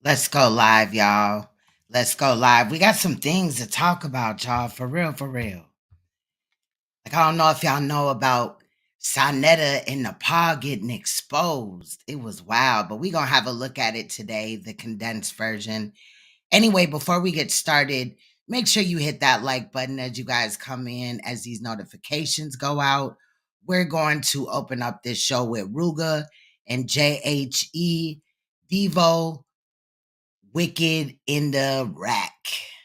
Let's go live, y'all. Let's go live. We got some things to talk about, y'all. For real, for real. Like, I don't know if y'all know about Saneter and Napah getting exposed. It was wild, but we're going to have a look at it today, the condensed version. Anyway, before we get started, make sure you hit that like button as you guys come in, as these notifications go out. We're going to open up this show with Ruga and JHE, Devo, Wicked in the Rack.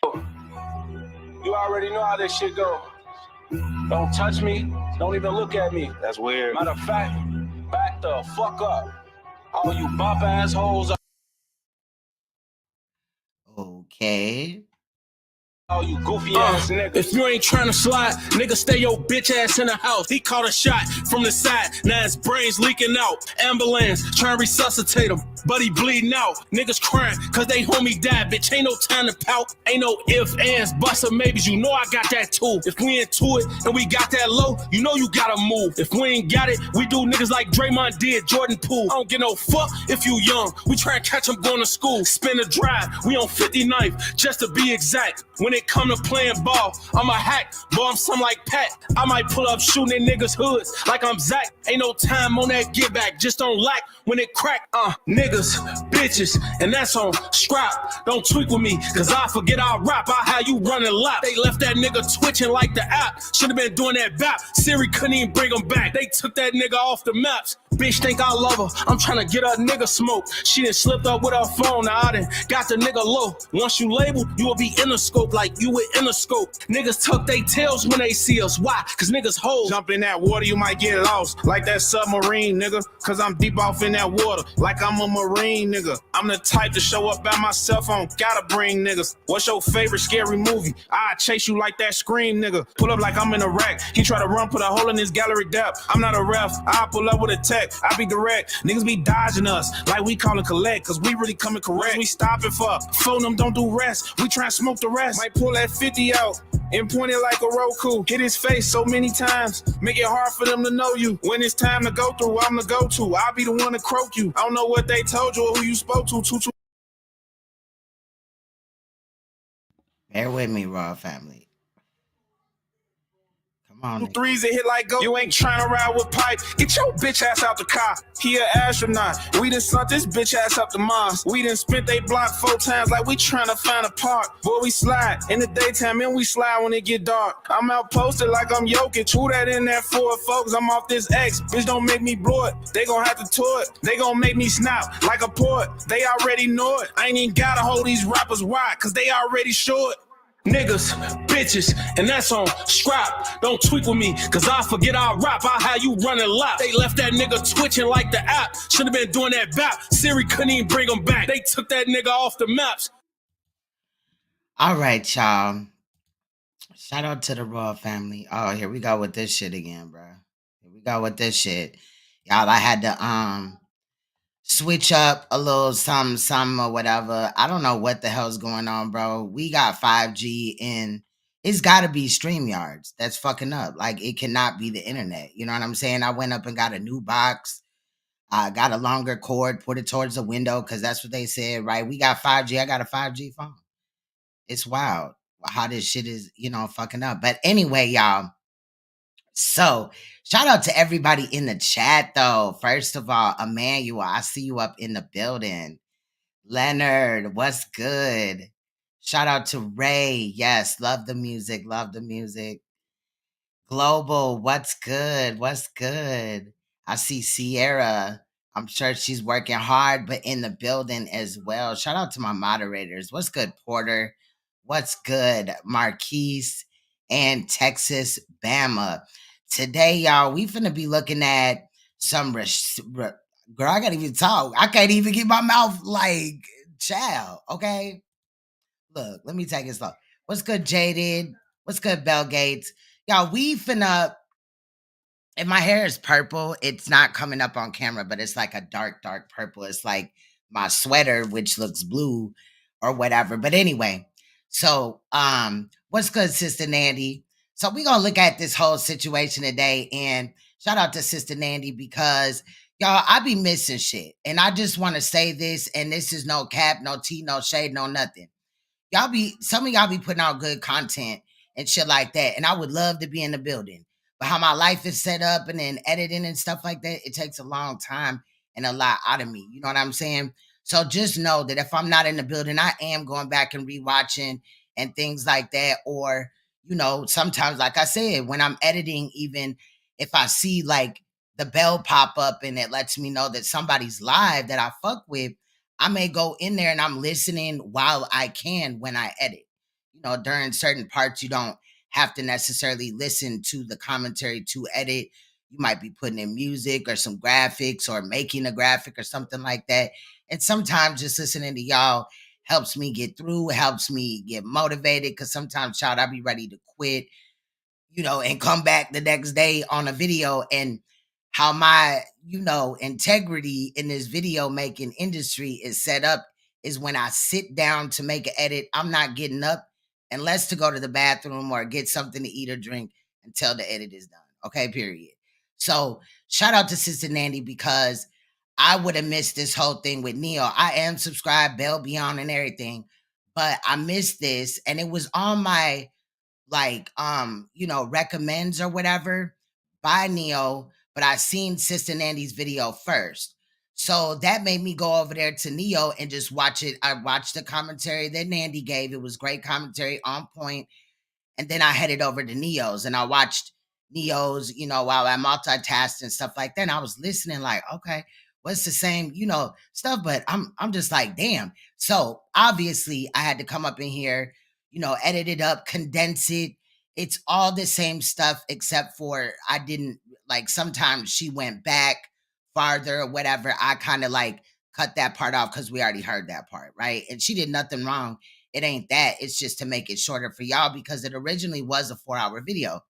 You already know how this shit go. Don't touch me. Don't even look at me. That's weird. Matter of fact, back the fuck up. All you bop assholes. Okay. Oh, you goofy ass niggas. If you ain't trying to slide, nigga, stay your bitch ass in the house. He caught a shot from the side, now his brains leaking out. Ambulance, trying to resuscitate him, but he bleeding out. Niggas crying, cause they homie died, bitch. Ain't no time to pout. Ain't no ifs, ands, buts, or maybes. You know I got that too. If we into it and we got that low, you know you gotta move. If we ain't got it, we do niggas like Draymond did, Jordan Poole. I don't give no fuck if you young. We try and catch him going to school. Spin a drive, we on 59th, just to be exact. When it come to playing ball, I'm a hack, boy, I'm some like Pat. I might pull up shooting in niggas' hoods like I'm Zach. Ain't no time on that get back, just don't lack when it crack. Niggas, bitches, and that's on scrap. Don't tweak with me, cause I forget I'll rap. I how you running lap. They left that nigga twitching like the app. Should've been doing that bap. Siri couldn't even bring him back. They took that nigga off the maps. Bitch think I love her, I'm trying to get a nigga smoke. She done slipped up with her phone, now I done got the nigga low. Once you label, you will be in the scope like you with Interscope. Niggas tuck they tails when they see us, why? Cause niggas hoes. Jump in that water, you might get lost. Like that submarine, nigga. Cause I'm deep off in that water. Like I'm a marine, nigga. I'm the type to show up by myself, I don't gotta bring niggas. What's your favorite scary movie? I chase you like that Scream, nigga. Pull up like I'm in a rack. He try to run, put a hole in his gallery depth. I'm not a ref, I pull up with a tech. I be direct, niggas be dodging us like we callin' collect, cause we really coming correct. We stopping for phone them, don't do rest. We try and smoke the rest. Might pull that 50 out and point it like a Roku. Hit his face so many times, make it hard for them to know you. When it's time to go through, I'm the go-to. I'll be the one to croak you. I don't know what they told you or who you spoke to. Bear with me, Raw family. Come on. Threes that hit like go. You ain't trying to ride with pipe. Get your bitch ass out the car. He an astronaut. We done sent this bitch ass up to Mars. We done spent they block 4 times like we trying to find a park. Boy, we slide in the daytime and we slide when it get dark. I'm out posted like I'm Jokic. Who that in there for, folks? I'm off this X. Bitch, don't make me blow it. They gon' have to tour it. They gon' make me snap like a port. They already know it. I ain't even gotta hold these rappers wide, cause they already short. Niggas, bitches, and that's on scrap. Don't tweak with me, cause I forget I'll rap. I how you running lap. They left that nigga twitching like the app. Should've been doing that bap. Siri couldn't even bring him back. They took that nigga off the maps. All right, y'all. Shout out to the Raw family. Oh, here we go with this shit again, bro. Here we go with this shit. Y'all, I had to switch up a little something or whatever. I don't know what the hell's going on, bro. We got 5G and it's got to be StreamYards that's fucking up. Like, it cannot be the internet. You know what I'm saying? I went up and got a new box. I got a longer cord, put it towards the window because that's what they said, right? We got 5G. I got a 5G phone. It's wild how this shit is, fucking up. But anyway, y'all. So, shout out to everybody in the chat, though. First of all, Emmanuel, I see you up in the building. Leonard, what's good? Shout out to Ray. Yes, love the music. Love the music. Global, what's good? What's good? I see Sierra. I'm sure she's working hard, but in the building as well. Shout out to my moderators. What's good, Porter? What's good, Marquise and Texas Bama? Today, y'all, we finna be looking at some girl, I can't even talk. I can't even get my mouth like child, okay? Look, let me take it slow. What's good, Jaded? What's good, Bell Gates? Y'all, we finna, and my hair is purple. It's not coming up on camera, but it's like a dark, dark purple. It's like my sweater, which looks blue or whatever. But anyway, so what's good, Sister Nandy? So we're going to look at this whole situation today, and shout out to Sister Nandy because, Y'all, I be missing shit. And I just want to say this, and this is no cap, no tea, no shade, no nothing. Some of y'all be putting out good content and shit like that. And I would love to be in the building. But how my life is set up and then editing and stuff like that, it takes a long time and a lot out of me. You know what I'm saying? So just know that if I'm not in the building, I am going back and rewatching and things like that. Or, sometimes, like I said, when I'm editing, even if I see like the bell pop up and it lets me know that somebody's live that I fuck with, I may go in there and I'm listening while I can when I edit. During certain parts, you don't have to necessarily listen to the commentary to edit. You might be putting in music or some graphics or making a graphic or something like that. And sometimes just listening to y'all helps me get through, helps me get motivated. Cause sometimes, child, I be ready to quit, and come back the next day on a video. And how my, integrity in this video making industry is set up is when I sit down to make an edit, I'm not getting up unless to go to the bathroom or get something to eat or drink until the edit is done. Okay, period. So shout out to Sister Nandy, because I would have missed this whole thing with Neo. I am subscribed, Bell Beyond and everything, but I missed this, and it was on my recommends or whatever by Neo, but I seen Sister Nandy's video first. So that made me go over there to Neo and just watch it. I watched the commentary that Nandy gave. It was great commentary, on point. And then I headed over to Neo's and I watched Neo's, while I multitasked and stuff like that. And I was listening like, okay, what's the same, stuff, but I'm just like, damn. So obviously I had to come up in here, edit it up, condense it. It's all the same stuff, except for I didn't, like, sometimes she went back farther or whatever. I kind of like cut that part off because we already heard that part, right? And she did nothing wrong. It ain't that. It's just to make it shorter for y'all, because it originally was a 4-hour video,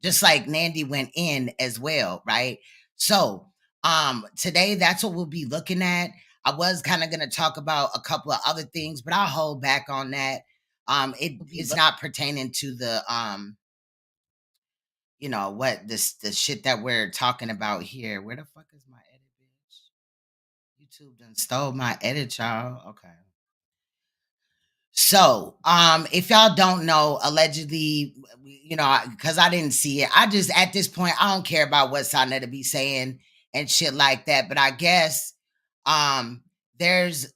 just like Nandy went in as well, right? So today, that's what we'll be looking at. I was kind of going to talk about a couple of other things, but I'll hold back on that. It's not pertaining to the the shit that we're talking about here. Where the fuck is my edit, bitch? YouTube done stole my edit, y'all. Okay. So, if y'all don't know, allegedly, because I didn't see it, I just, at this point, I don't care about what Saneter be saying and shit like that. But I guess, there's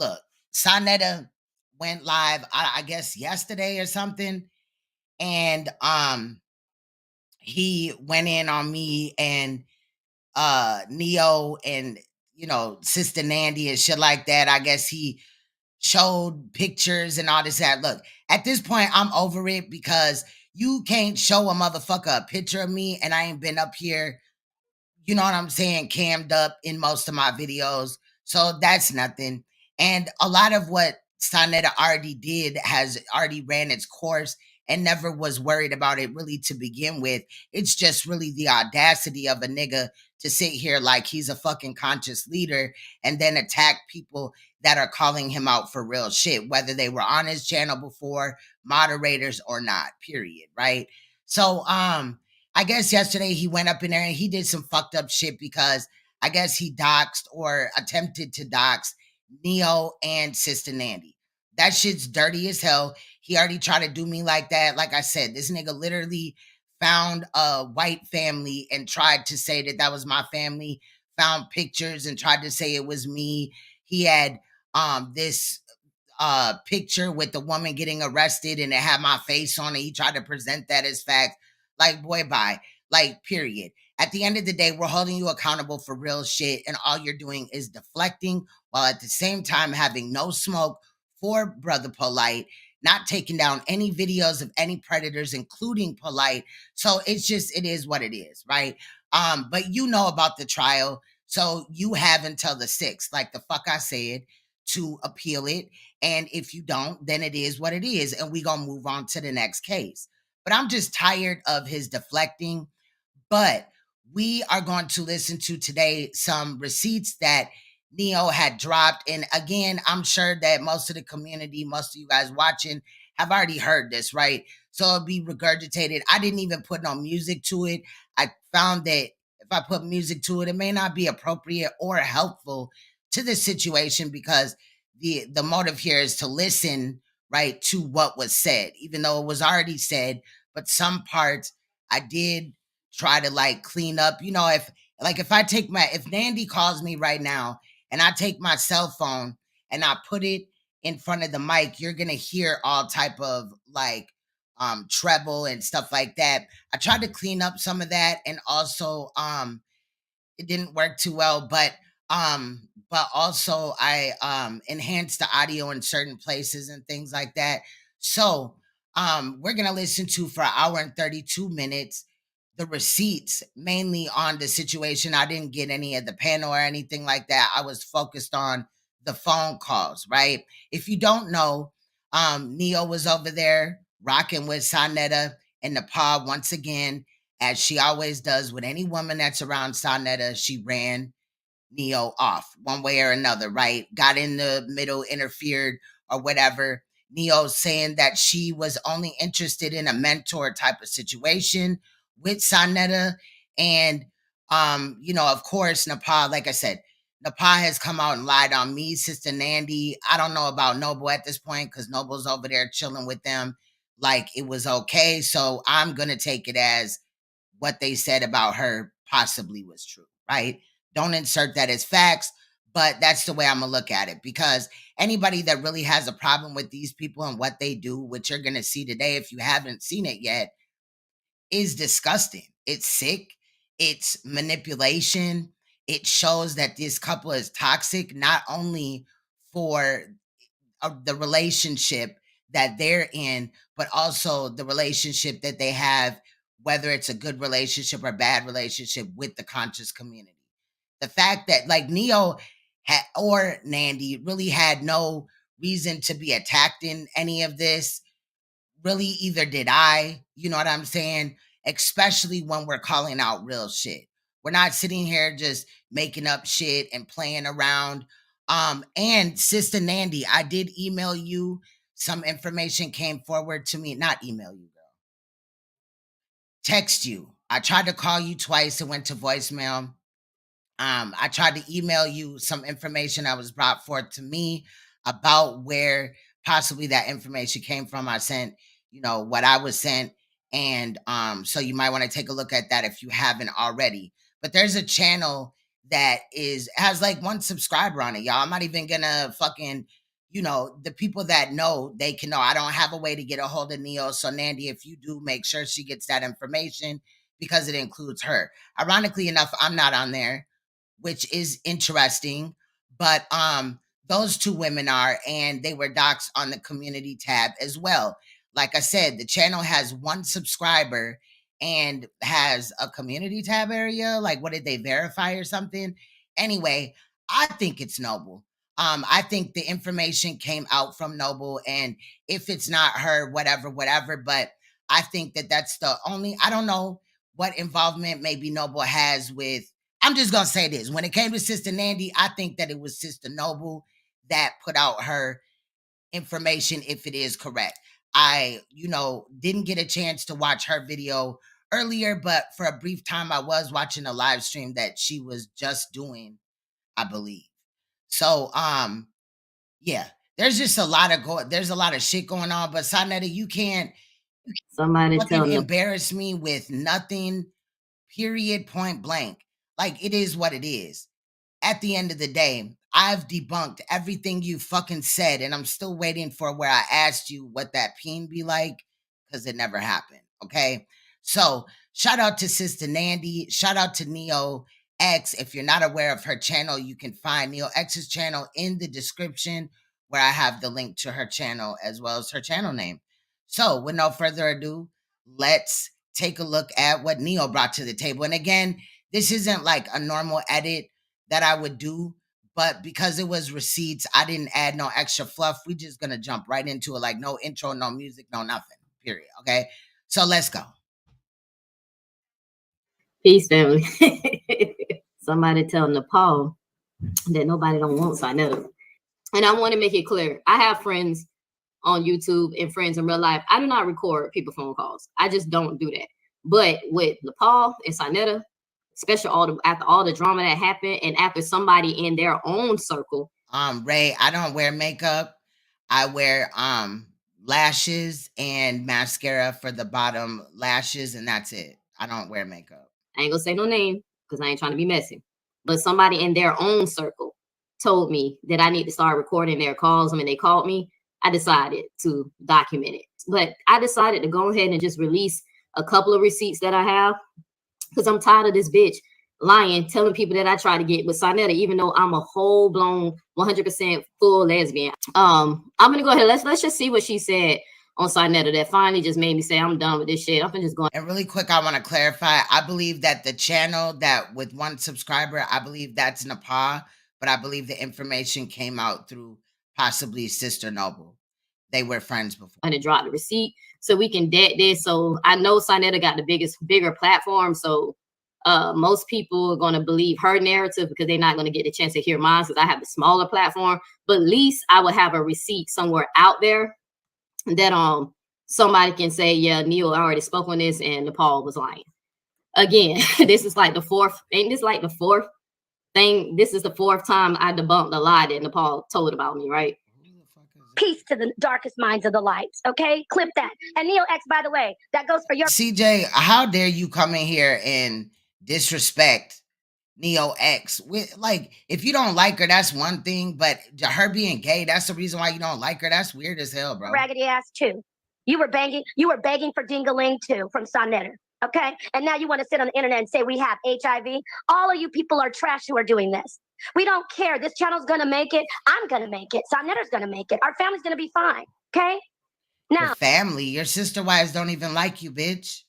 look, Saneter went live, I guess yesterday or something, and he went in on me and Neo and Sister Nandy and shit like that. I guess he showed pictures and all this that. Look, at this point, I'm over it, because you can't show a motherfucker a picture of me and I ain't been up here, you know what I'm saying, cammed up in most of my videos. So that's nothing. And a lot of what Saneter already did has already ran its course and never was worried about it really to begin with. It's just really the audacity of a nigga to sit here like he's a fucking conscious leader and then attack people that are calling him out for real shit, whether they were on his channel before, moderators or not, period, right? So, I guess yesterday he went up in there and he did some fucked up shit, because I guess he doxed or attempted to dox Neo and Sister Nandy. That shit's dirty as hell. He already tried to do me like that. Like I said, this nigga literally found a white family and tried to say that that was my family, found pictures and tried to say it was me. He had this picture with the woman getting arrested and it had my face on it. He tried to present that as fact. Like, boy, bye. Like, period. At the end of the day, we're holding you accountable for real shit, and all you're doing is deflecting, while at the same time having no smoke for Brother Polite, not taking down any videos of any predators, including Polite. So it's just, it is what it is, right? But you know about the trial, so you have until the 6th, like the fuck I said, to appeal it. And if you don't, then it is what it is, and we gonna move on to the next case. But I'm just tired of his deflecting. But we are going to listen to today some receipts that Neo had dropped. And again, I'm sure that most of the community, most of you guys watching have already heard this, right? So it'll be regurgitated. I didn't even put no music to it. I found that if I put music to it, it may not be appropriate or helpful to the situation, because the motive here is to listen, right, to what was said, even though it was already said. But some parts I did try to like clean up. You know, if I take if Nandy calls me right now and I take my cell phone and I put it in front of the mic, you're gonna hear all type of like treble and stuff like that. I tried to clean up some of that, and also it didn't work too well, but also I enhanced the audio in certain places and things like that. So we're gonna listen to, for an hour and 32 minutes, the receipts, mainly on the situation. I didn't get any of the panel or anything like that. I was focused on the phone calls, right? If you don't know, Neo was over there rocking with Saneter and Napah once again, as she always does with any woman that's around Saneter. She ran Neo off one way or another, right? Got in the middle, interfered, or whatever. Neo saying that she was only interested in a mentor type of situation with Saneter. And you know, of course, Napah, like I said, Napah has come out and lied on me, Sister Nandy. I don't know about Noble at this point, because Noble's over there chilling with them like it was okay. So I'm gonna take it as what they said about her possibly was true, right? Don't insert that as facts, but that's the way I'm gonna look at it, because anybody that really has a problem with these people and what they do, which you're gonna see today if you haven't seen it yet, is disgusting. It's sick. It's manipulation. It shows that this couple is toxic, not only for the relationship that they're in, but also the relationship that they have, whether it's a good relationship or bad relationship with the conscious community. The fact that like Neo or Nandy really had no reason to be attacked in any of this, really either did I, you know what I'm saying? Especially when we're calling out real shit. We're not sitting here just making up shit and playing around. And Sister Nandy, I did email you. Some information came forward to me. Not email you, girl. Text you. I tried to call you twice. It went to voicemail. I tried to email you some information that was brought forth to me about where possibly that information came from. I sent, you know, what I was sent. And so you might want to take a look at that if you haven't already. But there's a channel that has like 1 subscriber on it, y'all. I'm not even gonna fucking, you know, the people that know, they can know. I don't have a way to get a hold of Neo. So Nandy, if you do, make sure she gets that information, because it includes her. Ironically enough, I'm not on there, which is interesting. But those 2 women are, and they were doxxed on the community tab as well. Like I said, the channel has 1 subscriber and has a community tab area. Like, what did they verify or something? Anyway, I think it's Noble. I think the information came out from Noble, and if it's not her, whatever. But I think that that's the only, I don't know what involvement maybe Noble has with, I'm just gonna say this. When it came to Sister Nandy, I think that it was Sister Noble that put out her information, if it is correct. I, you know, didn't get a chance to watch her video earlier, but for a brief time I was watching a live stream that she was just doing, I believe. So yeah, there's just a lot of there's a lot of shit going on. But Saneter, you can't Somebody fucking tell them. embarrass me with nothing, period, point blank. Like, it is what it is. At the end of the day, I've debunked everything you fucking said, and I'm still waiting for where I asked you what that peen be like, because it never happened. Okay. So shout out to Sister Nandy. Shout out to Neo X. If you're not aware of her channel, you can find Neo X's channel in the description, where I have the link to her channel as well as her channel name. So with no further ado, let's take a look at what Neo brought to the table. And again, this isn't like a normal edit that I would do, but because it was receipts, I didn't add no extra fluff. We just gonna jump right into it, like no intro, no music, no nothing, period. Okay, so let's go. Peace, family. Somebody tell Napah that nobody don't want Saneter. And I want to make it clear. I have friends on YouTube and friends in real life. I do not record people phone calls. I just don't do that. But with Napah and Saneter, especially after all the drama that happened and after somebody in their own circle. Ray, I don't wear makeup. I wear lashes and mascara for the bottom lashes, and that's it. I don't wear makeup. I ain't gonna say no name because I ain't trying to be messy. But somebody in their own circle told me that I need to start recording their calls. And when they called me, I decided to document it. But I decided to go ahead and just release a couple of receipts that I have because I'm tired of this bitch lying, telling people that I try to get with Saneter, even though I'm a whole blown 100% full lesbian. I'm gonna go ahead. Let's just see what she said on Saneter that finally just made me say I'm done with this shit. I'm just going. And really quick, I want to clarify. I believe that the channel that with 1 subscriber, I believe that's Napah, but I believe the information came out through possibly Sister Noble. They were friends before. I'm gonna drop the receipt so we can debt this. So I know Saneter got the bigger platform. So most people are gonna believe her narrative because they're not gonna get the chance to hear mine because I have the smaller platform. But at least I would have a receipt somewhere out there that somebody can say, yeah, Neil already spoke on this and Napah was lying. Again, this is like the fourth, ain't this like the fourth thing? This is the fourth time I debunked a lie that Napah told about me, right? Peace to the darkest minds of the light. Okay, clip that. And Neo X, by the way, that goes for your CJ. How dare you come in here and disrespect Neo X? Like, if you don't like her, that's one thing, but her being gay, that's the reason why you don't like her. That's weird as hell, bro. raggedy ass too. You were begging for dingaling too from Saneter. Okay, and now you want to sit on the internet and say we have HIV. All of you people are trash who are doing this. We don't care. This channel's gonna make it. I'm gonna make it. Saneter's gonna make it. Our family's gonna be fine. Okay. Now, your family, your sister wives don't even like you, bitch.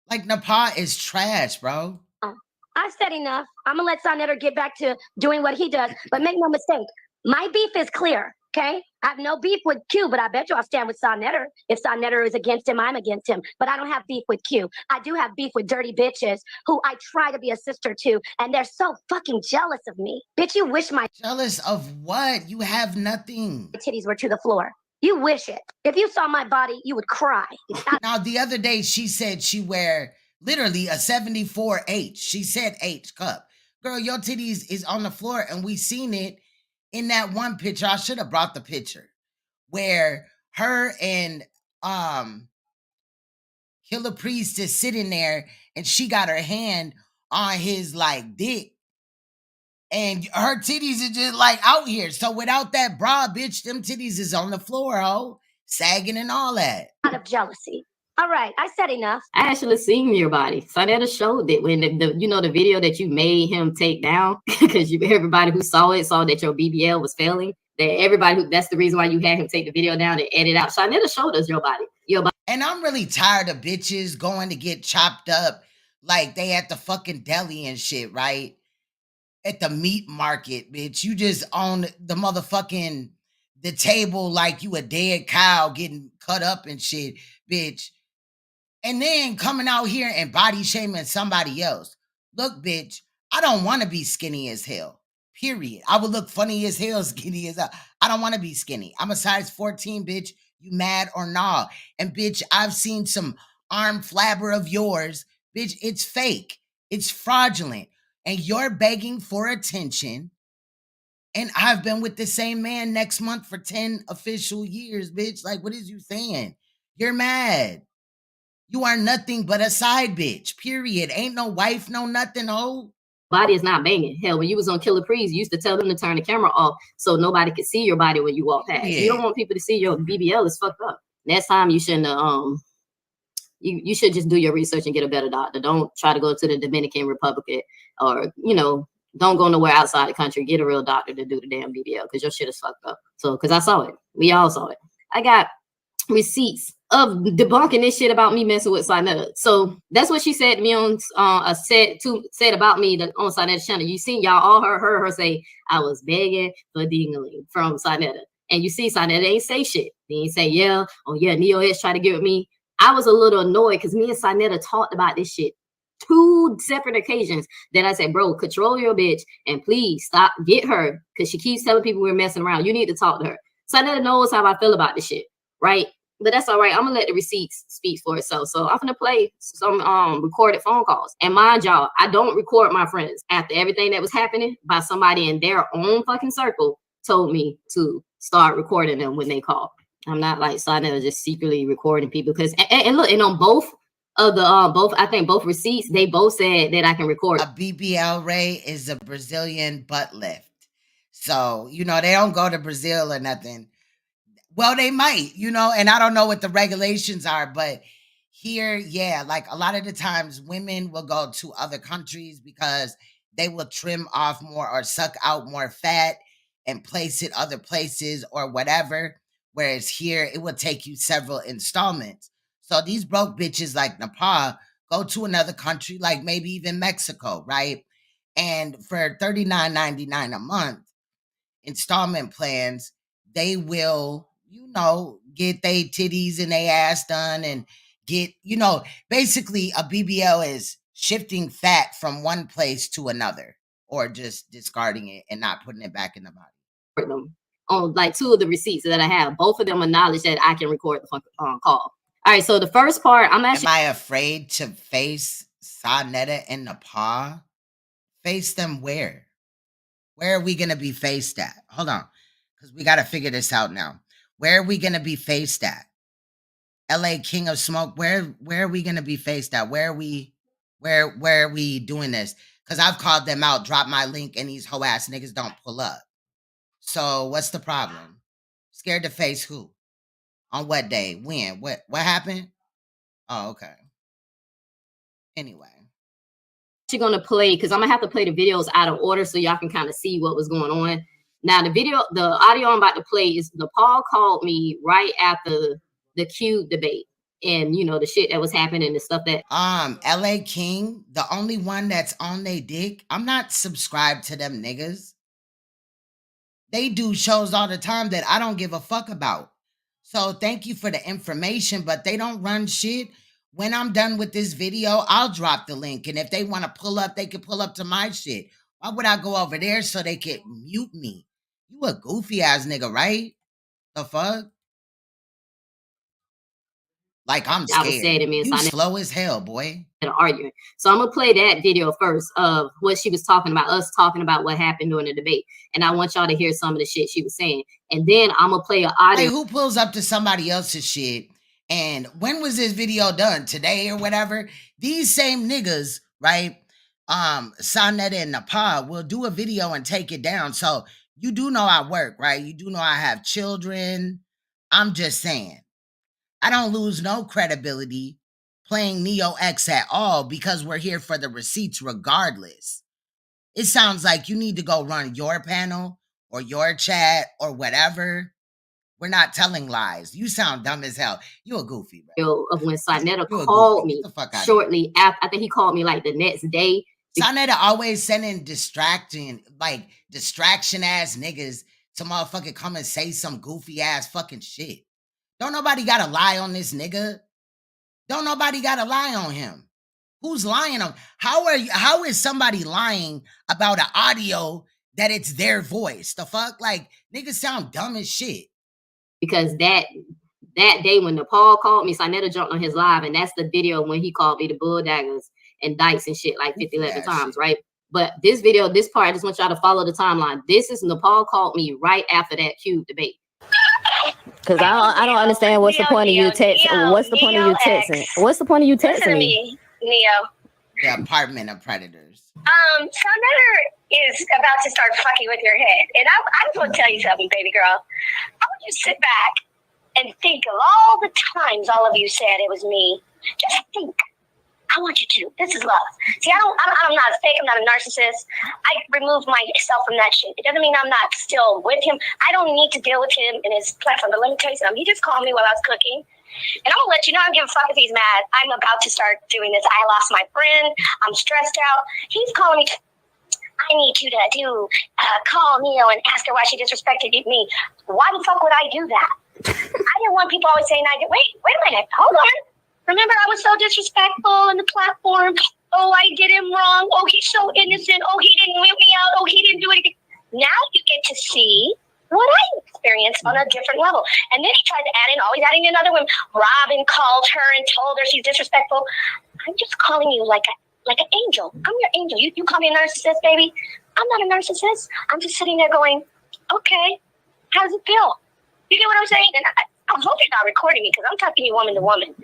Like, Napah is trash, bro. I've said enough. I'm gonna let Saneter get back to doing what he does. But make no mistake, my beef is clear. Okay, I have no beef with Q, but I bet you I'll stand with Saneter. If Saneter is against him, I'm against him. But I don't have beef with Q. I do have beef with dirty bitches who I try to be a sister to, and they're so fucking jealous of me. Bitch, you wish my jealous of what? You have nothing. Titties were to the floor. You wish it. If you saw my body, you would cry. Now, the other day, she said she wear literally a 74H. She said H cup. Girl, your titties is on the floor, and we seen it in that one picture. I should have brought the picture where her and Killer Priest is sitting there and she got her hand on his like dick and her titties are just like out here. So without that bra, bitch, them titties is on the floor, ho, sagging and all that. Out of jealousy. All right, I said enough. I actually seen your body. Saneter showed it when the video that you made him take down because everybody who saw it saw that your BBL was failing. That that's the reason why you had him take the video down and edit out. Saneter showed us your body. And I'm really tired of bitches going to get chopped up like they at the fucking deli and shit, right? At the meat market, bitch. You just on the motherfucking the table like you a dead cow getting cut up and shit, bitch. And then coming out here and body shaming somebody else. Look, bitch, I don't want to be skinny as hell. Period. I would look funny as hell, skinny as hell. I don't want to be skinny. I'm a size 14, bitch. You mad or nah? And bitch, I've seen some arm flabber of yours. Bitch, it's fake. It's fraudulent. And you're begging for attention. And I've been with the same man next month for 10 official years, bitch. Like, what is you saying? You're mad. You are nothing but a side bitch, period. Ain't no wife, no nothing, ho. Body is not banging. Hell, when you was on Killer Priest, you used to tell them to turn the camera off so nobody could see your body when you walk past. Yeah. You don't want people to see your BBL is fucked up. Next time you shouldn't you should just do your research and get a better doctor. Don't try to go to the Dominican Republic or, don't go nowhere outside the country. Get a real doctor to do the damn BBL because your shit is fucked up. So, because I saw it. We all saw it. I got receipts of debunking this shit about me messing with Saneter. So that's what she said to me on said about me on Saneter's channel. You seen y'all all heard her say I was begging for dingaling from Saneter. And you see Saneter ain't say shit. He ain't say, yeah, oh yeah, Neo X tried to get with me. I was a little annoyed because me and Saneter talked about this shit 2 separate occasions. Then I said, bro, control your bitch and please stop, get her, because she keeps telling people we're messing around. You need to talk to her. Saneter knows how I feel about this shit, right? But that's all right. I'm gonna let the receipts speak for itself. So I'm gonna play some recorded phone calls. And mind y'all, I don't record my friends. After everything that was happening, by somebody in their own fucking circle told me to start recording them when they call. I'm not like Saneter just secretly recording people because and look, and on both of the I think both receipts, they both said that I can record. A BBL Ray is a Brazilian butt lift. So, you know, they don't go to Brazil or nothing. Well, they might, you know, and I don't know what the regulations are, but here, yeah, like a lot of the times women will go to other countries because they will trim off more or suck out more fat and place it other places or whatever. Whereas here, it will take you several installments. So these broke bitches like Napah go to another country, like maybe even Mexico, right? And for $39.99 a month, installment plans, they will, you know, get they titties and they ass done and get, you know, basically a BBL is shifting fat from one place to another or just discarding it and not putting it back in the body. Them on like two of the receipts that I have, both of them acknowledge that I can record the call. All right, so the first part, I'm actually. Am I afraid to face Saneter and Napah? Face them where? Where are we going to be faced at? Hold on, because we got to figure this out now. Where are we going to be faced at? LA King of Smoke, where are we going to be faced at? Where are we doing this? Because I've called them out, drop my link, and these hoe ass niggas don't pull up. So what's the problem? Scared to face who? On what day? When? What happened? Oh, okay. Anyway. Going to play because I'm gonna have to play the videos out of order so y'all can kind of see what was going on. Now the audio I'm about to play is Napah called me right after the Q debate and you know the shit that was happening and stuff that LA King, the only one that's on they dick. I'm not subscribed to them niggas. They do shows all the time that I don't give a fuck about. So thank you for the information, but they don't run shit. When I'm done with this video, I'll drop the link. And if they want to pull up, they can pull up to my shit. Why would I go over there so they could mute me? You a goofy ass nigga, right? The fuck? Like I'm scared. I was saying to me, you slow as hell, boy. Arguing. So I'm gonna play that video first of what she was talking about, us talking about what happened during the debate. And I want y'all to hear some of the shit she was saying. And then I'm gonna play an audio. Hey, who pulls up to somebody else's shit? And when was this video done? Today or whatever? These same niggas, right? Saneter and Napah will do a video and take it down. So you do know I work, right? You do know I have children. I'm just saying. I don't lose no credibility playing Neo X at all because we're here for the receipts regardless. It sounds like you need to go run your panel or your chat or whatever. We're not telling lies. You sound dumb as hell. You a goofy, bro. Of when Saneter called me shortly after, I think he called me like the next day. Saneter always sending distraction ass niggas to motherfucking come and say some goofy ass fucking shit. Don't nobody gotta lie on this nigga. Don't nobody gotta lie on him. Who's lying on? How is somebody lying about an audio that it's their voice? The fuck? Like, niggas sound dumb as shit. Because that day when Napah called me, Saneter jumped on his live, and that's the video when he called me the bulldaggers and dykes and shit like 11 times, right? But this video, this part, I just want y'all to follow the timeline. This is Napah called me right after that Q debate. Because I don't understand what's the point of you texting. What's the point of you texting? What's the point of you texting me? Neo. The apartment of predators. Saneter is about to start fucking with your head. And I just want to tell you something, baby girl. I want you to sit back and think of all the times all of you said it was me. Just think. I want you to. This is love. See, I'm not fake. I'm not a narcissist. I removed myself from that shit. It doesn't mean I'm not still with him. I don't need to deal with him in his platform. But let me tell you something. He just called me while I was cooking. And I'm going to let you know I don't give a fuck if he's mad. I'm about to start doing this. I lost my friend. I'm stressed out. He's calling me. I need you to call Neo and ask her why she disrespected me. Why the fuck would I do that? I didn't want people always saying, wait a minute. Hold on. Remember, I was so disrespectful on the platform. Oh, I did him wrong. Oh, he's so innocent. Oh, he didn't mute me out. Oh, he didn't do anything. Now you get to see what I experienced just on a different level. And then he tried to add in, always adding in other women. Robin called her and told her she's disrespectful. I'm just calling you like an angel. I'm your angel. You call me a narcissist, baby. I'm not a narcissist. I'm just sitting there going, okay, how does it feel? You get what I'm saying? And I hope you're not recording me because I'm talking to you woman to woman.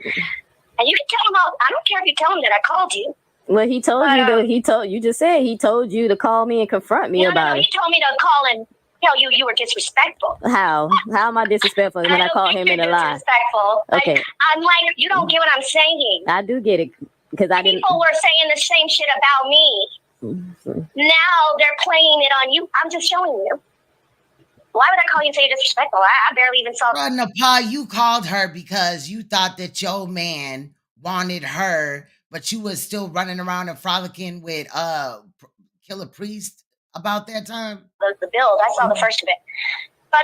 And you can tell him I don't care if you tell him that I called you. Well, he told you just said he told you to call me and confront me about it. He told me to call and tell you were disrespectful. How am I disrespectful when I called him in a lie? Disrespectful. Okay. Like, I'm like, you don't get what I'm saying. I do get it because I didn't. People were saying the same shit about me. Now they're playing it on you. I'm just showing you. Why would I call you and say you're disrespectful? I barely even saw. Bro, Napah, you called her because you thought that your man wanted her, but you was still running around and frolicking with Killer Priest about that time. The build. I saw the first of it. But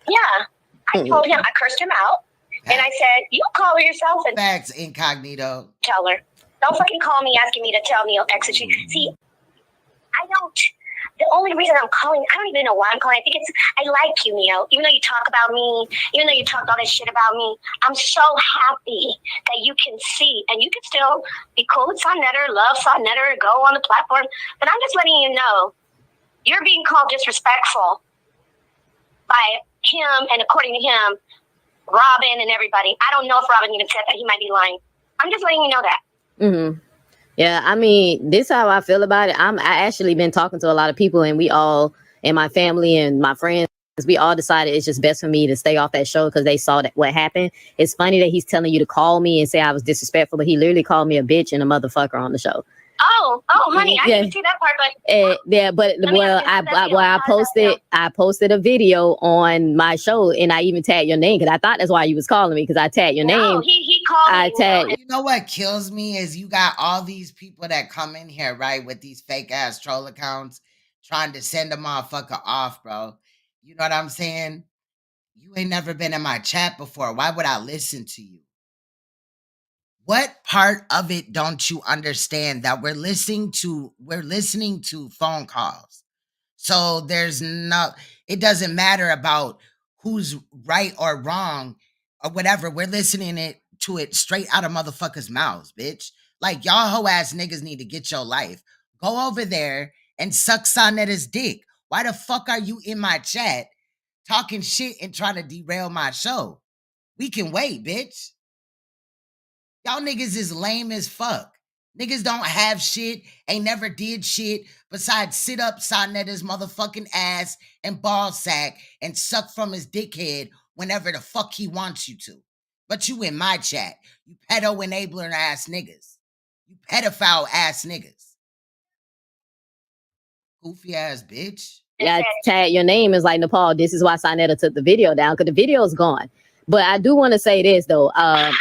yeah. I told him, I cursed him out. And I said, you call her yourself and facts incognito. Tell her. Don't fucking call me asking me to tell me exit. See, I don't. The only reason I'm calling, I don't even know why I'm calling. I think I like you, Neo. Even though you talk about me, even though you talk all this shit about me, I'm so happy that you can see and you can still be cool with Saneter, love Saneter, go on the platform. But I'm just letting you know, you're being called disrespectful by him, and according to him, Robin and everybody. I don't know if Robin even said that. He might be lying. I'm just letting you know that. Mm-hmm. Yeah, I mean, this is how I feel about it. I actually been talking to a lot of people, and we all, and my family and my friends, we all decided it's just best for me to stay off that show because they saw that what happened. It's funny that he's telling you to call me and say I was disrespectful, but he literally called me a bitch and a motherfucker on the show. Oh, honey, I didn't see that part, but yeah, but I posted a video on my show, and I even tagged your name because I thought that's why you was calling me because I tagged your name. He called me. You know what kills me is you got all these people that come in here, right, with these fake ass troll accounts trying to send a motherfucker off, bro. You know what I'm saying? You ain't never been in my chat before. Why would I listen to you? What part of it don't you understand that we're listening to phone calls? So it doesn't matter about who's right or wrong or whatever. We're listening to it straight out of motherfuckers' mouths, bitch. Like, y'all hoe ass niggas need to get your life. Go over there and suck Saneter's dick. Why the fuck are you in my chat talking shit and trying to derail my show? We can wait, bitch. Y'all niggas is lame as fuck. Niggas don't have shit, ain't never did shit besides sit up Saneter's motherfucking ass and ball sack and suck from his dickhead whenever the fuck he wants you to. But you in my chat, you pedo enabler ass niggas. You pedophile ass niggas. Goofy ass bitch. Yeah, I tagged your name is like, Nepal, this is why Saneter took the video down because the video is gone. But I do want to say this though. I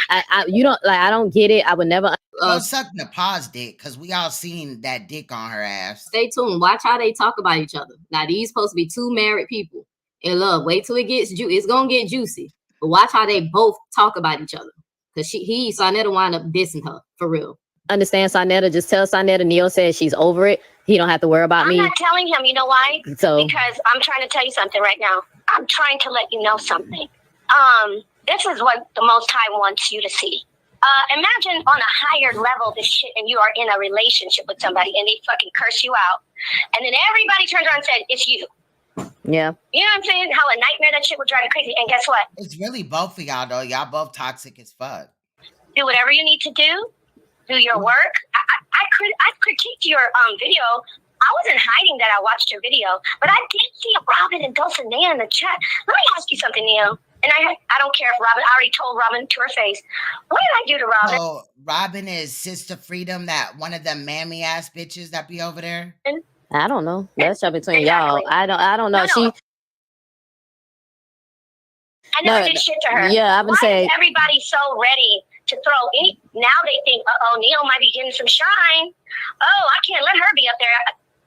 don't get it. I would never. Suck Napah's dick because we all seen that dick on her ass. Stay tuned. Watch how they talk about each other. Now these supposed to be two married people in love. Wait till it gets it's gonna get juicy. But watch how they both talk about each other because Saneter wind up dissing her for real. Understand Saneter? Just tell Saneter. Neil says she's over it. He don't have to worry about me. I'm not telling him. You know why? So because I'm trying to tell you something right now. I'm trying to let you know something. This is what the Most High wants you to see. Imagine on a higher level this shit and you are in a relationship with somebody and they fucking curse you out. And then everybody turns around and says, it's you. Yeah. You know what I'm saying? How a nightmare that shit would drive you crazy. And guess what? It's really both of y'all though. Y'all both toxic as fuck. Do whatever you need to do. Do your work. I critiqued your video. I wasn't hiding that I watched your video, but I did see Robin and Dulcinea in the chat. Let me ask you something, Neil. And I don't care if Robin, I already told Robin to her face. What did I do to Robin? Oh, Robin is Sister Freedom, that one of them mammy ass bitches that be over there. I don't know. That's up between y'all. I don't know. No. I never did shit to her. Yeah, I've been saying. Everybody's so ready to throw any. Now they think, Neil might be getting some shine. Oh, I can't let her be up there.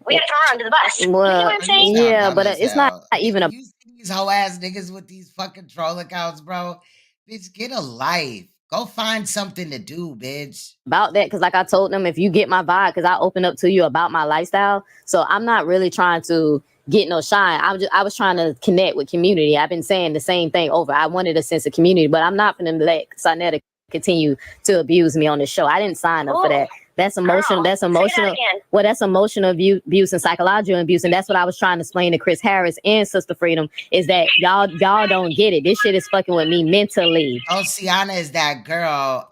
We have to throw her under the bus. Well, you know what I'm saying? Yeah, but it's not even a. You see these hoe ass niggas with these fucking troll accounts, bro. Bitch, get a life. Go find something to do, bitch. About that, because like I told them, if you get my vibe, because I open up to you about my lifestyle, so I'm not really trying to get no shine. I was trying to connect with community. I've been saying the same thing over. I wanted a sense of community, but I'm not going to let Saneter continue to abuse me on the show. I didn't sign up for that. That's emotional. That's emotional. Well, that's emotional abuse and psychological abuse, and that's what I was trying to explain to Chris Harris and Sister Freedom, is that y'all don't get it. This shit is fucking with me mentally. Oceana is that girl,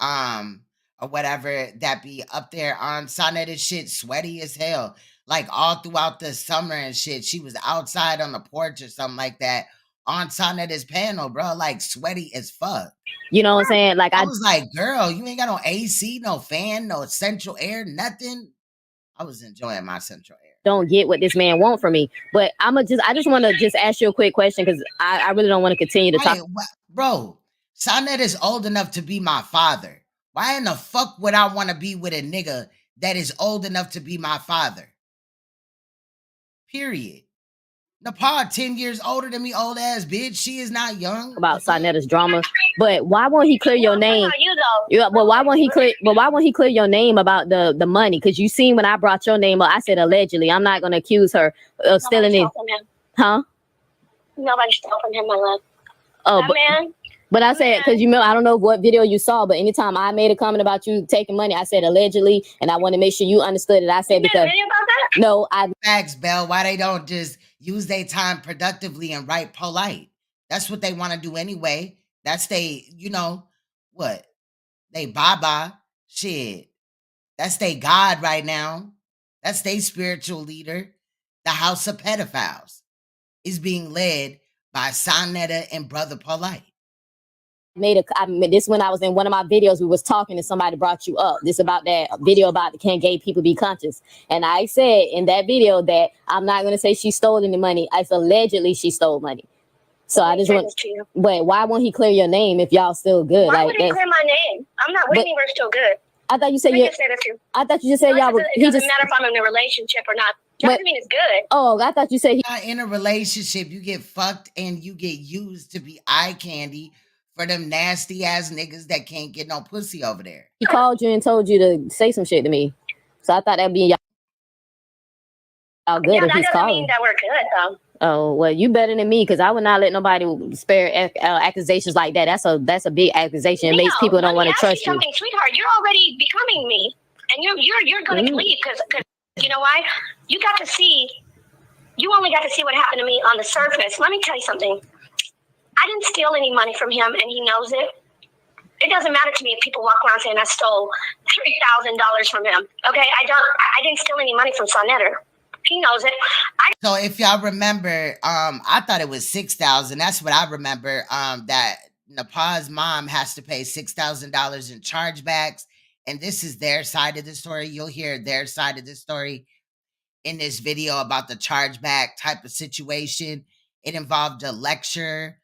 or whatever, that be up there on Saneter's shit, sweaty as hell, like all throughout the summer and shit. She was outside on the porch or something like that on Saneter's panel, bro, like sweaty as fuck. You know what I'm saying? Like I was like, girl, you ain't got no AC, no fan, no central air, nothing. I was enjoying my central air. Don't get what this man want from me, but I just want to just ask you a quick question, because I really don't want to continue to talk. Bro, Saneter is old enough to be my father. Why in the fuck would I want to be with a nigga that is old enough to be my father? Period. Napah 10 years older than me, old ass bitch. She is not young. About Saneter's drama, but why won't he clear your name? Yeah, but why won't he clear? But why won't he clear your name about the money? Because you seen when I brought your name up, I said allegedly. I'm not gonna accuse her of stealing it. Huh? Nobody stole from him, my love. Oh, man. But I said, because you know, I don't know what video you saw, but anytime I made a comment about you taking money, I said allegedly, and I want to make sure you understood it. I said because video about that? No, facts, Belle. Why they don't just use their time productively and write polite? That's what they want to do anyway. That's they, you know, what? They Baba shit. That's they God right now. That's they spiritual leader. The House of Pedophiles is being led by Saneter and Brother Polite. This when I was in one of my videos, we was talking and somebody brought you up. This about that video about can gay people be conscious? And I said in that video that I'm not going to say she stole any money. I said allegedly she stole money. So I just want, but why won't he clear your name if y'all still good? Why would he clear my name? I'm not with me. We're still good. I thought you said I thought you just said y'all. It doesn't matter if I'm in a relationship or not. Doesn't mean it's good. Oh, I thought you said not in a relationship. You get fucked and you get used to be eye candy for them nasty ass niggas that can't get no pussy over there. He called you and told you to say some shit to me. So I thought that'd be y'all good if he's calling. That doesn't mean that we're good though. Oh, well, you better than me, because I would not let nobody spare accusations like that. That's a big accusation. It makes people don't want to trust you. Something, sweetheart, you're already becoming me, and you're going to leave because you know why? You only got to see what happened to me on the surface. Let me tell you something. I didn't steal any money from him, and he knows it. It doesn't matter to me if people walk around saying I stole $3,000 from him. Okay, I didn't steal any money from Saneter. He knows it. So if y'all remember, I thought it was $6,000. That's what I remember. That Napah's mom has to pay $6,000 in chargebacks, and this is their side of the story. You'll hear their side of the story in this video about the chargeback type of situation. It involved a lecture,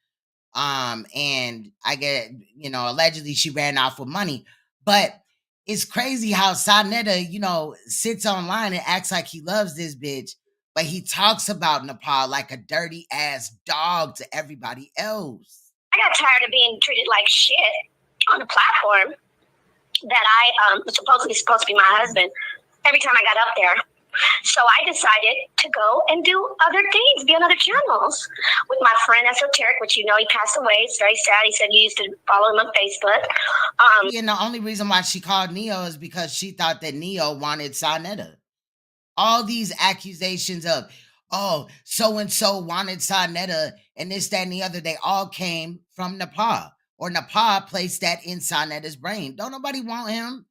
and I get, you know, allegedly she ran off with money, but it's crazy how Saneter, you know, sits online and acts like he loves this bitch, but he talks about Napah like a dirty ass dog to everybody else. I got tired of being treated like shit on a platform that I was supposed to be my husband every time I got up there. So I decided to go and do other things, be on other channels with my friend Esoteric, which you know he passed away. It's very sad. He said you used to follow him on Facebook. And the only reason why she called Neo is because she thought that Neo wanted Saneter. All these accusations of, oh, so-and-so wanted Saneter and this, that, and the other, they all came from Napah. Or Napah placed that in Saneter's brain. Don't nobody want him.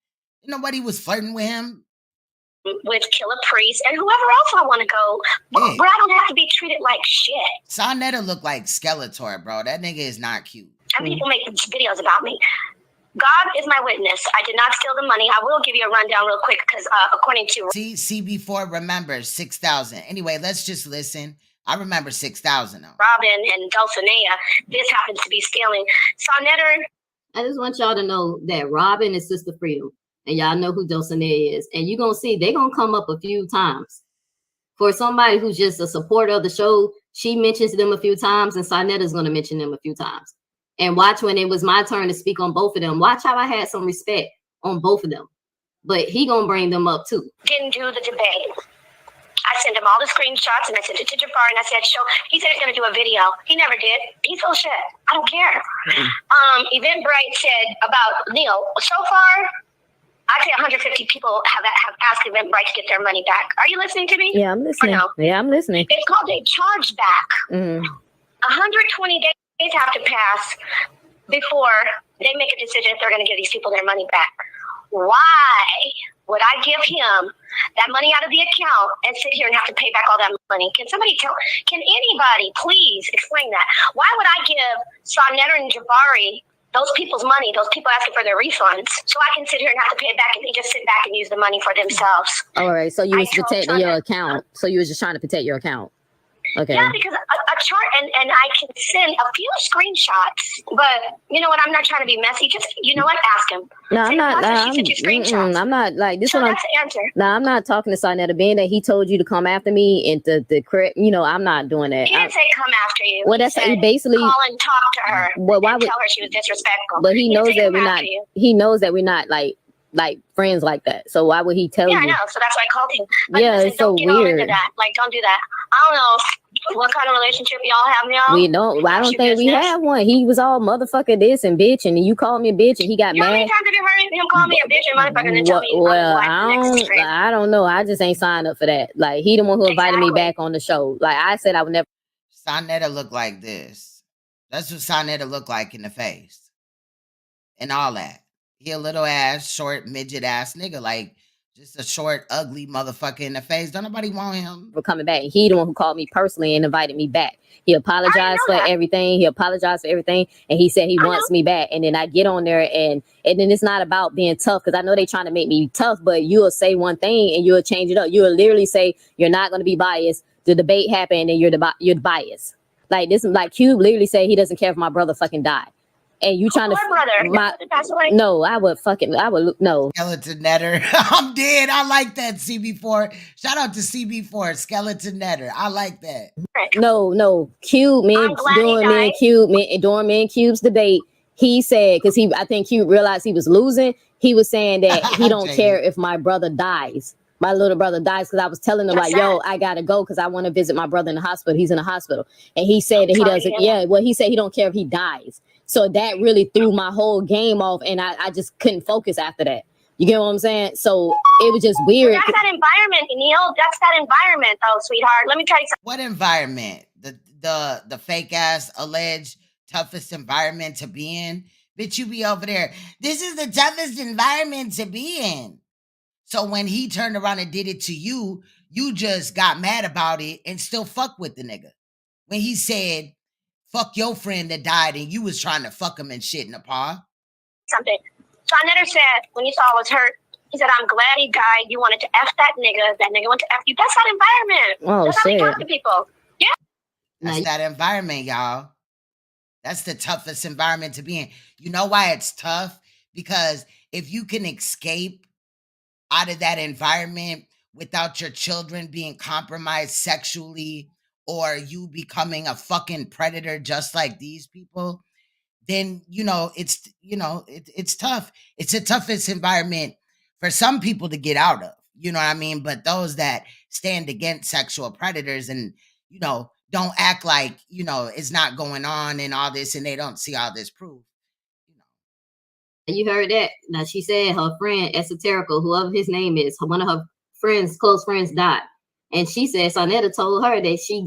Nobody was flirting with him. With Killer Priest and whoever else I want to go, where I don't have to be treated like shit. Saneter look like Skeletor, bro. That nigga is not cute. And people make videos about me. God is my witness. I did not steal the money. I will give you a rundown real quick because according to CB4 remembers 6,000. Anyway, let's just listen. I remember 6,000 though. Robin and Dulcinea, this happens to be stealing. Saneter. I just want y'all to know that Robin is Sister Freedom. And y'all know who Dulcinea is. And you're going to see they're going to come up a few times. For somebody who's just a supporter of the show, she mentions them a few times, and Saneter's going to mention them a few times. And watch when it was my turn to speak on both of them. Watch how I had some respect on both of them. But he gonna bring them up too. Didn't do the debate. I sent him all the screenshots and I sent it to Jafar and I said, he said he's gonna do a video. He never did. He's full of shit. I don't care. Eventbrite said about Neil, so far, I'd say 150 people have asked Eventbrite to get their money back. Are you listening to me? Yeah, I'm listening. No? Yeah, I'm listening. It's called a chargeback. 120 days have to pass before they make a decision if they're going to give these people their money back. Why would I give him that money out of the account and sit here and have to pay back all that money? Can anybody please explain that? Why would I give Saneter and Jabari those people's money, those people asking for their refunds, so I can sit here and have to pay it back and they just sit back and use the money for themselves? All right, so you was protecting your account. So you was just trying to protect your account. Okay. Yeah, because a chart, and I can send a few screenshots, but you know what? I'm not trying to be messy. Just, you know what? Ask him. No, I'm not. I'm not like this. So one. that's the answer. No, I'm not talking to Saneter. Being that he told you to come after me and the correct, I'm not doing that. He didn't say come after you. Well, that's he basically call and talk to her. Well, why and would tell her she was disrespectful? But he knows that we're come not. after you. He knows that we're not like friends like that. So why would he tell you? Yeah, I know. So that's why I called him. Like, yeah, listen, it's so don't get all weird. into that. Like, don't do that. I don't know what kind of relationship y'all have now. We don't. I don't think we have one. He was all motherfucker this and bitch, and you called me a bitch, and he got mad. How many times have you heard him call me a bitch and motherfucker and then tell me? Well, I don't know. I just ain't signed up for that. Like, he the one who invited me back on the show. Like I said, I would never. Saneter look like this. That's what Saneter look like in the face, and all that. He a little ass, short, midget ass nigga, like just a short, ugly motherfucker in the face. Don't nobody want him. For coming back. He the one who called me personally and invited me back. He apologized for everything. He apologized for everything. And he said he wants me back. And then I get on there and then it's not about being tough, because I know they trying to make me tough, but you'll say one thing and you'll change it up. You'll literally say you're not going to be biased. The debate happened and you're biased. Like this, like Cube literally say he doesn't care if my brother fucking died. And you trying to no, I would no. Skeleton Netter. I'm dead. I like that, CB4. Shout out to CB4, Skeleton Netter. I like that. No. Cube, man, during me and Cube's debate, he said, because I think Cube realized he was losing. He was saying that he don't care if my brother dies. My little brother dies, because I was telling him like, yo, I gotta go because I want to visit my brother in the hospital. He's in the hospital. And he said that he doesn't. Yeah, well, he said he don't care if he dies. So that really threw my whole game off, and I just couldn't focus after that. You get what I'm saying? So it was just weird. Well, that's that environment, Neil. That's that environment, though, sweetheart. Let me tell you something. What environment? The fake ass alleged toughest environment to be in? Bitch, you be over there. This is the toughest environment to be in. So when he turned around and did it to you, you just got mad about it and still fuck with the nigga. When he said, fuck your friend that died and you was trying to fuck him and shit, Napah. Something. Saneter said, when you saw I was hurt, he said, I'm glad he died. You wanted to F that nigga. That nigga went to F you. That's that environment. Oh, that's how they talk to people. Yeah. That's that environment, y'all. That's the toughest environment to be in. You know why it's tough? Because if you can escape out of that environment without your children being compromised sexually, or you becoming a fucking predator just like these people, then, it's tough. It's the toughest environment for some people to get out of, you know what I mean? But those that stand against sexual predators and, don't act like, it's not going on and all this, and they don't see all this proof. You heard that. Now, she said her friend, Esoterical, whoever his name is, one of her friends, close friends, died. And she said Saneter told her that he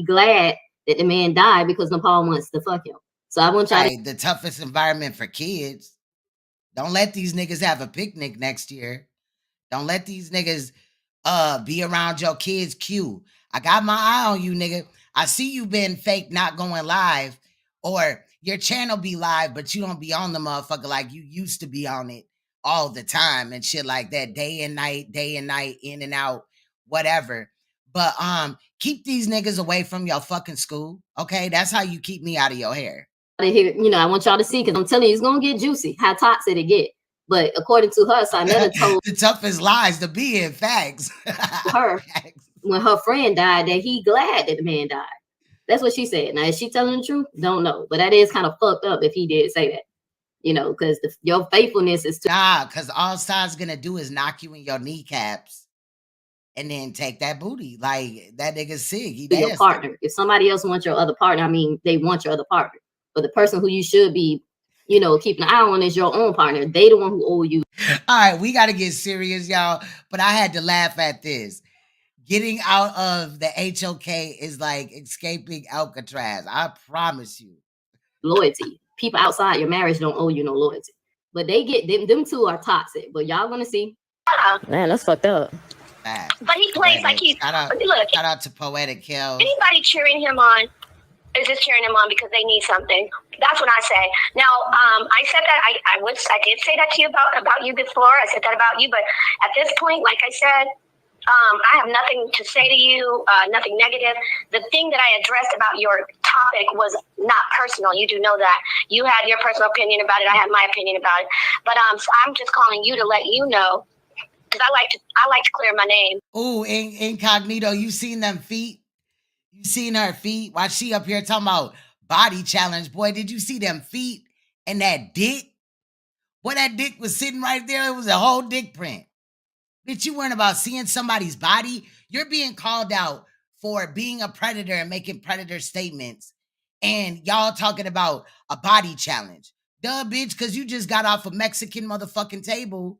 glad that the man died because Napah wants to fuck him. So I want y'all the toughest environment for kids. Don't let these niggas have a picnic next year. Don't let these niggas be around your kids. Q. I got my eye on you, nigga. I see you been fake not going live, or your channel be live, but you don't be on the motherfucker like you used to be on it all the time and shit like that, day and night, in and out. Whatever. But keep these niggas away from your fucking school. Okay? That's how you keep me out of your hair. I want y'all to see, because I'm telling you, it's gonna get juicy how toxic it get. But according to her, Saneter told the toughest lies to be in, facts. her when her friend died that he glad that the man died. That's what she said. Now, is she telling the truth? Don't know. But that is kind of fucked up if he did say that. You know, because your faithfulness is too. Nah, because all Sod's gonna do is knock you in your kneecaps and then take that booty. Like, that nigga's sick. He Your nasty. partner. If somebody else wants your other partner, I mean, they want your other partner. But the person who you should be, you know, keeping an eye on is your own partner. They the one who owe you. All right, we got to get serious, y'all. But I had to laugh at this. Getting out of the HOK is like escaping Alcatraz. I promise you. Loyalty. People outside your marriage don't owe you no loyalty. But they get them two are toxic. But y'all gonna see. Man, that's fucked up. But he plays like he's look. Shout out to Poetic Kill. Anybody cheering him on is just cheering him on because they need something. That's what I say. Now, I said that I did say that to you about you before. I said that about you, but at this point, like I said, I have nothing to say to you, nothing negative. The thing that I addressed about your topic was not personal. You do know that. You had your personal opinion about it. I had my opinion about it. But so I'm just calling you to let you know, because I like to clear my name. Ooh, Incognito, you seen them feet? You seen her feet? While she up here talking about body challenge, boy, did you see them feet and that dick? Boy, that dick was sitting right there. It was a whole dick print. Bitch, you weren't about seeing somebody's body. You're being called out for being a predator and making predator statements. And y'all talking about a body challenge. Duh, bitch, because you just got off a Mexican motherfucking table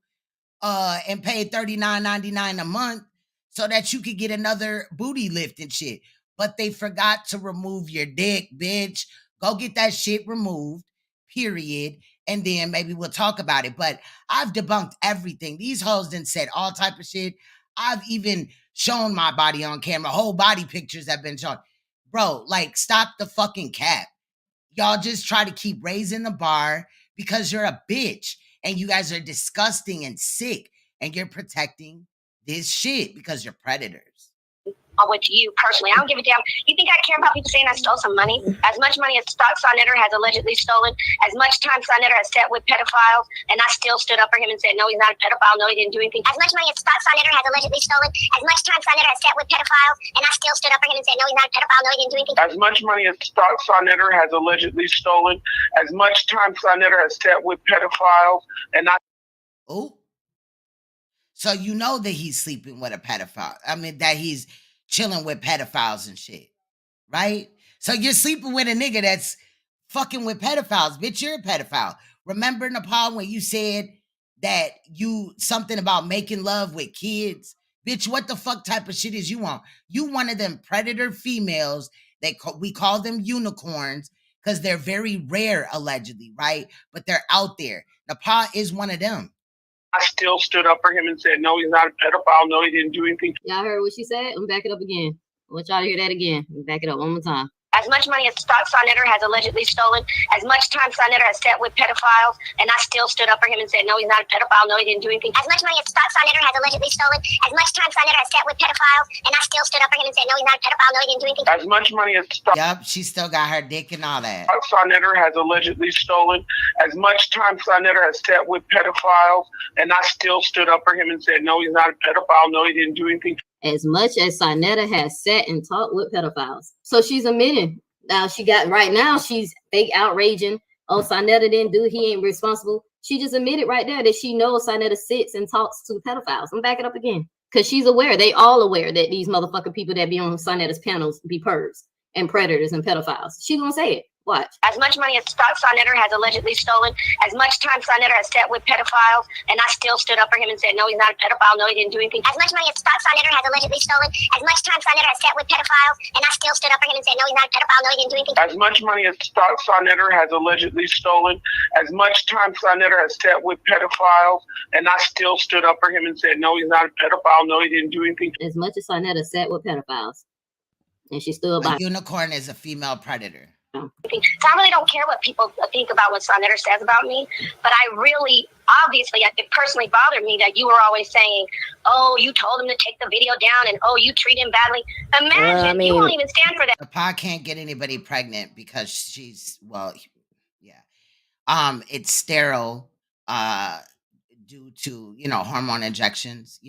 and paid $39.99 a month so that you could get another booty lift and shit. But they forgot to remove your dick, bitch. Go get that shit removed, period. And then maybe we'll talk about it. But I've debunked everything. These hoes done said all type of shit. I've even shown my body on camera. Whole body pictures have been shown. Bro, like, stop the fucking cap. Y'all just try to keep raising the bar because you're a bitch. And you guys are disgusting and sick. And you're protecting this shit because you're predators. With you personally, I don't give a damn. You think I care about people saying I stole some money? As much money as Saneter has allegedly stolen, as much time Saneter has sat with pedophiles, and I still stood up for him and said, no, he's not a pedophile, no, he didn't do anything. As much money as Saneter has allegedly stolen, as much time Saneter has sat with pedophiles, and I still stood up for him and said, no, he's not a pedophile, no, he didn't do anything. As much money as Saneter has allegedly stolen, as much time Saneter has sat with pedophiles, and I. Oh. So you know that he's sleeping with a pedophile. I mean, that he's chilling with pedophiles and shit, right? So you're sleeping with a nigga that's fucking with pedophiles. Bitch, you're a pedophile. Remember, Napah, when you said that you something about making love with kids? Bitch, what the fuck type of shit is you on? You one of them predator females. We call them unicorns because they're very rare, allegedly, right? But they're out there. Napah is one of them. I still stood up for him and said, no, he's not a pedophile. No, he didn't do anything. Y'all heard what she said? I'm back it up again. I want y'all to hear that again. Back it up one more time. As much money as Saneter has allegedly stolen, as much time Saneter has sat with pedophiles, and I still stood up for him and said, no, he's not a pedophile, no, he didn't do anything. As much money as Saneter has allegedly stolen, as much time Saneter has sat with pedophiles, and I still stood up for him and said, no, he's not a pedophile, no, he didn't do anything. As much money as Yup, she still got her dick and all that. Saneter has allegedly stolen, as much time Saneter has sat with pedophiles, and I still stood up for him and said, no, he's not a pedophile, no, he didn't do anything. As much as Saneter has sat and talked with pedophiles. So she's admitting. Now she got right now, she's fake outraging. Oh, Saneter didn't do it, he ain't responsible. She just admitted right there that she knows Saneter sits and talks to pedophiles. I'm backing up again. Because she's aware, they all aware that these motherfucking people that be on Saneter's panels be pervs and predators and pedophiles. She gonna say it. Watch. As much money as Saneter has allegedly stolen, as much time Saneter has sat with pedophiles, and I still stood up for him and said, no, he's not a pedophile, no, he didn't do anything. As much money as Saneter has allegedly stolen, as much time Saneter has sat with pedophiles, and I still stood up for him and said, no, he's not a pedophile, no, he didn't do anything. As much money as Saneter has allegedly stolen, as much time Saneter has sat with pedophiles, and I still stood up for him and said, no, he's not a pedophile, no, he didn't do anything. As much as Saneter sat with pedophiles, and she stood by. A unicorn is a female predator. So I really don't care what people think about what Saneter says about me, but I really, obviously, it personally bothered me that you were always saying, oh, you told him to take the video down, and oh, you treat him badly. Imagine, you won't even stand for that. Napah can't get anybody pregnant because she's, well, yeah. It's sterile due to, hormone injections,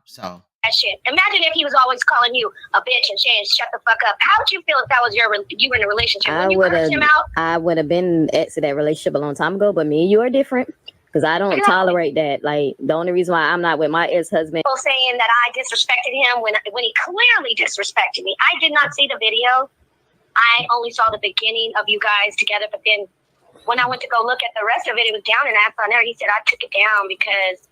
so. that shit. Imagine if he was always calling you a bitch and saying, shut the fuck up. How would you feel if that was you were in a relationship? When you cursed him out? I would have been ex of that relationship a long time ago, but me and you are different. Because I don't tolerate that. Like, the only reason why I'm not with my ex-husband. People saying that I disrespected him when he clearly disrespected me. I did not see the video. I only saw the beginning of you guys together. But then when I went to go look at the rest of it, it was down. And I asked on there, he said I took it down because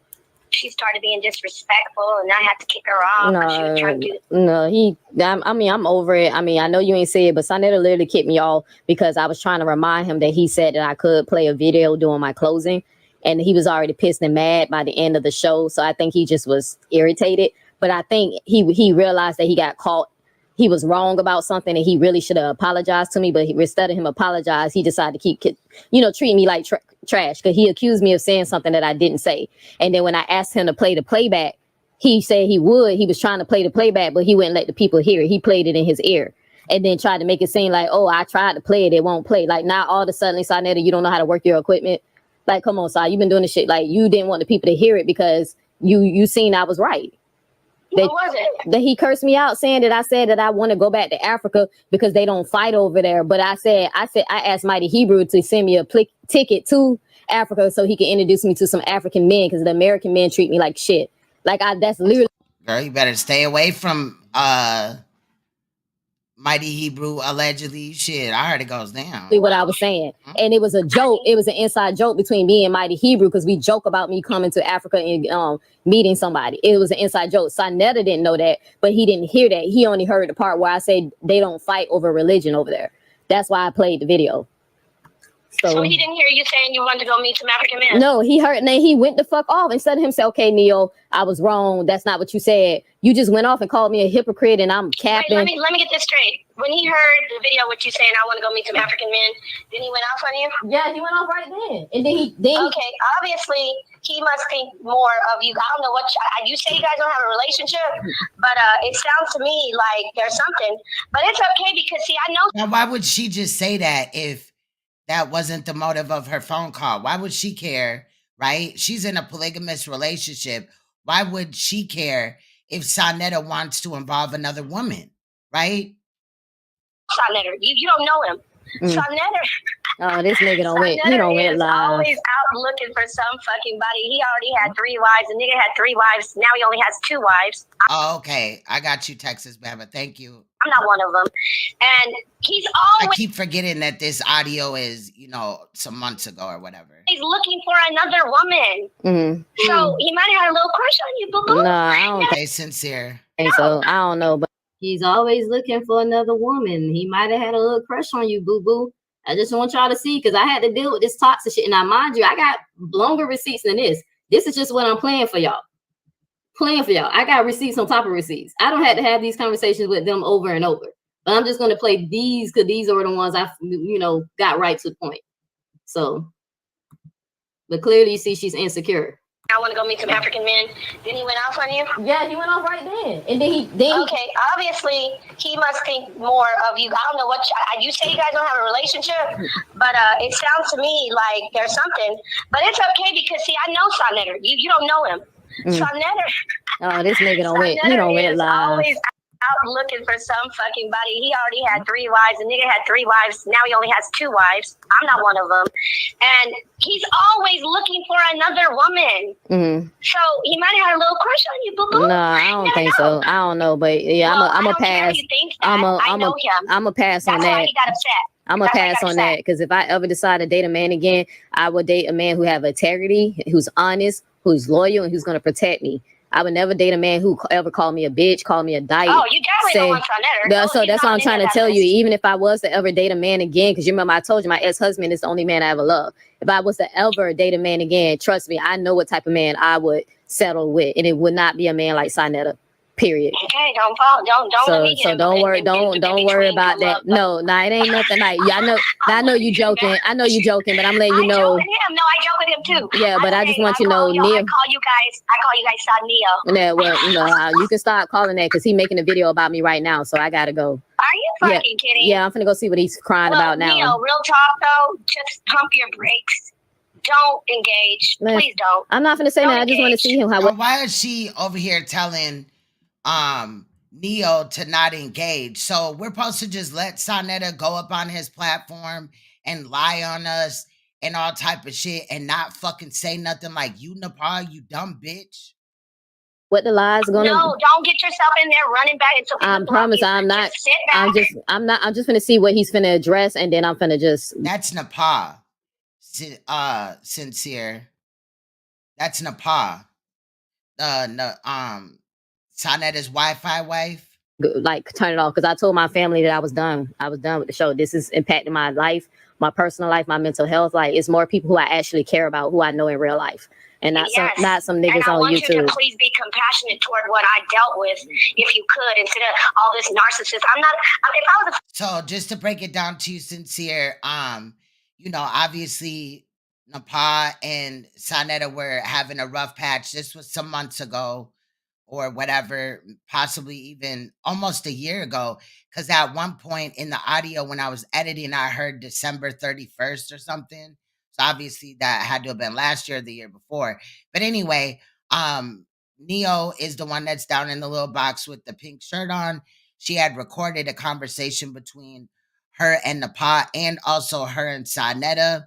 she started being disrespectful and I had to kick her off. She was trying to I'm over it. I mean, I know you ain't say it, but Saneter literally kicked me off because I was trying to remind him that he said that I could play a video during my closing. And he was already pissed and mad by the end of the show. So I think he just was irritated. But I think he realized that he got caught. He was wrong about something and he really should have apologized to me. But instead of him apologize, he decided to keep, treat me like trash. Because he accused me of saying something that I didn't say. And then when I asked him to play the playback, he said he would. He was trying to play the playback, but he wouldn't let the people hear it. He played it in his ear. And then tried to make it seem like, oh, I tried to play it. It won't play. Like, now all of a sudden, Saneter, you don't know how to work your equipment. Like, come on, Si, you've been doing this shit. Like, you didn't want the people to hear it because you seen I was right. What was it? That he cursed me out saying that I said that I want to go back to Africa because they don't fight over there. But I asked Mighty Hebrew to send me a ticket to Africa so he can introduce me to some African men because the American men treat me like shit. Like, that's literally. Girl, you better stay away from Mighty Hebrew, allegedly. Shit, I heard it goes down. What I was saying. And it was a joke. It was an inside joke between me and Mighty Hebrew because we joke about me coming to Africa and meeting somebody. It was an inside joke. Saneter didn't know that, but he didn't hear that. He only heard the part where I said they don't fight over religion over there. That's why I played the video. So he didn't hear you saying you wanted to go meet some African men? No, he heard and then he went the fuck off. Instead of him say, okay, Neo, I was wrong. That's not what you said. You just went off and called me a hypocrite and I'm capping. Wait, let me get this straight. When he heard the video with you saying I want to go meet some African men, then he went off on you? Yeah, he went off right then. And then okay, obviously he must think more of you. I don't know what you say. You guys don't have a relationship, but it sounds to me like there's something. But it's okay because see, I know. Now, why would she just say that if that wasn't the motive of her phone call? Why would she care, right? She's in a polygamous relationship. Why would she care if Saneter wants to involve another woman, right? Saneter, you don't know him. Saneter. Oh, this nigga don't went. He don't went live. Always out looking for some fucking body. He already had 3 wives. The nigga had 3 wives. Now he only has 2 wives. Oh, okay. I got you, Texas Bama. Thank you. I'm not one of them. And he's always. I keep forgetting that this audio is, some months ago or whatever. He's looking for another woman. So he might have had a little crush on you, boo boo. No, I don't. Okay, sincere. So I don't know, but he's always looking for another woman. He might have had a little crush on you, boo boo. I just want y'all to see because I had to deal with this toxic shit. And now, mind you, I got longer receipts than this. This is just what I'm playing for y'all. I got receipts on top of receipts. I don't have to have these conversations with them over and over. But I'm just going to play these because these are the ones I, got right to the point. So, but clearly you see she's insecure. I want to go meet some African men. Then he went off on you? Yeah, he went off right then. And then okay, obviously he must think more of you. I don't know what you say. You guys don't have a relationship, but it sounds to me like there's something. But it's okay because see, I know Saneter. You don't know him. Saneter. Oh, this nigga don't went. He don't went live. Always out looking for some fucking body. He already had 3 wives. The nigga had 3 wives. Now he only has 2 wives. I'm not one of them. And he's always looking for another woman. So he might have had a little crush on you, boo boo. No, I don't think so. I don't know, but yeah, I'm a pass. I'm a pass on that. That's why he got upset. I'm a pass on that because if I ever decide to date a man again, I would date a man who have integrity, who's honest, who's loyal, and who's going to protect me. I would never date a man who ever called me a bitch, called me a dyke. Oh, you definitely don't want Saneter. So that's what I'm trying to tell you. Even if I was to ever date a man again, because you remember I told you my ex-husband is the only man I ever loved. If I was to ever date a man again, trust me, I know what type of man I would settle with, and it would not be a man like Saneter. Period. Okay, don't fall. Don't. So don't worry. Don't worry about that. No, it ain't nothing like. Yeah, I know you joking. I know you joking, but I'm letting you know. I joke with him. No, I joke with him too. Yeah, but I just want you to know, Neil. I call you guys Neo. Yeah, well, you can stop calling that because he's making a video about me right now. So I gotta go. Are you fucking kidding? Yeah, I'm finna go see what he's crying about now. Neo, real talk though, just pump your brakes. Don't engage. Please don't. I'm not finna say that. I just want to see him. Why is she over here telling Neo to not engage. So we're supposed to just let Sanetta go up on his platform and lie on us and all type of shit and not fucking say nothing like, you Napah, you dumb bitch. What the lie's gonna? No, don't get yourself in there running back until people I promise I'm not. Just sit back. I'm just gonna see what he's finna address, and then I'm finna just. That's Napah. Sincere. That's Napah. Sanetta's Wi-Fi wife. Like turn it off, because I told my family that I was done. I was done with the show. This is impacting my life, my personal life, my mental health. Like, it's more people who I actually care about, who I know in real life, and not some niggas and I on want YouTube. You to please be compassionate toward what I dealt with, if you could, instead of all this narcissist. I'm not. If I was So just to break it down to you, Sincere, you know, obviously Napah and Sanetta were having a rough patch. This was some months ago or whatever, possibly even almost a year ago. Because at one point in the audio, when I was editing, I heard December 31st or something. So obviously that had to have been last year or the year before. But anyway, Neo is the one that's down in the little box with the pink shirt on. She had recorded a conversation between her and Napah, and also her and Sanetta,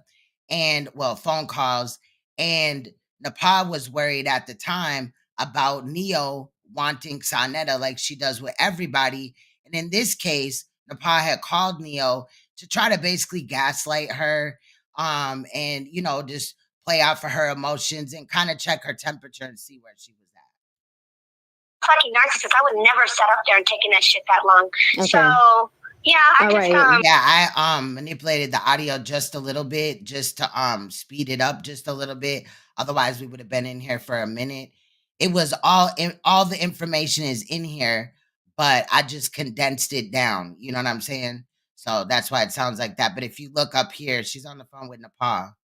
and well, phone calls. And Napah was worried at the time about Neo wanting Sanetta like she does with everybody. And in this case, Napah had called Neo to try to basically gaslight her, and you know, just play out for her emotions and kind of check her temperature and see where she was at. Fucking narcissist, I would never set up there and taking that shit that long. Okay. So yeah, I manipulated the audio just a little bit, just to speed it up just a little bit. Otherwise, we would have been in here for a minute. It was all the information is in here, but I just condensed it down. You know what I'm saying? So that's why it sounds like that. But if you look up here, she's on the phone with Napah.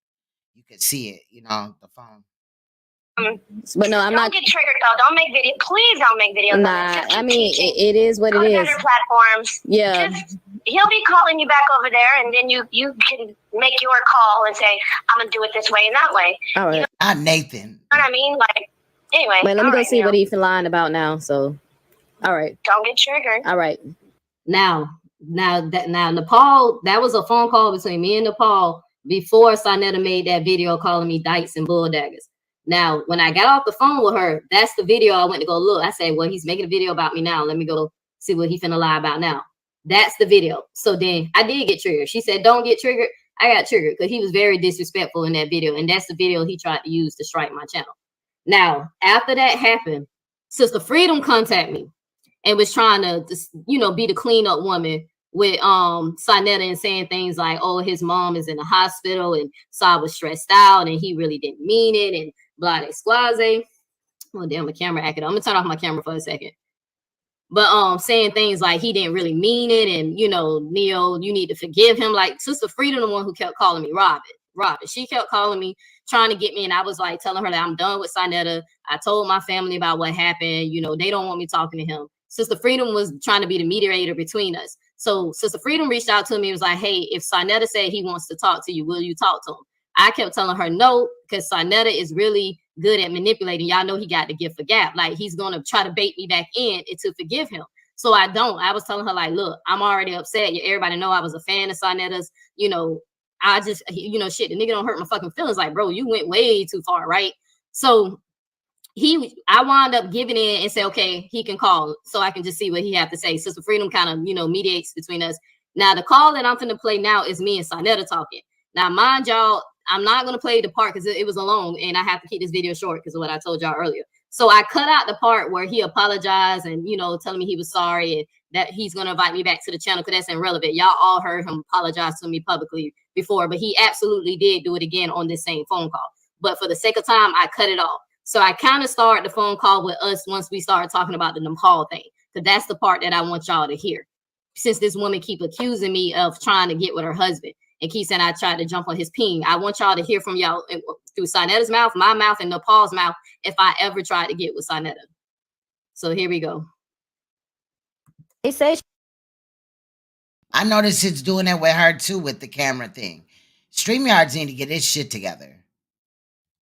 You can see it. You know, the phone. But no, I'm not. Don't get triggered though. Don't make video. Please don't make videos. Nah, I mean, it is what it is. Other platforms. Yeah. He'll be calling you back over there, and then you can make your call and say, "I'm gonna do it this way and that way." All right. You know Not Nathan. what I mean? Like, anyway. Wait, let me go see what he's lying about now. So, all right. Don't get triggered. All right. Now Nepal, that was a phone call between me and Nepal before Sanetta made that video calling me dykes and bulldaggers. Now, when I got off the phone with her, that's the video I went to go look. I said, well, he's making a video about me now. Let me go see what he finna lie about now. That's the video. So then I did get triggered. She said, don't get triggered. I got triggered because he was very disrespectful in that video. And that's the video he tried to use to strike my channel. Now, after that happened, Sister Freedom contacted me and was trying to, you know, be the cleanup woman with Sanetta and saying things like, oh, his mom is in the hospital and Sa was stressed out and he really didn't mean it and blah, de squaze. Oh, damn, my camera acting. I'm gonna turn off my camera for a second. But saying things like he didn't really mean it, and you know, Neo, you need to forgive him. Like Sister Freedom, the one who kept calling me Robin. She kept calling me, trying to get me, and I was like telling her that I'm done with Sanetta. I told my family about what happened. You know, they don't want me talking to him. Sister Freedom was trying to be the mediator between us. So Sister Freedom reached out to me and was like, hey, if Sanetta said he wants to talk to you, will you talk to him? I kept telling her no, because Sanetta is really good at manipulating. Y'all know he got the gift for gab. Like, he's going to try to bait me back in and to forgive him. So I don't. I was telling her, like, look, I'm already upset. Everybody know I was a fan of Sanetta's. You know, I just, you know, shit, the nigga don't hurt my fucking feelings. Like, bro, you went way too far, right? So I wound up giving in and say, okay, he can call so I can just see what he have to say. Sister Freedom kind of, you know, mediates between us. Now, the call that I'm finna play now is me and Sanetta talking. Now, mind y'all, I'm not going to play the part because it was alone and I have to keep this video short because of what I told y'all earlier. So I cut out the part where he apologized and, you know, telling me he was sorry and that he's going to invite me back to the channel because that's irrelevant. Y'all all heard him apologize to me publicly before, but he absolutely did do it again on this same phone call. But for the sake of time, I cut it off. So I kind of started the phone call with us once we started talking about the Nepal thing, because that's the part that I want y'all to hear. Since this woman keep accusing me of trying to get with her husband and keep saying I tried to jump on his ping, I want y'all to hear from y'all through Sanetta's mouth, my mouth, and Nepal's mouth if I ever tried to get with Sanetta. So here we go. They say I noticed it's doing it with her too with the camera thing. StreamYards need to get its shit together.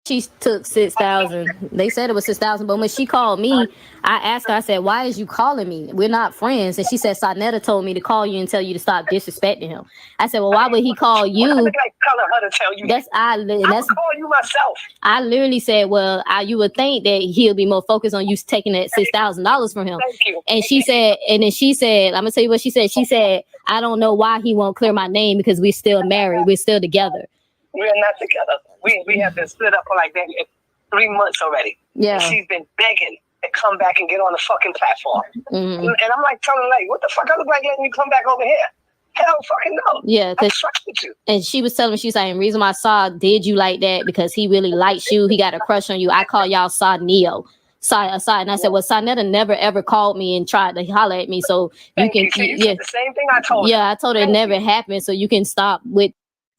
She took 6,000. They said it was 6,000, but when she called me, I asked her, I said, why is you calling me? We're not friends. And she said, Saneter told me to call you and tell you to stop disrespecting him. I said, well, why would he call you? I look like telling her to tell you. I would call you myself. I literally said, well, you would think that he'll be more focused on you taking that $6,000 from him. Thank you. And she said, and then she said, I'm gonna tell you what she said. She said, I don't know why he won't clear my name because we're still married. We're still together. We're not together. We have been split up for like that 3 months already. Yeah. And she's been begging to come back and get on the fucking platform. And I'm like telling her, like, what the fuck? I look like letting you come back over here. Hell fucking no. Yeah. I trust with you. And she was telling me, she was saying, the reason why Saw did you like that because he really likes you. He got a crush on you. I call y'all Saw Neo. Saw. And I said, well, Saneter never ever called me and tried to holler at me. So you can, yeah. The same thing I told her. Yeah, I told her it never happened. So you can stop with.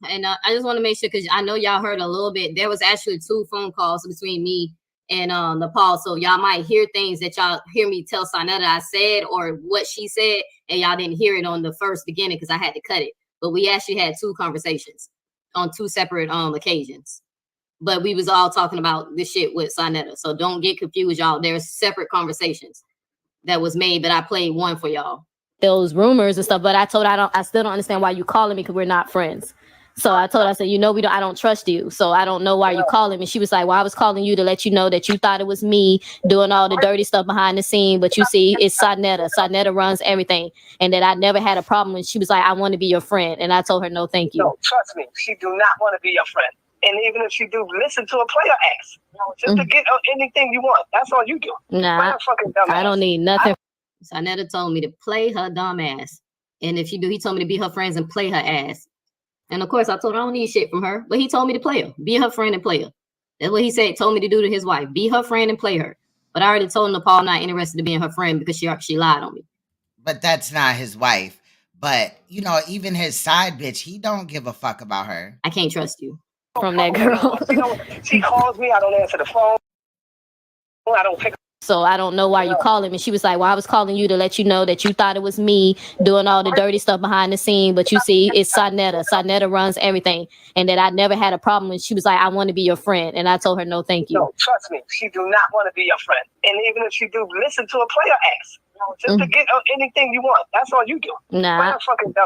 And I just want to make sure, because I know y'all heard a little bit. There was actually 2 phone calls between me and Nepal. So y'all might hear things that y'all hear me tell Saneter I said or what she said, and y'all didn't hear it on the first beginning because I had to cut it. But we actually had 2 conversations on 2 separate occasions. But we was all talking about this shit with Saneter. So don't get confused, y'all. There's separate conversations that was made, but I played one for y'all. Those rumors and stuff, but I told her I still don't understand why you calling me because we're not friends. So I told her, I said, you know, I don't trust you. So I don't know why you're calling me. She was like, well, I was calling you to let you know that you thought it was me doing all the dirty stuff behind the scene. But you see, it's Saneter. Saneter runs everything. And that I never had a problem. And she was like, I want to be your friend. And I told her, no, thank you. No, trust me. She do not want to be your friend. And even if she do, listen to a player ask. Just to get anything you want. That's all you do. Nah, I don't need nothing. Saneter told me to play her dumb ass. And if she do, he told me to be her friends and play her ass. And of course, I told her I don't need shit from her, but he told me to play her, be her friend and play her. That's what he said, told me to do to his wife, be her friend and play her. But I already told Nepal I'm not interested in being her friend because she lied on me. But that's not his wife. But, you know, even his side bitch, he don't give a fuck about her. I can't trust you from that girl. You know, she calls me, I don't answer the phone. I don't pick up. So I don't know why you calling me. She was like, well, I was calling you to let you know that you thought it was me doing all the dirty stuff behind the scene. But you see, it's Saneter. Saneter runs everything. And that I never had a problem. And she was like, I want to be your friend. And I told her, no, thank you. No, trust me. She do not want to be your friend. And even if she do, listen to a player ask. Just to get anything you want. That's all you do. Nah,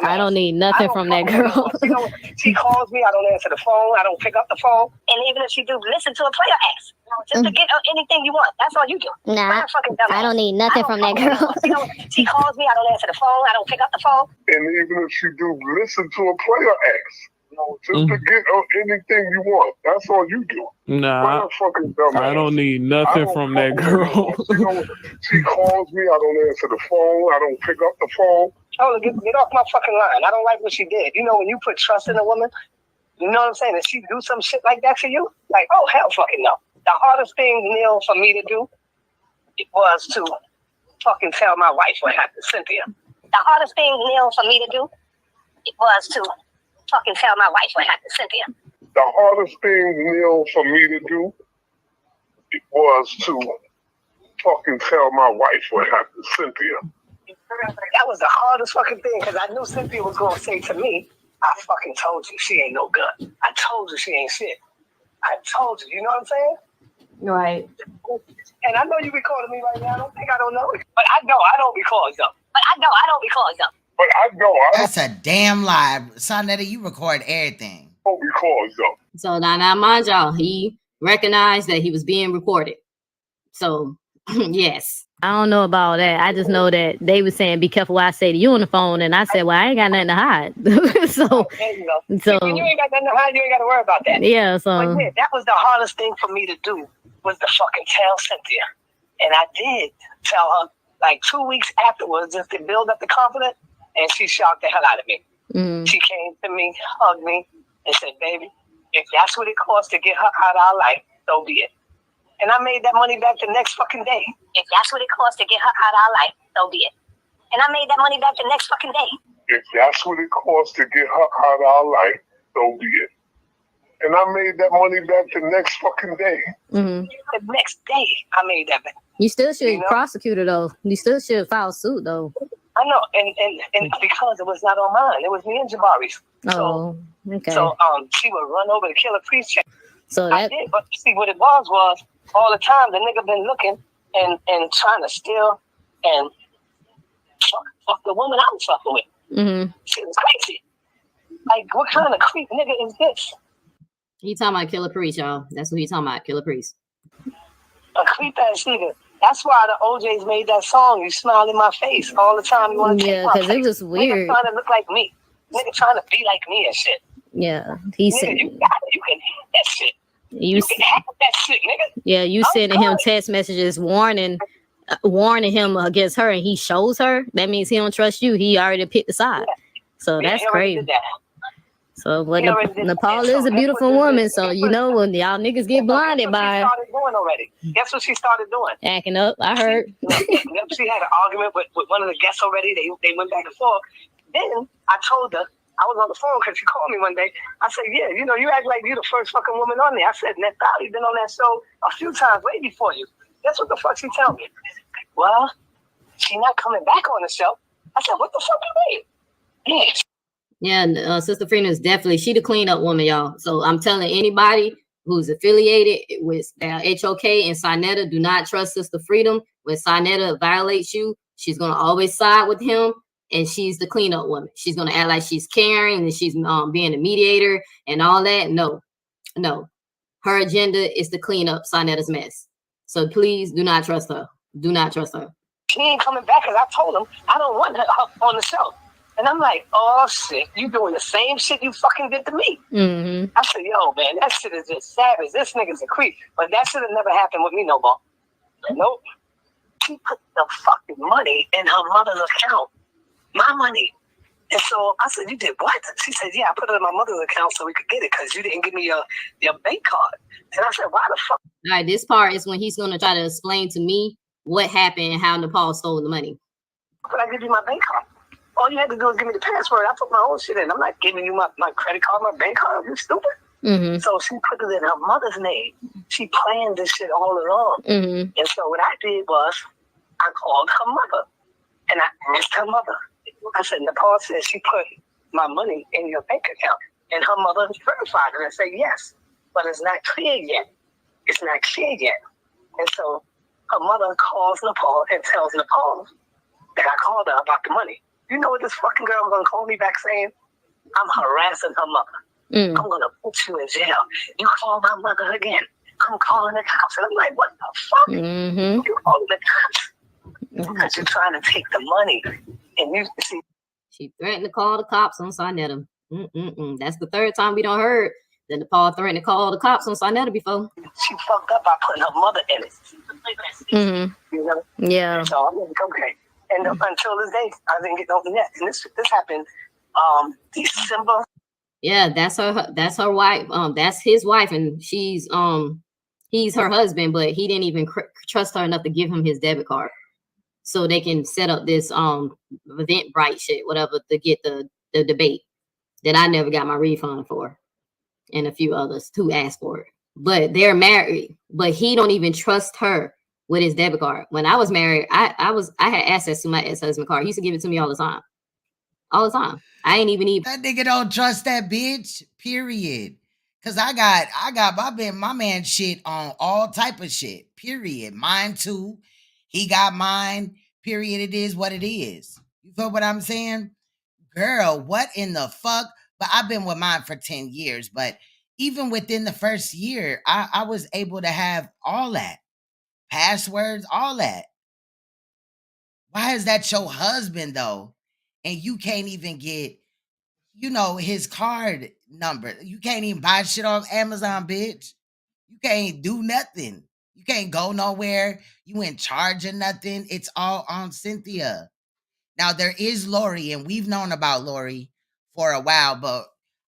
I don't need nothing from that girl. You know, she calls me, I don't answer the phone, I don't pick up the phone. And even if she do, listen to a player ask. Just to get anything you want. That's all you do. Nah, I don't need nothing from that girl. You know, she calls me, I don't answer the phone, I don't pick up the phone. And even if she do, listen to a player ask. Just to get anything you want. That's all you do. Nah, I don't need nothing from that girl. You know, she calls me, I don't answer the phone, I don't pick up the phone. Oh, get off my fucking line. I don't like what she did. You know, when you put trust in a woman, you know what I'm saying? And she do some shit like that for you? Like, oh, hell fucking no. The hardest thing, Neil, for me to do, it was to fucking tell my wife what happened, Cynthia. The hardest thing, Neil, for me to do, it was to fucking tell my wife what happened, Cynthia. The hardest thing, Neil, for me to do, it was to fucking tell my wife what happened, Cynthia. That was the hardest fucking thing, because I knew Cynthia was going to say to me, I fucking told you she ain't no good. I told you she ain't shit. I told you, you know what I'm saying? Right. And I know you recording me right now. I don't think I don't know. But I know I don't record them. But I know I don't record them. But I know That's a damn lie. Saneter, you record everything. don't record them. So now mind y'all, he recognized that he was being recorded. So, yes. I don't know about that. I just know that they were saying, be careful what I say to you on the phone. And I said, well, I ain't got nothing to hide. So you ain't got nothing to hide. You ain't got to worry about that. Yeah, so. But yeah, that was the hardest thing for me to do, was to fucking tell Cynthia. And I did tell her like 2 weeks afterwards, just to build up the confidence. And she shocked the hell out of me. She came to me, hugged me, and said, baby, if that's what it costs to get her out of our life, so be it. And I made that money back the next fucking day. If that's what it costs to get her out of our life, so be it. And I made that money back the next fucking day. If that's what it costs to get her out of our life, so be it. And I made that money back the next fucking day. The next day, I made that back. You still should prosecute her, though. You still should file suit, though. I know, and because it was not on mine, it was me and Jabari's. Oh, okay. So she would run over to kill a priest check. So I did, but see what it was all the time the nigga been looking and trying to steal and fuck the woman I'm fucking with. Mm-hmm. Shit was crazy. Like, what kind of creep nigga is this? He talking about Killer Priest, y'all. That's what he talking about, Killer Priest. A creep ass nigga. That's why the OJs made that song. You smile in my face all the time. You want to take my face. Because it was weird. Nigga trying to look like me. Nigga trying to be like me and shit. Yeah, he said. Nigga, you got it. You can hit that shit. You can hack that shit, nigga. Yeah, you sending him text messages warning him against her, and he shows her. That means he don't trust you. He already picked the side. Yeah. So that's crazy. So, but Napah is a beautiful woman. So you know when y'all niggas get blinded by her. Started doing already. Guess what she started doing? Acting up. I heard. She had an argument with one of the guests already. They went back and forth. Then I told her. I was on the phone because she called me one day. I said, yeah, you know, you act like you're the first fucking woman on there. I said, Nathalie been on that show a few times way before you. That's what the fuck she tell me. Well, she not coming back on the show. I said, what the fuck you mean? Yeah, Sister Freedom is definitely, she the cleanup woman, y'all. So I'm telling anybody who's affiliated with HOK and Saneter, do not trust Sister Freedom. When Saneter violates you, she's going to always side with him. And she's the cleanup woman. She's gonna act like she's caring and she's being a mediator and all that. No. Her agenda is to clean up Saneter's mess. So please do not trust her. Do not trust her. She ain't coming back because I told him I don't want her on the show. And I'm like, oh shit, you doing the same shit you fucking did to me. Mm-hmm. I said, yo, man, that shit is just savage. This nigga's a creep. But that should have never happened with me no more. Nope. She put the fucking money in her mother's account. My money. And so I said, you did what? She said, yeah, I put it in my mother's account so we could get it because you didn't give me your bank card. And I said, why the fuck? All right, this part is when he's going to try to explain to me what happened and how Napah stole the money. But I give you my bank card. All you had to do is give me the password. I put my own shit in. I'm not giving you my credit card, my bank card. You stupid. Mm-hmm. So she put it in her mother's name. She planned this shit all along. Mm-hmm. And so what I did was I called her mother and I asked her mother. I said, Napah says she put my money in your bank account. And her mother verified it and said, yes, but it's not clear yet. It's not clear yet. And so her mother calls Napah and tells Napah that I called her about the money. You know what this fucking girl was going to call me back saying? I'm harassing her mother. I'm going to put you in jail. You call my mother again. I'm calling the cops. And I'm like, what the fuck? Mm-hmm. You calling the cops? Because you're trying to take the money. And you see, she threatened to call the cops on Saneter. That's the third time we don't heard that Napah threatened to call the cops on Saneter before. She fucked up by putting her mother in it. Mm-hmm. You know? Yeah. So I'm like, okay. And until this day, I didn't get over that. And this happened December. Yeah, that's her wife. That's his wife, and he's her husband, but he didn't even trust her enough to give him his debit card. So they can set up this Eventbrite shit, whatever, to get the debate that I never got my refund for, and a few others who asked for it. But they're married, but he don't even trust her with his debit card. When I was married, I had access to my ex-husband card. He used to give it to me all the time. All the time. I ain't even need that nigga don't trust that bitch, period. Cause I got my man shit on all type of shit, period. Mine too. He got mine, period. It is what it is. You feel what I'm saying? Girl, what in the fuck? But I've been with mine for 10 years. But even within the first year, I was able to have all that. Passwords, all that. Why is that your husband, though? And you can't even get, his card number. You can't even buy shit off Amazon, bitch. You can't do nothing. You can't go nowhere. You in charge of nothing. It's all on Cynthia. Now, there is Lori, and we've known about Lori for a while, but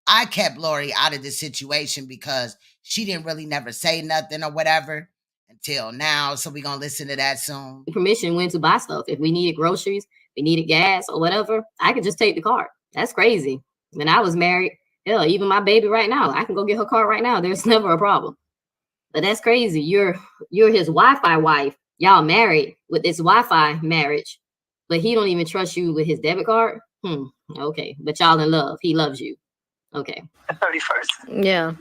I kept Lori out of the situation because she didn't really never say nothing or whatever until now. So we're going to listen to that soon. Permission when to buy stuff. If we needed groceries, we needed gas or whatever, I could just take the card. That's crazy. When I was married, hell, even my baby right now, I can go get her card right now. There's never a problem. But that's crazy. You're his Wi-Fi wife. Y'all married with this Wi-Fi marriage, but he don't even trust you with his debit card. Okay. But y'all in love. He loves you. Okay. The 31st. Yeah.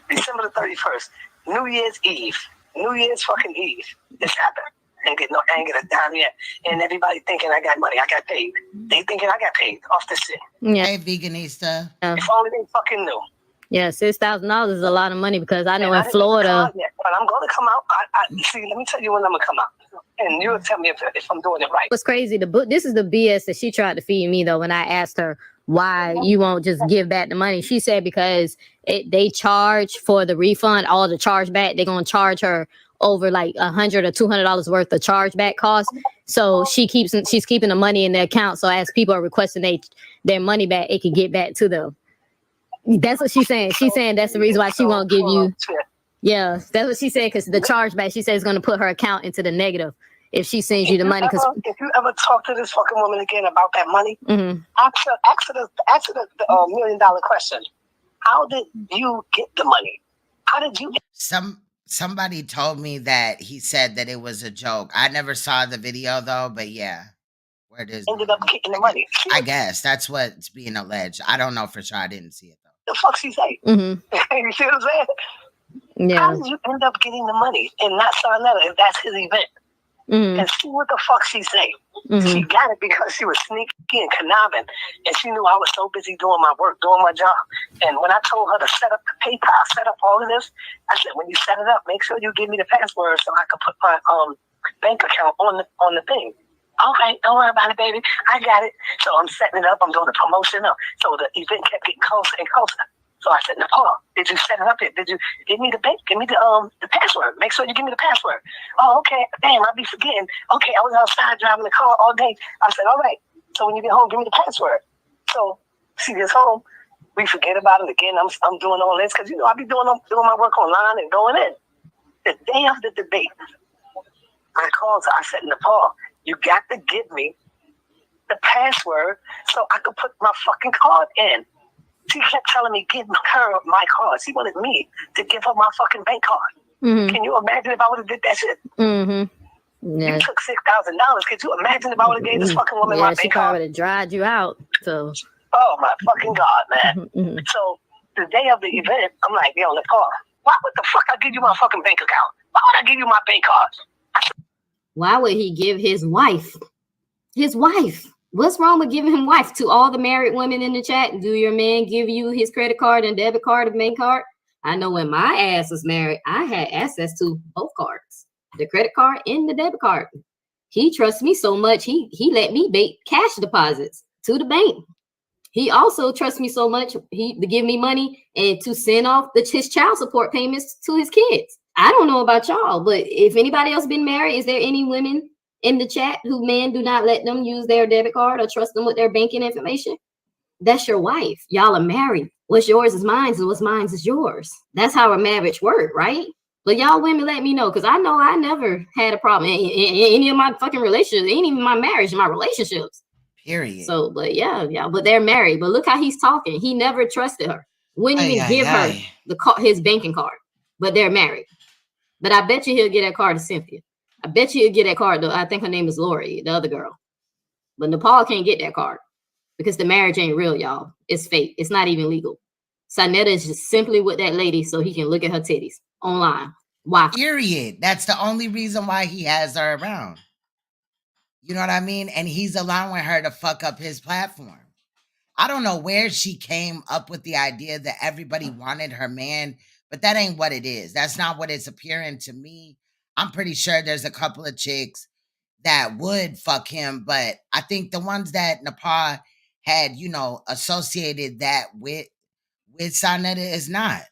December the 31st, New Year's Eve, New Year's fucking Eve. This happened. I ain't get a dime yet. And everybody thinking I got money, I got paid. They thinking I got paid off this shit. Yeah. Hey, Veganista. If only they fucking knew. Yeah, $6,000 is a lot of money because I know in Florida. But I'm going to come out. See, let me tell you when I'm going to come out. And you'll tell me if I'm doing it right. What's crazy, this is the BS that she tried to feed me, though, when I asked her why you won't just give back the money. She said because they charge for the refund, all the chargeback. They're going to charge her over like $100 or $200 worth of chargeback costs. So she's keeping the money in the account. So as people are requesting their money back, it can get back to them. That's what she's saying. She's saying that's the reason why she won't give you. Yeah, that's what she said, because the chargeback, she said, is going to put her account into the negative if she sends you the money. Because if you ever talk to this fucking woman again about that money, ask her the $1 million question. How did you get the money? How did you? Somebody told me that he said that it was a joke. I never saw the video though, but yeah. Where it is ended up getting the money. I guess that's what's being alleged. I don't know for sure. I didn't see it though. The fuck she say? You see what I'm saying? Yeah. How did you end up getting the money and not Saneter if that's his event? And see what the fuck she say. She got it because she was sneaky and conniving, and she knew I was so busy doing my work, doing my job. And when I told her to set up the PayPal, set up all of this, I said, when you set it up, make sure you give me the password so I can put my bank account on the thing. Okay, don't worry about it, baby. I got it. So I'm setting it up. I'm doing the promotion up. So the event kept getting closer and closer. So I said, Napah, did you set it up yet? Did you give me the bank? Give me the password. Make sure you give me the password. Oh, okay. Damn, I'll be forgetting. Okay, I was outside driving the car all day. I said, all right. So when you get home, give me the password. So she gets home. We forget about it again. I'm doing all this because, I be doing my work online and going in. The day of the debate, I called her. I said, Napah, you got to give me the password so I could put my fucking card in. She kept telling me, give her my card. She wanted me to give her my fucking bank card. Can you imagine if I would have did that shit? Yeah. You took $6,000. Could you imagine if I would have gave this fucking woman my bank card? She probably would have dried you out. So. Oh, my fucking God, man. So the day of the event, I'm like, yo, Napah, why would the fuck I give you my fucking bank account? Why would I give you my bank card? Why would he give his wife? His wife. What's wrong with giving him wife? To all the married women in the chat, do your man give you his credit card and debit card and bank card? I know when my ass was married, I had access to both cards, the credit card and the debit card. He trusts me so much, he let me make cash deposits to the bank. He also trusts me so much, to give me money and to send off his child support payments to his kids. I don't know about y'all, but if anybody else been married, is there any women in the chat who men do not let them use their debit card or trust them with their banking information? That's your wife. Y'all are married. What's yours is mine, and what's mine is yours. That's how a marriage works, right? But y'all women, let me know, because I know I never had a problem in any of my fucking relationships, any of my marriage, my relationships. Period. So, but yeah, but they're married. But look how he's talking. He never trusted her. Wouldn't even give her his banking card. But they're married. But I bet you he'll get that card to Cynthia. I bet you he'll get that card. I think her name is Lori, the other girl. But Napah can't get that card because the marriage ain't real, y'all. It's fake. It's not even legal. Saneter is just simply with that lady so he can look at her titties online. Why? Period. That's the only reason why he has her around. You know what I mean? And he's allowing her to fuck up his platform. I don't know where she came up with the idea that everybody wanted her man, but that ain't what it is. That's not what it's appearing to me. I'm pretty sure there's a couple of chicks that would fuck him, but I think the ones that Napah had, associated that with Saneter is not.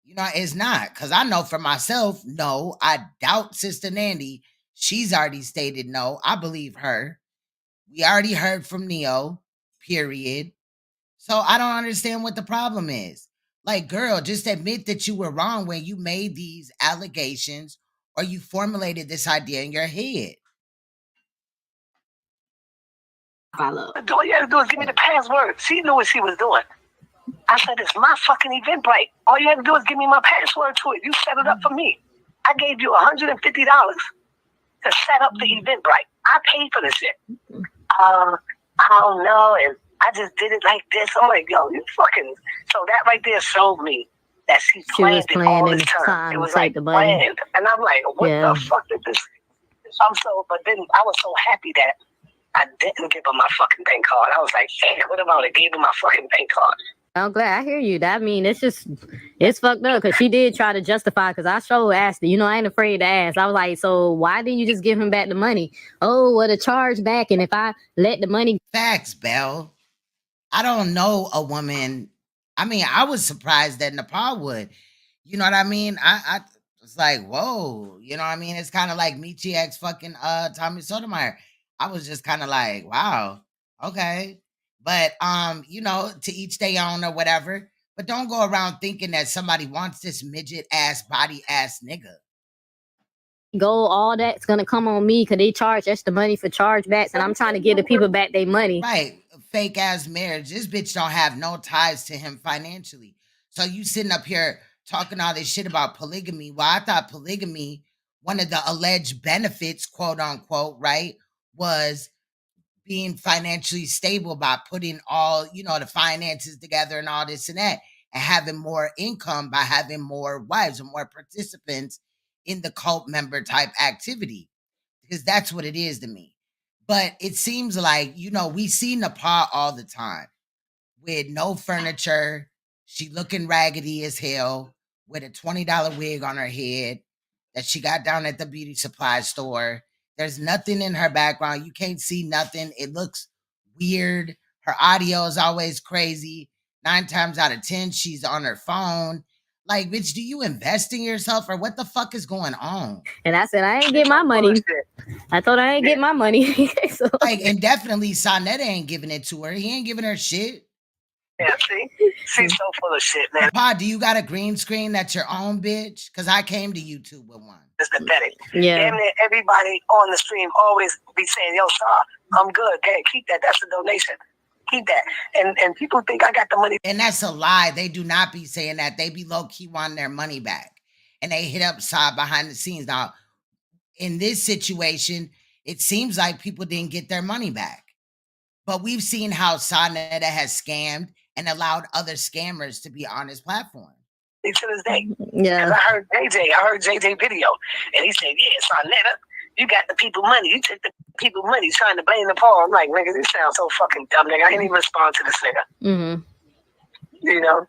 It's not. Because I know for myself, no, I doubt Sister Nandy. She's already stated no. I believe her. We already heard from Neo, period. So I don't understand what the problem is. Like, girl, just admit that you were wrong when you made these allegations or you formulated this idea in your head. All you had to do is give me the password. She knew what she was doing. I said, it's my fucking Eventbrite. All you had to do is give me my password to it. You set it up for me. I gave you $150 to set up the Eventbrite. I paid for this shit. I don't know, and I just did it like this. I'm like, yo, you fucking... So that right there showed me that she planned it all this time. It was like planned. And I'm like, what the fuck did this? But then I was so happy that I didn't give her my fucking bank card. I was like, hey, what about it? Gave her my fucking bank card. I'm glad I hear you. I mean, it's fucked up because she did try to justify, because I sure asked her, you know, I ain't afraid to ask. I was like, so why didn't you just give him back the money? Oh, well, the charge back. And if I let the money. Facts, Belle. I don't know a woman. I mean, I was surprised that Napah would. You know what I mean? I was like, whoa. You know what I mean? It's kind of like Michi X fucking Tommy Sotomayor. I was just kind of like, wow, okay. But you know, to each their own or whatever. But don't go around thinking that somebody wants this midget ass body ass nigga. Go, all that's gonna come on me because they charge extra money for chargebacks, and I'm trying to give the people back their money. Right. Fake ass marriage. This bitch don't have no ties to him financially. So you sitting up here talking all this shit about polygamy. Well, I thought polygamy, one of the alleged benefits, quote unquote, right, was being financially stable by putting all, you know, the finances together and all this and that, and having more income by having more wives and more participants in the cult member type activity, because that's what it is to me. But it seems like, you know, we see Napah all the time with no furniture. She looking raggedy as hell with a $20 wig on her head that she got down at the beauty supply store. There's nothing in her background. You can't see nothing. It looks weird. Her audio is always crazy. 9 times out of 10, she's on her phone. Like, bitch, do you invest in yourself or what the fuck is going on? And I said, I ain't get my money. I thought I ain't get my money. So. Like, and definitely Saneter ain't giving it to her. He ain't giving her shit. Yeah, see? She's so full of shit, man. Pa, do you got a green screen that's your own, bitch? Because I came to YouTube with one. It's pathetic. Yeah. Damn near everybody on the stream always be saying, yo, Star, I'm good. Okay, keep that. That's a donation. Keep that. And people think I got the money. And that's a lie. They do not be saying that. They be low-key wanting their money back. And they hit up Saad behind the scenes. Now, in this situation, it seems like people didn't get their money back. But we've seen how Saneter has scammed and allowed other scammers to be on his platform. To this day. Yeah. I heard JJ video, and he said, yeah, Saneter, you got the people money. You took the people money trying to blame Napah. I'm like, nigga, this sounds so fucking dumb, nigga. I didn't even respond to this nigga. Mm-hmm. You know?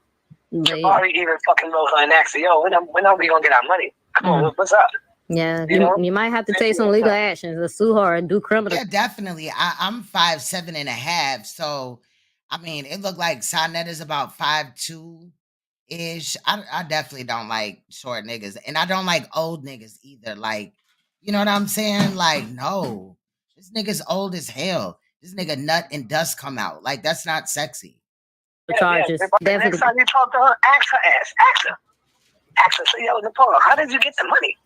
Jabari even fucking wrote her and asked her, yo, when are we going to get our money? Come on, what's up? Yeah, you might have to take some legal actions or sue her and do criminal. Yeah, definitely. I'm 5'7.5", so I mean, it looked like Saneter's about 5'2" I definitely don't like short niggas, and I don't like old niggas either. Like, you know what I'm saying? Like, no, this nigga's old as hell. This nigga nut and dust come out. Like, that's not sexy. Charges. The next time you talk to her, ask her ass. Ask her. Say, yo, Napah, how did you get the money?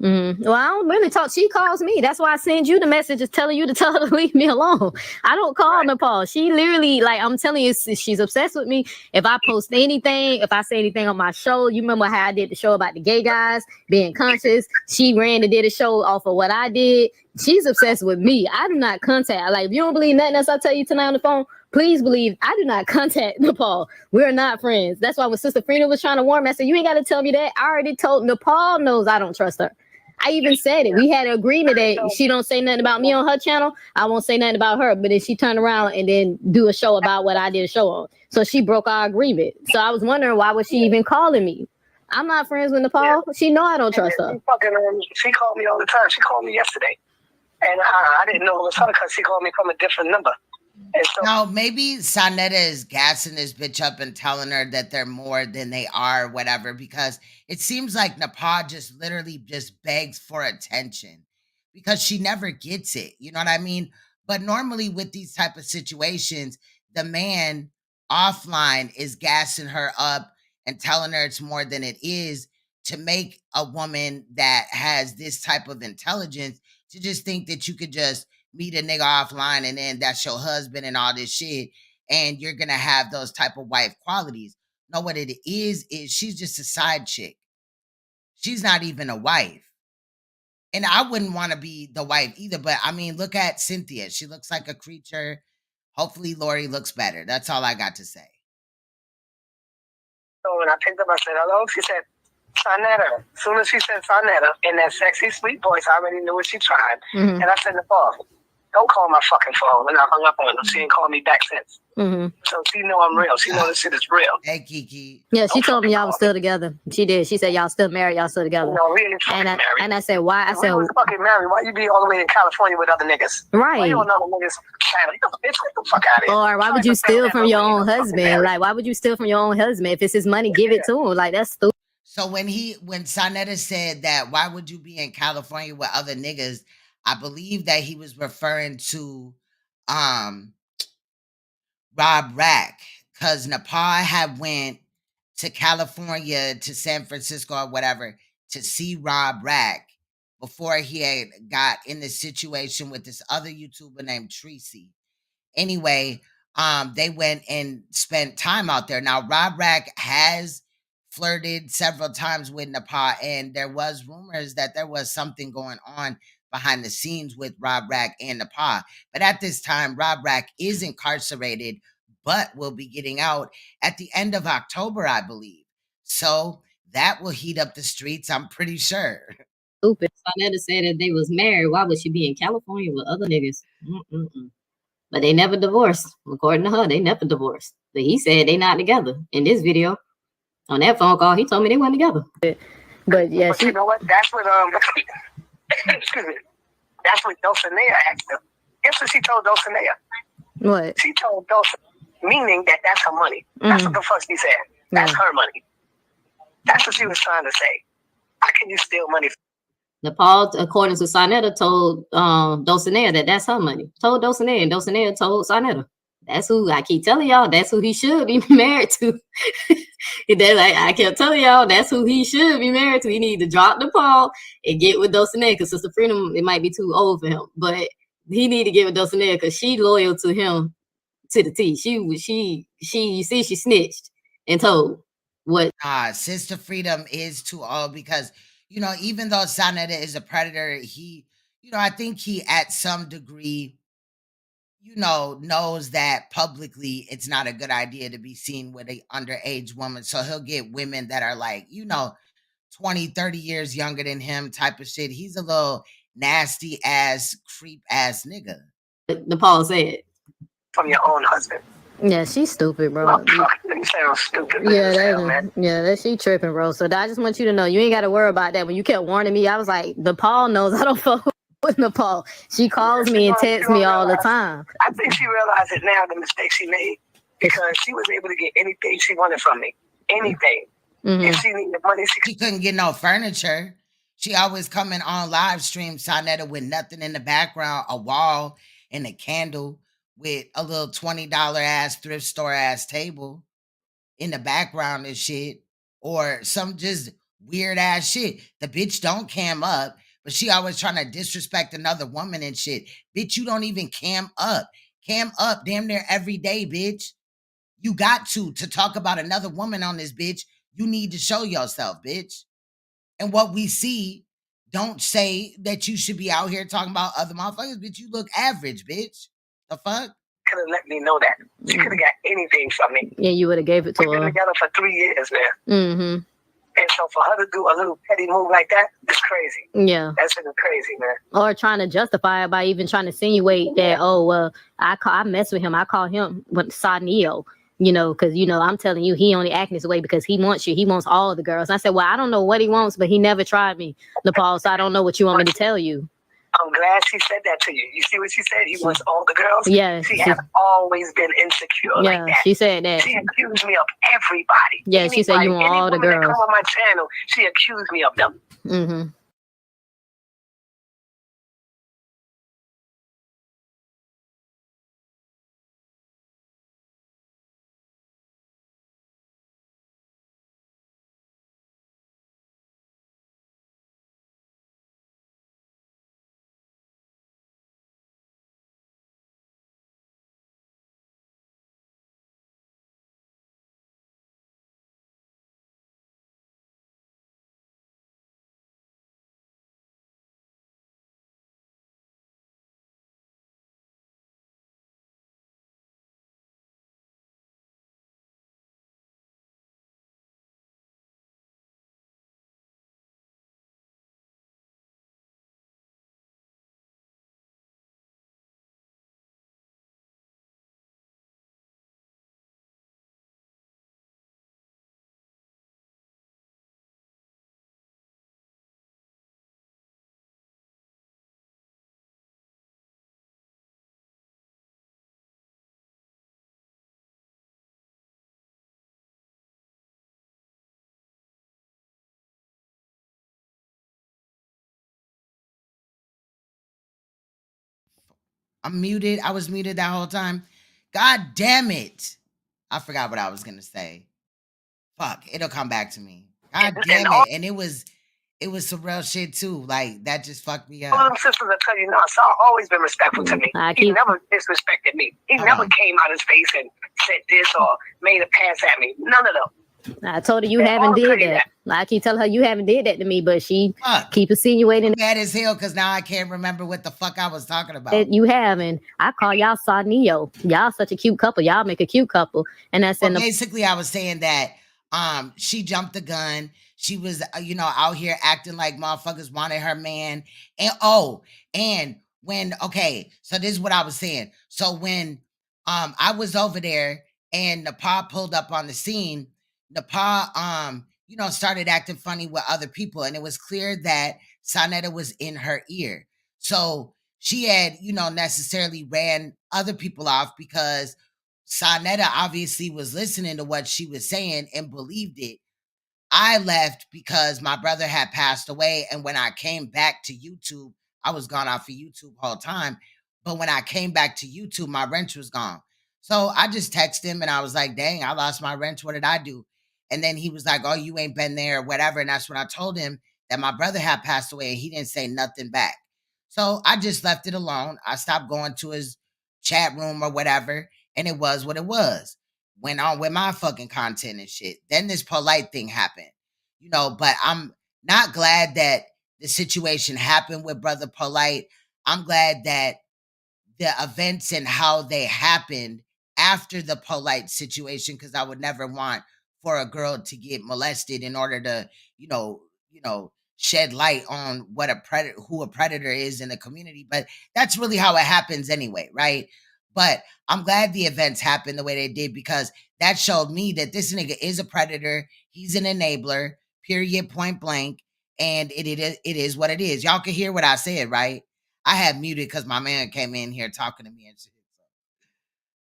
Well, I don't really talk. She calls me. That's why I send you the messages telling you to tell her to leave me alone. I don't call Napah. She literally, like, I'm telling you, she's obsessed with me. If I post anything, if I say anything on my show, you remember how I did the show about the gay guys being conscious? She ran and did a show off of what I did. She's obsessed with me. I do not contact. Like, if you don't believe nothing else I tell you tonight on the phone, please believe I do not contact Napah. We're not friends. That's why when Sister Frida was trying to warn me, I said, you ain't got to tell me that. I already told Napah knows I don't trust her. I even said it. We had an agreement that she don't say nothing about me on her channel. I won't say nothing about her. But then she turned around and then do a show about what I did a show on. So she broke our agreement. So I was wondering, why was she even calling me? I'm not friends with Napah. She know I don't trust her. She called me all the time. She called me yesterday. And I didn't know it was her because she called me from a different number. So, no, maybe Saneter is gassing this bitch up and telling her that they're more than they are, whatever, because it seems like Napah just literally just begs for attention because she never gets it. You know what I mean? But normally with these type of situations, the man offline is gassing her up and telling her it's more than it is, to make a woman that has this type of intelligence to just think that you could just meet a nigga offline and then that's your husband and all this shit and you're gonna have those type of wife qualities. No, what it is she's just a side chick. She's not even a wife. And I wouldn't want to be the wife either, but I mean, look at Cynthia. She looks like a creature. Hopefully Lori looks better. That's all I got to say. So when I picked up, I said, hello. She said, Saneter. As soon as she said Saneter in that sexy, sweet voice, I already knew what she tried. And I said, Napah, don't call my fucking phone. And I hung up on her. She ain't called me back since. So she know I'm real. She know this shit is real. Hey, Kiki. Yeah, she told me y'all was still together. She did. She said y'all still married. Y'all still together. No, we ain't fucking married. And I said, why? I If said, we was fucking married, why you be all the way in California with other niggas? right. Why you on other niggas' channel? Bitch, get the fuck out of here. Or why would you steal from your own husband? Like, why would you steal from your own husband? If it's his money, give it to him. Like, that's stupid. So when Saneter said that, why would you be in California with other niggas? I believe that he was referring to Rob Rack, because Napah had went to California, to San Francisco or whatever, to see Rob Rack before he had got in this situation with this other YouTuber named Tracy. Anyway, they went and spent time out there. Now, Rob Rack has flirted several times with Napah, and there was rumors that there was something going on behind the scenes with Rob Rack and Napah. But at this time, Rob Rack is incarcerated, but will be getting out at the end of October, I believe. So that will heat up the streets, I'm pretty sure. Stupid. Saneter said that they was married. Why would she be in California with other niggas? But they never divorced. According to her, they never divorced. But he said they not together. In this video, on that phone call, he told me they weren't together. But yeah, you know what? That's what excuse me. That's what Dulcinea asked her. Guess what she told Dulcinea? What? She told Dulcinea, meaning that that's her money. That's what the fuck she said. That's her money. That's what she was trying to say. How can you steal money? Napah, according to Saneter, told Dulcinea that that's her money. Told Dulcinea, and Dulcinea told Saneter. That's who I keep telling y'all. That's who he should be married to. I kept telling y'all that's who he should be married to. He need to drop Napah and get with Dulcinea, because Sister Freedom, it might be too old for him, but he need to get with Dulcinea because she loyal to him to the T. You see, she snitched and told what. Sister Freedom is too old because, even though Saneter is a predator, he, I think he at some degree, knows that publicly it's not a good idea to be seen with a underage woman. So he'll get women that are like, 20, 30 years younger than him type of shit. He's a little nasty ass, creep ass nigga. Napah said. From your own husband. Yeah, she's stupid, bro. You sound stupid. That she tripping, bro. So I just want you to know, you ain't got to worry about that. When you kept warning me, I was like, Napah knows I don't fuck with Napah. She calls me and texts me all the time. I think she realized it now, the mistake she made, because she was able to get anything she wanted from me. Anything. If she needed money, she couldn't get no furniture. She always coming on live stream, Saneter, with nothing in the background, a wall and a candle with a little $20 ass thrift store ass table in the background and shit, or some just weird ass shit. The bitch don't cam up, but she always trying to disrespect another woman and shit. Bitch, you don't even cam up. Cam up damn near every day, bitch. You got to talk about another woman on this bitch. You need to show yourself, bitch. And what we see, don't say that you should be out here talking about other motherfuckers, bitch. You look average, bitch. The fuck? Could have let me know that. She could have got anything from me. Yeah, you would have gave it to her. We've been together for 3 years, man. And so for her to do a little petty move like that, it's crazy. Yeah. That's crazy, man. Or trying to justify it by even trying to insinuate that, I mess with him. I call him Saneo, because, I'm telling you, he only acting this way because he wants you. He wants all the girls. And I said, well, I don't know what he wants, but he never tried me, Napah, so I don't know what you want me to tell you. I'm glad she said that to you. You see what she said? He wants all the girls? Yeah. She has always been insecure like that. She said that. She accused me of everybody. Yeah, she said you want all the girls. That come on my channel, she accused me of them. I'm muted. I was muted that whole time. God damn it. I forgot what I was going to say. Fuck, it'll come back to me. God damn it. And it was some real shit too. Like, that just fucked me up. All them sisters that tell you, no, Saul always been respectful to me. He never disrespected me. He never came out his face and said this or made a pass at me. None of them. I told her you haven't did that. I keep telling her you haven't did that to me, but she keep insinuating. Bad as hell, because now I can't remember what the fuck I was talking about. You haven't. I call y'all Neo. Y'all such a cute couple. Y'all make a cute couple. And that's basically I was saying that she jumped the gun. She was out here acting like motherfuckers wanted her man. And when so this is what I was saying. So when I was over there and Napah pulled up on the scene, Napah started acting funny with other people, and it was clear that Saneter was in her ear. So she had, necessarily ran other people off because Saneter obviously was listening to what she was saying and believed it. I left because my brother had passed away, and when I came back to YouTube, I was gone off of YouTube all the time. But when I came back to YouTube, my wrench was gone. So I just texted him and I was like, dang, I lost my wrench. What did I do? And then he was like, oh, you ain't been there or whatever. And that's when I told him that my brother had passed away and he didn't say nothing back. So I just left it alone. I stopped going to his chat room or whatever. And it was what it was. Went on with my fucking content and shit. Then this polite thing happened, but I'm not glad that the situation happened with Brother Polite. I'm glad that the events and how they happened after the Polite situation, because I would never want for a girl to get molested in order to, shed light on what who a predator is in the community. But that's really how it happens anyway, right? But I'm glad the events happened the way they did, because that showed me that this nigga is a predator. He's an enabler, period, point blank. And it is what it is. Y'all can hear what I said, right? I had muted because my man came in here talking to me and shit.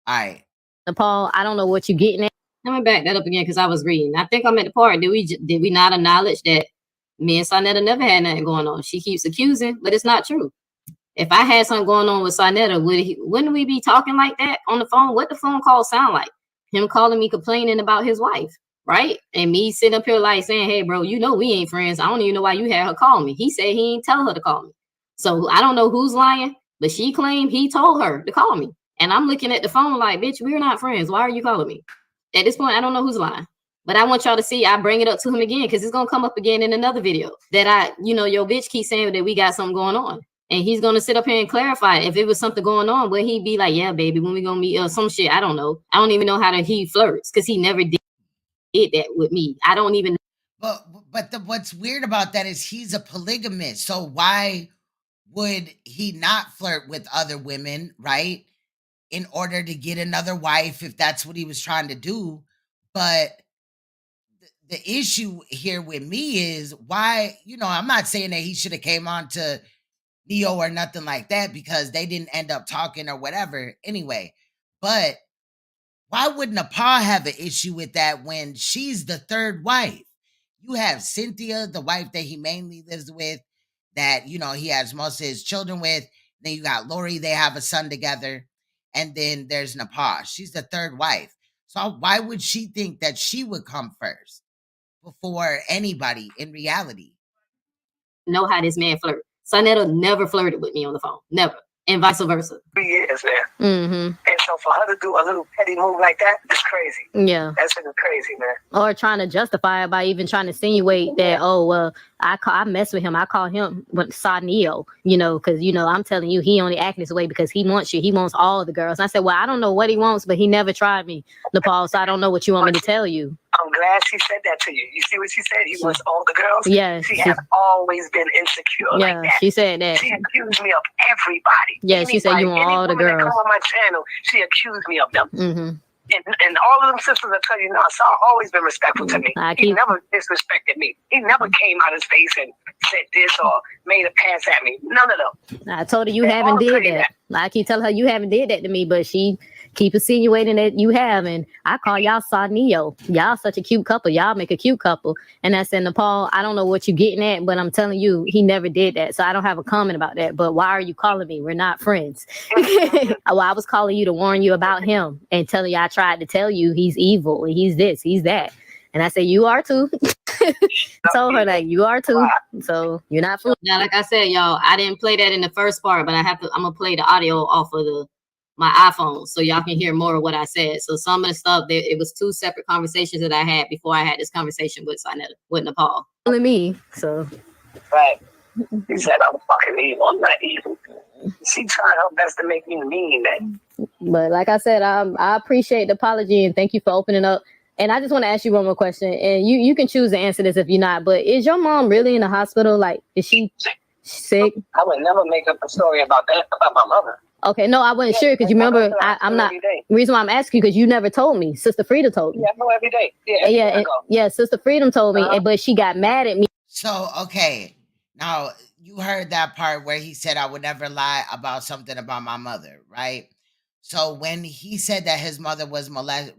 All right. Paul, I don't know what you're getting at. Let me back that up again because I was reading. I think I'm at the part. Did we not acknowledge that me and Saneter never had nothing going on? She keeps accusing, but it's not true. If I had something going on with Saneter, wouldn't we be talking like that on the phone? What the phone call sound like? Him calling me complaining about his wife, right? And me sitting up here like saying, hey, bro, we ain't friends. I don't even know why you had her call me. He said he ain't tell her to call me. So I don't know who's lying, but she claimed he told her to call me. And I'm looking at the phone like, bitch, we're not friends. Why are you calling me? At this point, I don't know who's lying. But I want y'all to see, I bring it up to him again because it's going to come up again in another video that your bitch keeps saying that we got something going on. And he's going to sit up here and clarify if it was something going on, but he'd be like, yeah, baby, when we going to meet or some shit. I don't know. I don't even know how he flirts because he never did that with me. I don't even know. But what's weird about that is he's a polygamist. So why would he not flirt with other women, right? In order to get another wife, if that's what he was trying to do. But the issue here with me is why, I'm not saying that he should have came on to Neo or nothing like that, because they didn't end up talking or whatever anyway. But why would Napah have an issue with that when she's the third wife? You have Cynthia, the wife that he mainly lives with, that, he has most of his children with. Then you got Lori, they have a son together. And then there's Napah. She's the third wife. So why would she think that she would come first before anybody in reality? Know how this man flirt. Saneter never flirted with me on the phone. Never. And vice versa. 3 years there. Mm-hmm. And so for her to do a little petty move like that, it's crazy. Yeah. That's crazy, man. Or trying to justify it by even trying to insinuate that, I mess with him. I call him Neo, because, I'm telling you, he only acting this way because he wants you. He wants all the girls. And I said, well, I don't know what he wants, but he never tried me, Nepal, so I don't know what you want me to tell you. I'm glad she said that to you. You see what she said? He wants all the girls? Yeah. She has always been insecure like that. She said that. She accused me of everybody. Yeah, she said you want all the girls. That come on my channel, she accused me of them. Mm-hmm. And all of them sisters that tell you, no, Saul always been respectful to me. He never disrespected me. He never came out his face and said this or made a pass at me. None of them. I told her you haven't did that. I keep telling her you haven't did that to me, but she keep insinuating that you have, and I call y'all Neo. Y'all such a cute couple. Y'all make a cute couple. And I said, Nepal, I don't know what you're getting at, but I'm telling you, he never did that. So I don't have a comment about that. But why are you calling me? We're not friends. Well, I was calling you to warn you about him and telling you I tried to tell you he's evil and he's this, he's that. And I said, you are too. Told her like you are too. So you're not fool. Now, like I said, y'all, I didn't play that in the first part, but I'm gonna play the audio off of my iPhone so y'all can hear more of what I said. So some of the stuff it was 2 separate conversations that I had before I had this conversation with Saneter, with Napah. Only me. So right. He said I'm fucking evil. I'm not evil. She tried her best to make me mean that. But like I said, I appreciate the apology and thank you for opening up. And I just want to ask you one more question. And you can choose to answer this if you're not. But is your mom really in the hospital? Like, is she sick? I would never make up a story about that, about my mother. Okay, no, I wasn't sure because you remember, I'm not. The reason why I'm asking you because you never told me. Sister Frida told me. Yeah, I know every day. Yeah, Sister Freedom told me, but she got mad at me. So, okay, now you heard that part where he said I would never lie about something about my mother, right? So when he said that his mother was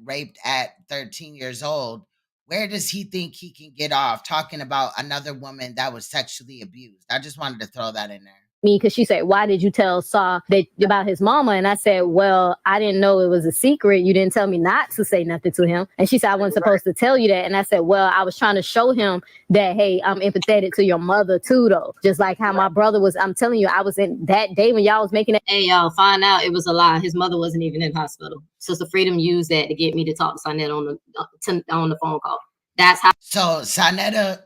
raped at 13 years old, where does he think he can get off talking about another woman that was sexually abused? I just wanted to throw that in there. Me because she said, why did you tell Saw that about his mama? And I said, well, I didn't know it was a secret. You didn't tell me not to say nothing to him. And she said, I wasn't supposed to tell you that. And I said, well, I was trying to show him that, hey, I'm empathetic to your mother too, though. Just like how my brother was. I'm telling you, I was in that day when y'all was making it. Hey, y'all, find out it was a lie. His mother wasn't even in hospital. Sister Freedom used that to get me to talk to Saneter on the phone call. That's how. So Saneter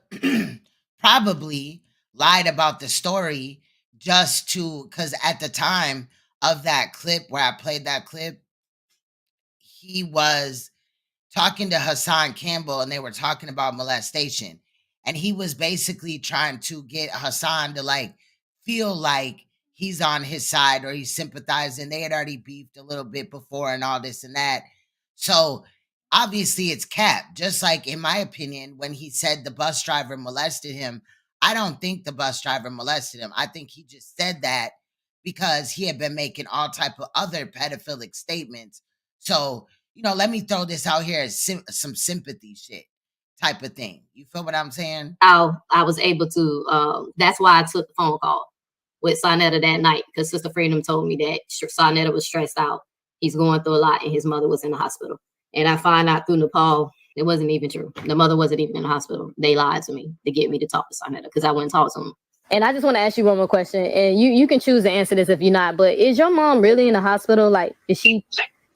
probably lied about the story just to, because at the time of that clip where I played that clip, he was talking to Hassan Campbell and they were talking about molestation. And he was basically trying to get Hassan to like feel like he's on his side or he's sympathizing. They had already beefed a little bit before and all this and that. So obviously it's cap. Just like in my opinion, when he said the bus driver molested him, I don't think the bus driver molested him. I think he just said that because he had been making all type of other pedophilic statements. So, you know, let me throw this out here as some sympathy shit type of thing. You feel what I'm saying? I was able to, that's why I took the phone call with Saneter that night, because Sister Freedom told me that Saneter was stressed out. He's going through a lot and his mother was in the hospital. And I find out through Nepal, it wasn't even true. The mother wasn't even in the hospital. They lied to me to get me to talk to Saneter because I wouldn't talk to him. And I just want to ask you one more question. And you can choose to answer this if you're not, but is your mom really in the hospital? Like, is she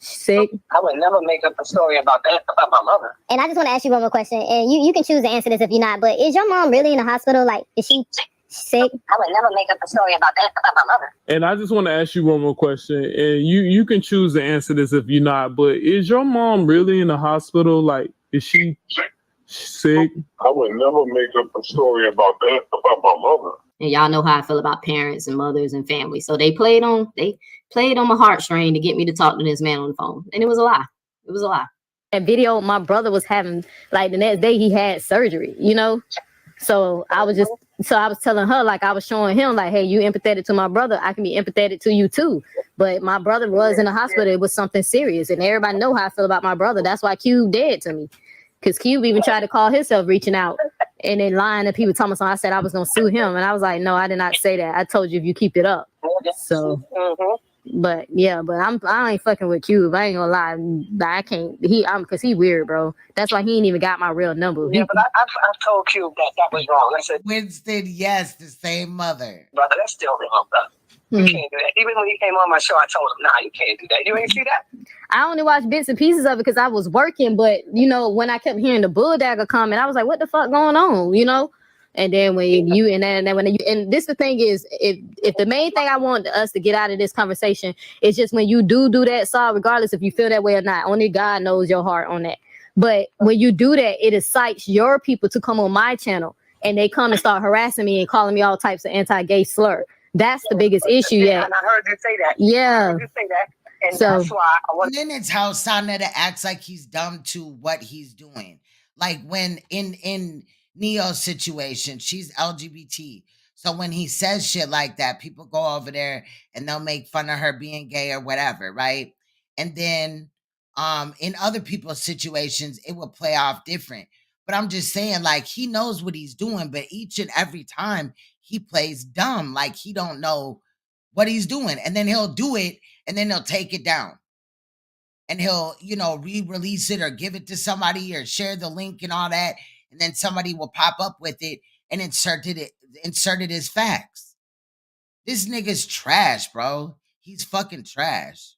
sick? I would never make up a story about that, about my mother. And I just want to ask you one more question. And you can choose to answer this if you're not, but is your mom really in the hospital? Like, is she sick? I would never make up a story about that, about my mother. And I just want to ask you one more question. And you can choose to answer this if you're not, but is your mom really in the hospital? Like, is she sick? I would never make up a story about that, about my mother. And y'all know how I feel about parents and mothers and family. So they played on my heartstring to get me to talk to this man on the phone. And it was a lie. It was a lie. That video my brother was having, like the next day he had surgery, you know? So I was telling her, like I was showing him, like, hey, you empathetic to my brother, I can be empathetic to you too. But my brother was in the hospital. It was something serious. And everybody know how I feel about my brother. That's why Cube dead to me. Because Cube even tried to call himself reaching out and then lying to people telling me something. I said I was going to sue him. And I was like, no, I did not say that. I told you if you keep it up. So, but yeah, but I ain't fucking with Cube. I ain't gonna lie. I can't, because he weird, bro. That's why he ain't even got my real number. Yeah, but I've told Cube that was wrong. I said, Winston, yes, the same mother. brother, that's still wrong, brother. You can't do that. Even when he came on my show, I told him, nah, you can't do that. You ain't see that? I only watched bits and pieces of it because I was working, but you know, when I kept hearing the bulldagger comment, I was like, what the fuck going on, you know? And then when you and this the thing is, if the main thing I want us to get out of this conversation is just when you do that, Saul, regardless if you feel that way or not, only God knows your heart on that. But when you do that, it excites your people to come on my channel and they come and start harassing me and calling me all types of anti-gay slur. That's the biggest issue. Yeah, and I heard you say that. Yeah. I heard you say that. And So, that's why I want. And then it's how Saneter acts like he's dumb to what he's doing. Like when in Neo's situation, she's LGBT. So when he says shit like that, people go over there and they'll make fun of her being gay or whatever, right? And then in other people's situations, it will play off different. But I'm just saying, like, he knows what he's doing, but each and every time he plays dumb, like he don't know what he's doing. And then he'll do it, and then he'll take it down. And he'll, re-release it or give it to somebody or share the link and all that. And then somebody will pop up with it and insert it as facts. This nigga's trash, bro. He's fucking trash.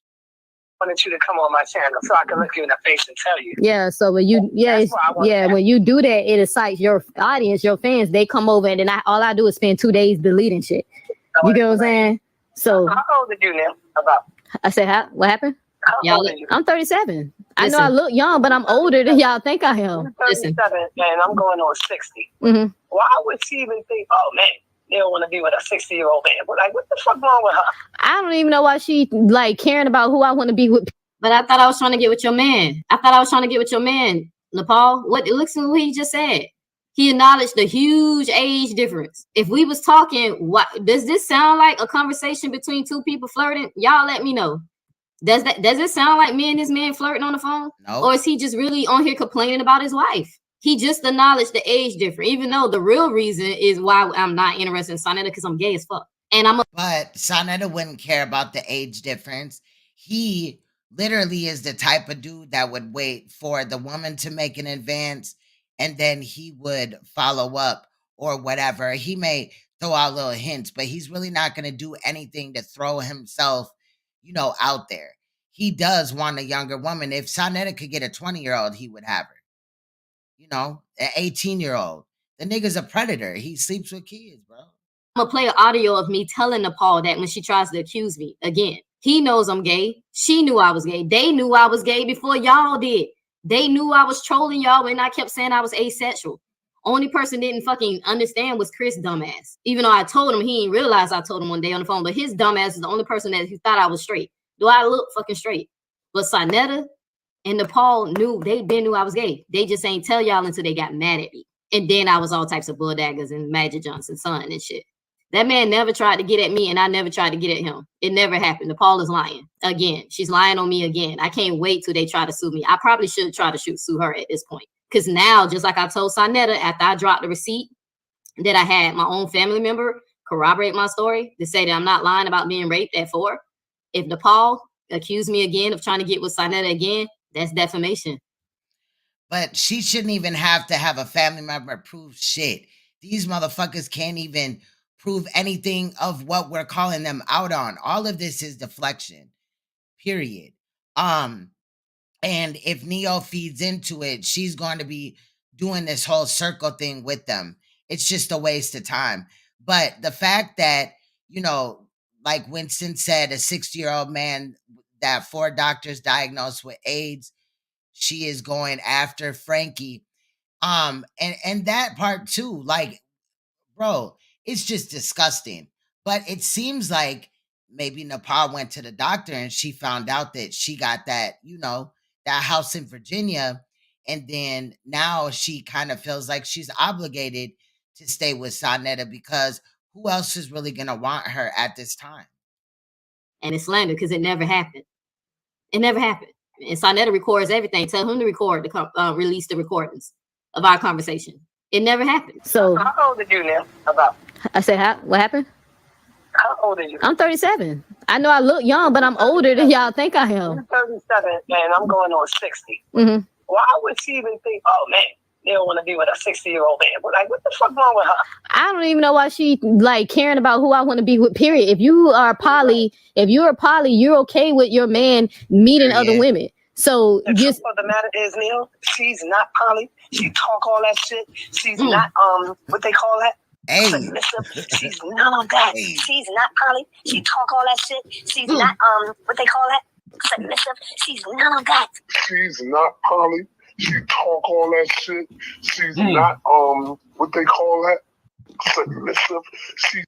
I wanted you to come on my channel so I can look you in the face and tell you. Yeah, so when you when you do that, it excites your audience, your fans. They come over, and then all I do is spend 2 days deleting shit. You get what I'm saying? So how old are you now? About? I said, what happened? How old are you? I'm 37. I know I look young, but I'm older than y'all think I am. I'm 37, and I'm going on 60. Mm-hmm. Why would she even think, oh man, they don't want to be with a 60-year-old man? But like, what the fuck wrong with her? I don't even know why she like caring about who I want to be with. But I thought I was trying to get with your man. Nepal. Listen to what he just said. He acknowledged the huge age difference. If we was talking, what does this sound like? A conversation between two people flirting? Y'all let me know. Does it sound like me and this man flirting on the phone? No. Or is he just really on here complaining about his wife? He just acknowledged the age difference, even though the real reason is why I'm not interested in Saneter, because I'm gay as fuck. But Saneter wouldn't care about the age difference. He literally is the type of dude that would wait for the woman to make an advance, and then he would follow up or whatever. He may throw out little hints, but he's really not going to do anything to throw himself, out there. He does want a younger woman. If Saneter could get a 20-year-old, he would have her. An 18-year-old. The nigga's a predator. He sleeps with kids, bro. I'm gonna play an audio of me telling Nepal that when she tries to accuse me again. He knows I'm gay. She knew I was gay. They knew I was gay before y'all did. They knew I was trolling y'all when I kept saying I was asexual. Only person didn't fucking understand was Chris dumbass. Even though I told him, he didn't realize I told him one day on the phone, but his dumbass is the only person that he thought I was straight. Do I look fucking straight? But Saneter and Nepal knew, they been knew I was gay. They just ain't tell y'all until they got mad at me. And then I was all types of bulldaggers and Magic Johnson's son and shit. That man never tried to get at me, and I never tried to get at him. It never happened. Nepal is lying again. She's lying on me again. I can't wait till they try to sue me. I probably should try to sue her at this point. Because now, just like I told Saneter after I dropped the receipt, that I had my own family member corroborate my story to say that I'm not lying about being raped at 4. If Nepal accused me again of trying to get with Saneter again, that's defamation. But she shouldn't even have to have a family member prove shit. These motherfuckers can't even prove anything of what we're calling them out on. All of this is deflection, period. And if Neo feeds into it, she's going to be doing this whole circle thing with them. It's just a waste of time. But the fact that, like Winston said, a 60-year-old man that 4 doctors diagnosed with AIDS, she is going after Frankie. And that part too, like, bro, it's just disgusting. But it seems like maybe Napah went to the doctor and she found out that she got that, that house in Virginia. And then now she kind of feels like she's obligated to stay with Saneter because who else is really going to want her at this time? And it's slander because it never happened. It never happened. And Saneter records everything. Tell him to record, release the recordings of our conversation. It never happened. So how old are you now? About? I said, what happened? How old are you? I'm 37. I know I look young, but I'm older than y'all think I am. I'm 37, and I'm going on 60. Mm-hmm. Why would she even think, oh man, they don't want to be with a 60-year-old man? But like, what the fuck wrong with her? I don't even know why she like caring about who I want to be with, period. If you are poly, you're okay with your man meeting other women. So the truth of the matter is, Neil, she's not poly. She talk all that shit. She's not what they call that? Submissive. She's none of that. She's not poly. She talk all that shit. She's not what they call that? Submissive. She's none of that. She's not poly. She talk all that shit. She's not what they call that? Submissive.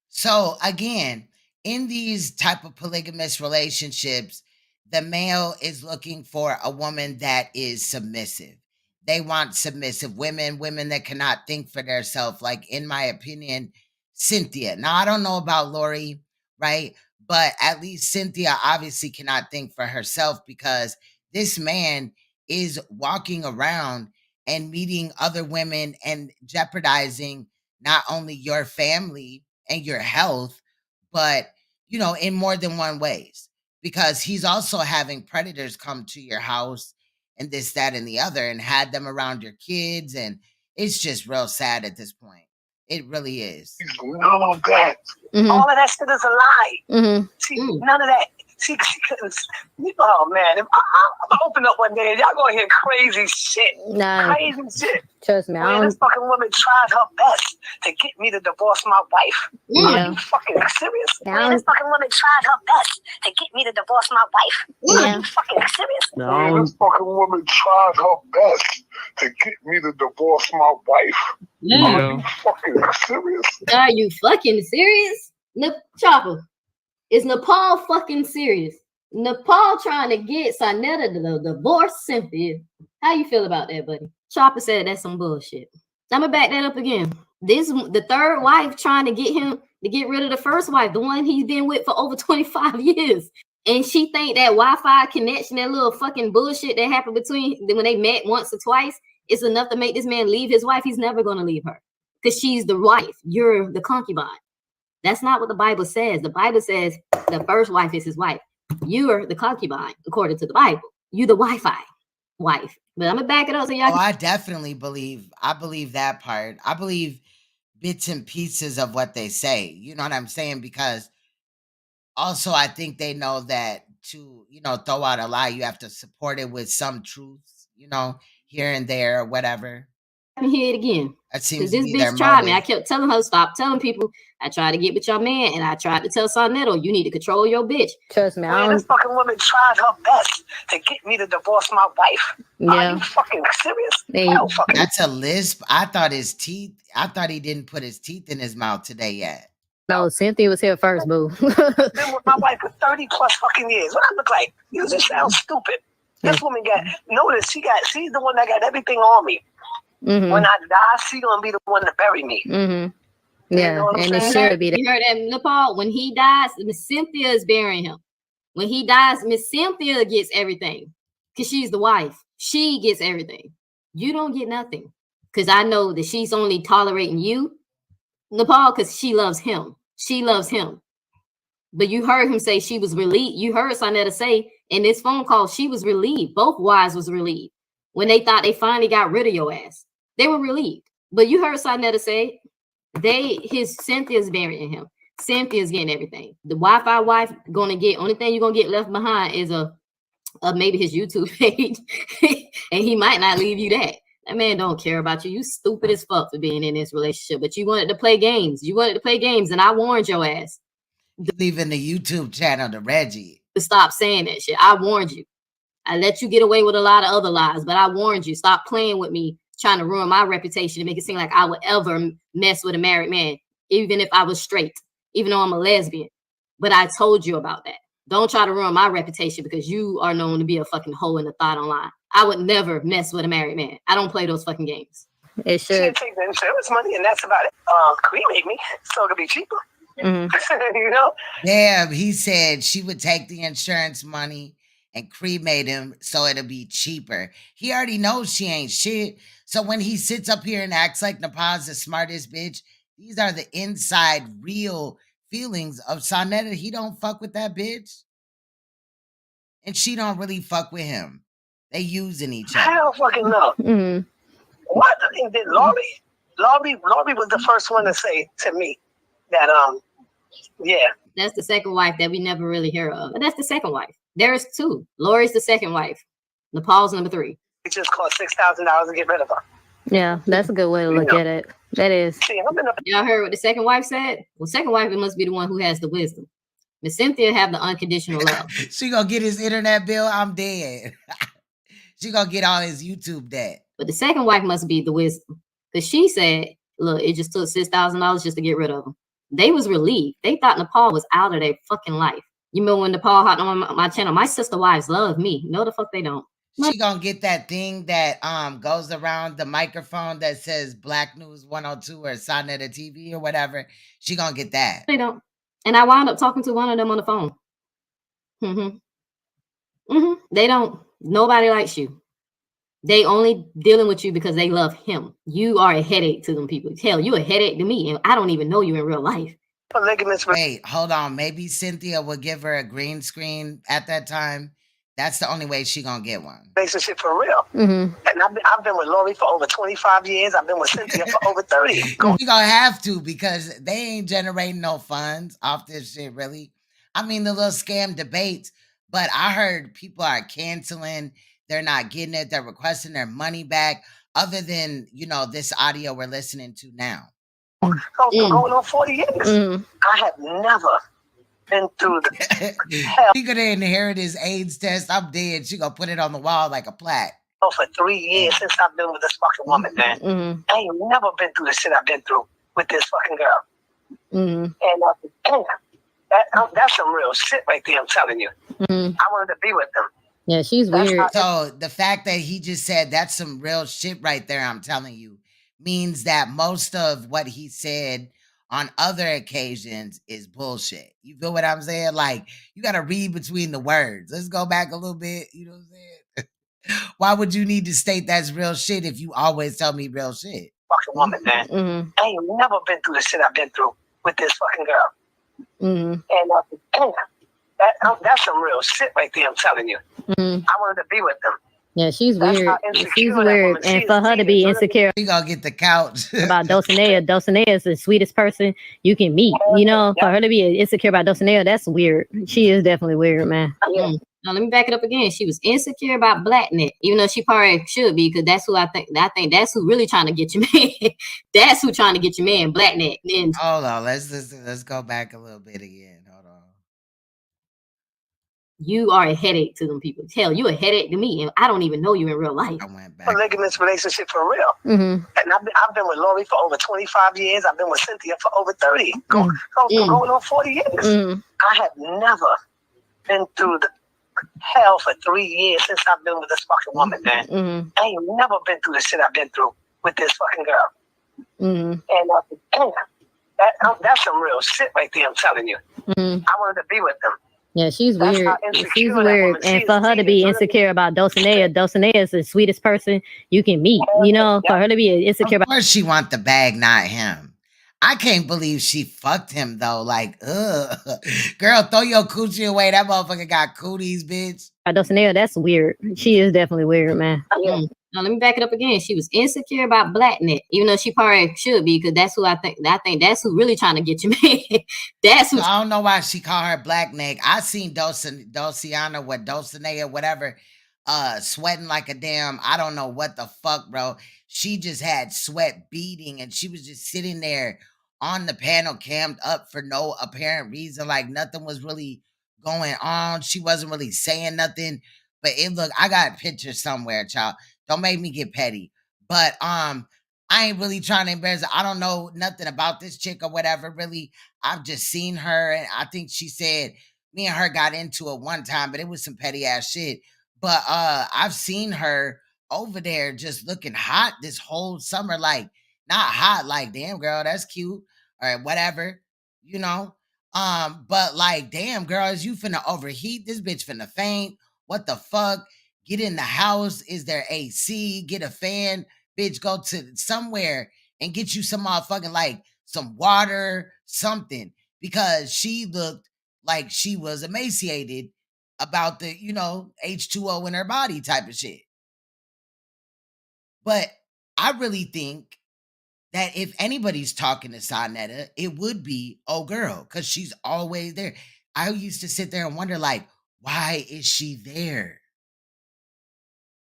So again, in these type of polygamous relationships, the male is looking for a woman that is submissive. They want submissive women that cannot think for themselves. Like, in my opinion, Cynthia. Now, I don't know about Lori, right? But at least Cynthia obviously cannot think for herself, because this man is walking around and meeting other women and jeopardizing not only your family and your health, but, in more than one ways, because he's also having predators come to your house and this, that, and the other, and had them around your kids. And it's just real sad at this point. It really is. None of that. All of that shit is a lie. See, none of that. See, oh man, I'm open up one day and y'all gonna hear crazy shit. Crazy shit. Trust me, Man, this fucking woman tried her best to get me to divorce my wife. Are you fucking serious? Man, this fucking woman tried her best to get me to divorce my wife. Are you fucking serious? Man, this fucking woman tried her best to get me to divorce my wife. Are you fucking serious? Are you fucking serious? Chopper, is Nepal fucking serious? Nepal trying to get Saneter to divorce Cynthia. How you feel about that, buddy? Chopper said that's some bullshit. I'm gonna back that up again. The third wife trying to get him to get rid of the first wife, the one he's been with for over 25 years. And she think that Wi-Fi connection, that little fucking bullshit that happened between when they met once or twice, is enough to make this man leave his wife. He's never gonna leave her because she's the wife. You're the concubine. That's not what the Bible says. The Bible says the first wife is his wife. You're the concubine, according to the Bible. You the Wi-Fi wife. But I'm gonna back it up so y'all. I definitely believe. I believe that part. I believe bits and pieces of what they say. You know what I'm saying? Because also, I think they know that to throw out a lie, you have to support it with some truths. Here and there or whatever. I can hear it again. That seems this bitch tried me. I kept telling her, stop telling people. I tried to get with your man, and I tried to tell Saneter, you need to control your bitch. Trust me, man, this fucking woman tried her best to get me to divorce my wife. Are you fucking serious? That's a lisp. I thought he didn't put his teeth in his mouth today yet. No, Cynthia was here first, boo. Been with my wife for 30 plus fucking years. What I look like? You just sound stupid. This woman notice she's the one that got everything on me. When I die, she's gonna be the one to bury me. Yeah, you know and it should be that. You heard that, Nepal? When he dies, Miss Cynthia is burying him. When he dies, Miss Cynthia gets everything because she's the wife. She gets everything. You don't get nothing because I know that she's only tolerating you, Nepal, because she loves him. She loves him. But you heard him say she was relieved. You heard Saneter say in this phone call she was relieved. Both wives was relieved when they thought they finally got rid of your ass. They were relieved. But you heard Saneter say Cynthia's burying him. Cynthia's getting everything. The Wi-Fi wife gonna get, only thing you're gonna get left behind is a maybe his YouTube page. And he might not leave you that. That man don't care about you. You stupid as fuck for being in this relationship. But you wanted to play games. And I warned your ass. Leaving the YouTube channel to Reggie. To stop saying that shit. I warned you. I let you get away with a lot of other lies, but I warned you. Stop playing with me, trying to ruin my reputation and make it seem like I would ever mess with a married man, even if I was straight, even though I'm a lesbian. But I told you about that. Don't try to ruin my reputation because you are known to be a fucking hoe in the thought online. I would never mess with a married man. I don't play those fucking games. It should. She take the insurance money and that's about it. Cremate me so it'll be cheaper. Yeah, he said she would take the insurance money and cremate him so it'll be cheaper. He already knows she ain't shit. So when he sits up here and acts like Napah's the smartest bitch, these are the inside real feelings of Saneter. He don't fuck with that bitch. And she don't really fuck with him. They using each other. I don't fucking know. What did Laurie was the first one to say to me that that's the second wife that we never really hear of. But that's the second wife. There's two. Laurie's the second wife. Nepal's number 3. It just cost $6,000 to get rid of her. Yeah, that's a good way to look at it. That is. Y'all heard what the second wife said? Well, second wife, it must be the one who has the wisdom. Miss Cynthia have the unconditional love. She gonna get his internet bill. I'm dead. She gonna get all his YouTube debt. But the second wife must be the wisdom. Because she said, look, it just took $6,000 just to get rid of him. They was relieved. They thought Nepal was out of their fucking life. You remember when Nepal hopped on my channel? My sister wives love me. No, the fuck they don't. She gonna get that thing that goes around the microphone that says Black News 102 or Saneter TV or whatever. She gonna get that. They don't. And I wound up talking to one of them on the phone. They don't, nobody likes you. They only dealing with you because they love him. You are a headache to them people. Hell, you a headache to me, and I don't even know you in real life. Wait, hold on. Maybe Cynthia would give her a green screen at that time. That's the only way she gonna get one. Relationship for real. And I've been with Lori for over 25 years. I've been with Cynthia for over 30. You gonna have to, because they ain't generating no funds off this shit, really. I mean, the little scam debates, but I heard people are canceling. They're not getting it. They're requesting their money back, other than, this audio we're listening to now. Going on 40 years. I have never been through the hell. She gonna inherit his AIDS test. I'm dead. She gonna put it on the wall like a plaque. For 3 years since I've been with this fucking woman, man. I ain't never been through the shit I've been through with this fucking girl. And that's some real shit right there, I'm telling you. I wanted to be with them. Yeah, she's weird. So the fact that he just said that's some real shit right there, I'm telling you, means that most of what he said on other occasions is bullshit. You feel what I'm saying? Like, you got to read between the words. Let's go back a little bit. You know what I'm saying? Why would you need to state that's real shit if you always tell me real shit? Fucking woman, man. I ain't never been through the shit I've been through with this fucking girl. And that's some real shit right there, I'm telling you. I wanted to be with them. Yeah, she's weird. She's weird. And for her to be insecure, we gonna get the couch about Dulcinea. Dulcinea is the sweetest person you can meet. For her to be insecure about Dulcinea, that's weird. She is definitely weird, man. Now let me back it up again. She was insecure about Blacknet, even though she probably should be, because that's who I think that's who really trying to get your man. That's who trying to get your man, Blacknet. And hold on, let's go back a little bit again. Hold on. You are a headache to them people. Hell, you a headache to me, and I don't even know you in real life. I went back. Polygamous relationship for real. And I've been with Lori for over 25 years. I've been with Cynthia for over 30. Going on 40 years. I have never been through the hell for 3 years since I've been with this fucking woman, man. I ain't never been through the shit I've been through with this fucking girl. And that's some real shit right there, I'm telling you. I wanted to be with them. Yeah, she's weird. She's weird. And for her to be insecure about Dulcinea is the sweetest person you can meet. For her to be insecure about. Of course she want the bag, not him. I can't believe she fucked him though. Like, ugh. Girl, throw your coochie away. That motherfucker got cooties, bitch. Dulcinea, that's weird. She is definitely weird, man. Now let me back it up again. She was insecure about Blacknet, even though she probably should be, because that's who I think that's who really trying to get your man. That's who. I don't know why she called her Blackneck. I seen Dulciana, Dulcinea, whatever, sweating like a damn, I don't know what the fuck, bro. She just had sweat beading, and she was just sitting there on the panel, cammed up for no apparent reason. Like nothing was really going on. She wasn't really saying nothing. But I got pictures somewhere, child. Don't make me get petty. But I ain't really trying to embarrass her. I don't know nothing about this chick or whatever, really. I've just seen her, and I think she said me and her got into it one time, but it was some petty ass shit. But I've seen her over there just looking hot this whole summer. Like, not hot, like, damn, girl, that's cute, or whatever, But like, damn, girl, is you finna overheat? This bitch finna faint. What the fuck? Get in the house. Is there AC? Get a fan. Bitch, go to somewhere and get you some motherfucking, like, some water, something. Because she looked like she was emaciated about the, H2O in her body type of shit. But I really think that if anybody's talking to Saneter, it would be old girl, because she's always there. I used to sit there and wonder, like, why is she there?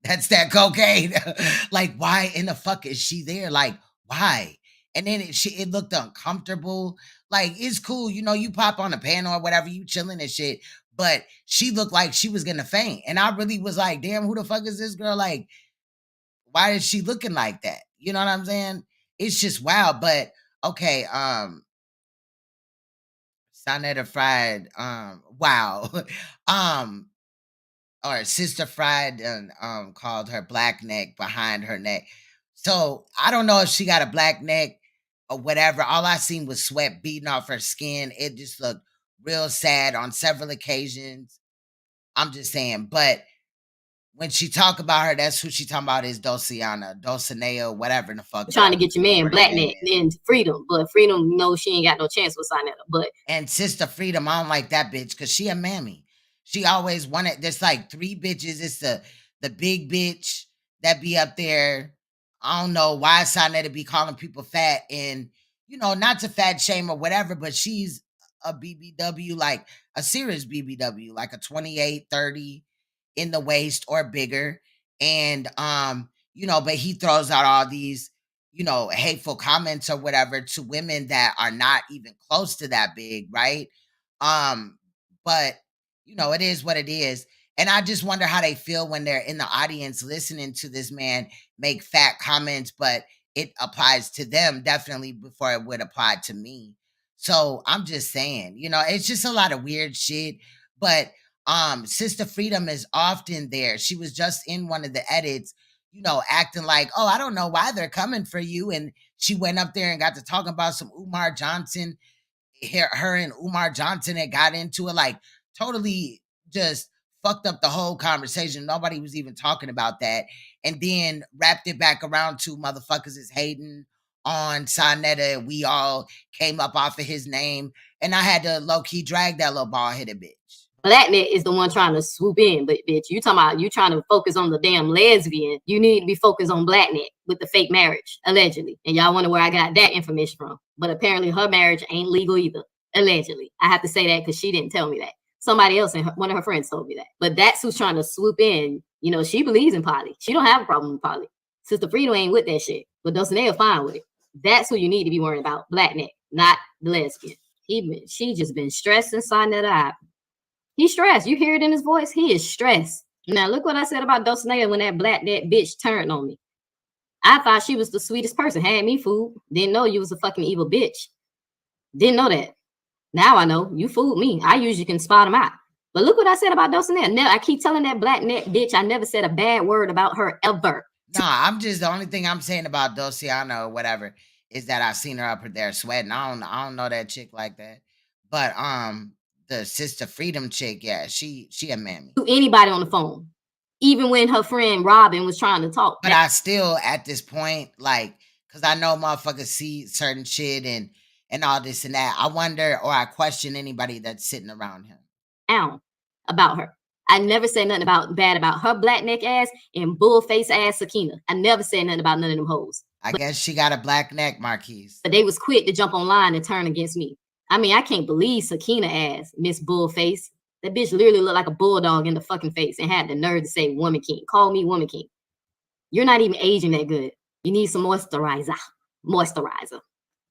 That's that cocaine. Like, why in the fuck is she there? Like, why? And then it looked uncomfortable. Like, it's cool, you pop on a panel or whatever, you chilling and shit. But she looked like she was gonna faint. And I really was like, damn, who the fuck is this girl? Like, why is she looking like that? You know what I'm saying? It's just wild. But okay, Saneter Fried, wow. Or Sister Fried called her black neck behind her neck. So I don't know if she got a black neck or whatever. All I seen was sweat beating off her skin. It just looked real sad on several occasions. I'm just saying, but when she talk about her, that's who she talking about is Dulcinea, whatever the fuck. Trying to get your man Blacknet and Freedom, but Freedom knows she ain't got no chance with Saneter. But and Sister Freedom, I don't like that bitch because she a mammy. She always wanted. There's like 3 bitches. It's the big bitch that be up there. I don't know why Saneter be calling people fat, and not to fat shame or whatever, but she's a BBW, like a serious BBW, like a 28, 30 in the waist or bigger. And but he throws out all these, hateful comments or whatever to women that are not even close to that big, right? But it is what it is. And I just wonder how they feel when they're in the audience listening to this man make fat comments, but it applies to them definitely before it would apply to me. So I'm just saying, it's just a lot of weird shit. But Sister Freedom is often there. She was just in one of the edits, acting like, oh, I don't know why they're coming for you. And she went up there and got to talking about some Umar Johnson. Her and Umar Johnson had got into it, like totally just fucked up the whole conversation. Nobody was even talking about that. And then wrapped it back around to motherfuckers is hating on Saneter. We all came up off of his name. And I had to low-key drag that little bald-headed bitch. Blacknet is the one trying to swoop in, but bitch, you talking about you trying to focus on the damn lesbian. You need to be focused on Blacknet with the fake marriage, allegedly. And y'all wonder where I got that information from. But apparently her marriage ain't legal either, allegedly. I have to say that because she didn't tell me that. Somebody else and one of her friends told me that. But that's who's trying to swoop in. She believes in poly. She don't have a problem with poly. Sister Freedom ain't with that shit. But Dulcinea fine with it. That's who you need to be worrying about, Blacknet, not the lesbian. She just been stressing Saneter out. He's stressed. You hear it in his voice. He is stressed. Now, look what I said about Dulcinea when that Blacknet bitch turned on me. I thought she was the sweetest person. Had me fooled. Didn't know you was a fucking evil bitch. Didn't know that. Now I know. You fooled me. I usually can spot him out. But look what I said about Dulcinea. I keep telling that Blacknet bitch I never said a bad word about her ever. Nah, the only thing I'm saying about Dulciana or whatever is that I've seen her up there sweating. I don't know that chick like that. But the Sister Freedom chick, yeah, she a mammy. To anybody on the phone, even when her friend Robin was trying to talk. But I still, at this point, like, because I know motherfuckers see certain shit and all this and that. I wonder, or I question anybody that's sitting around him. About her. I never said nothing bad about her black neck ass and bullface ass Sakina. I never said nothing about none of them hoes. I guess she got a black neck, Marquise. But they was quick to jump online and turn against me. I mean, I can't believe Sakina ass, Miss Bullface. That bitch literally looked like a bulldog in the fucking face and had the nerve to say woman king. Call me woman king. You're not even aging that good. You need some moisturizer.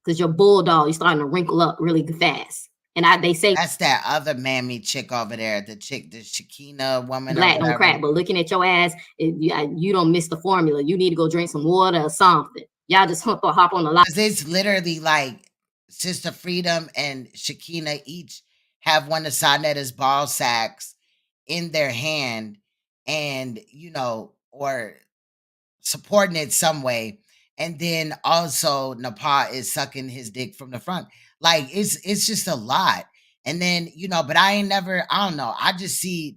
Because your bulldog, you're starting to wrinkle up really fast. And they say that's that other mammy chick over there, the Shakina woman. Black don't crack, but looking at your ass, you don't miss the formula. You need to go drink some water or something. Y'all just hop on the line. It's literally like Sister Freedom and Shakina each have one of Saneta's ball sacks in their hand, and or supporting it some way. And then also Napah is sucking his dick from the front. Like it's just a lot. And then, but I don't know. I just see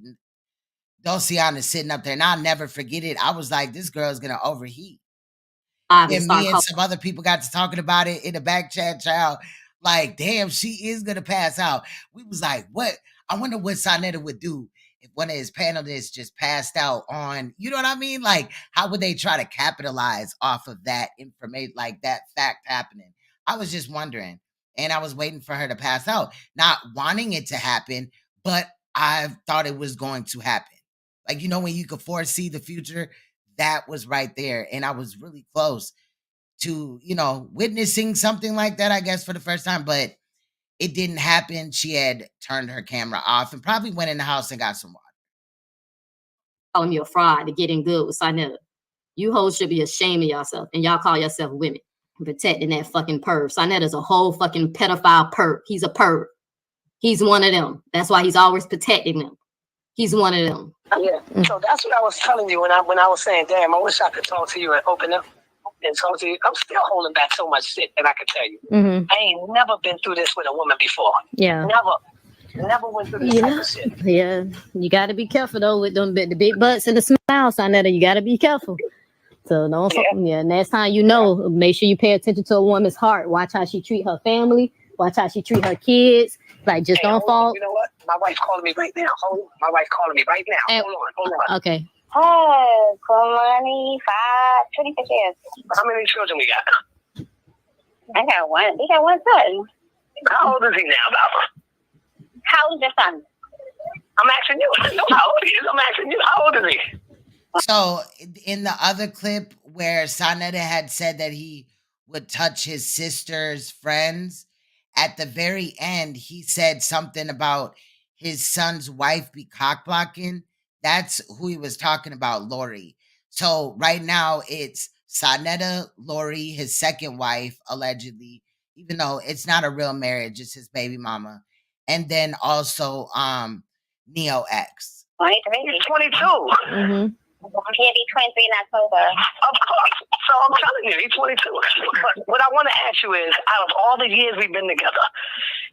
Dulciana sitting up there and I'll never forget it. I was like, this girl's gonna overheat. And me and some other people got to talking about it in the back chat, child. Like, damn, she is gonna pass out. We was like, what? I wonder what Saneter would do if one of his panelists just passed out on, you know what I mean? Like, how would they try to capitalize off of that information, like that fact happening? I was just wondering. And I was waiting for her to pass out, not wanting it to happen, but I thought it was going to happen. Like, when you could foresee the future, that was right there. And I was really close to, witnessing something like that, I guess, for the first time, but it didn't happen. She had turned her camera off and probably went in the house and got some water. Calling you a fraud to get in good with Saneter. You hoes should be ashamed of yourself, and y'all call yourself women. Protecting that fucking perv. Saneter's a whole fucking pedophile perv. He's a perv. He's one of them. That's why he's always protecting them. He's one of them. Yeah. So that's what I was telling you when I was saying, damn, I wish I could talk to you and open up. And so I'm still holding back so much shit that I can tell you. I ain't never been through this with a woman before. Yeah. Never went through this type of shit. Yeah. You got to be careful though with them the big butts and the smiles, Saneter. You got to be careful. So don't next time you know, make sure you pay attention to a woman's heart. Watch how she treat her family. Watch how she treat her kids. Like just don't fall. You know what? My wife's calling me right now. Hold on. Okay. Oh, good morning. 26 years. How many children we got? I got one. We got one son. How old is he now, Baba? How old is your son? I'm asking you. I know how old he is. I'm asking you. How old is he? So in the other clip where Saneter had said that he would touch his sister's friends, at the very end, he said something about his son's wife be cock blocking. That's who he was talking about, Lori. So right now it's Saneter, Lori, his second wife, allegedly, even though it's not a real marriage, it's his baby mama. And then also Neo X. 23. He's 22. He'll be 23 in October. Of course. So I'm telling you, he's 22. What I want to ask you is, out of all the years we've been together,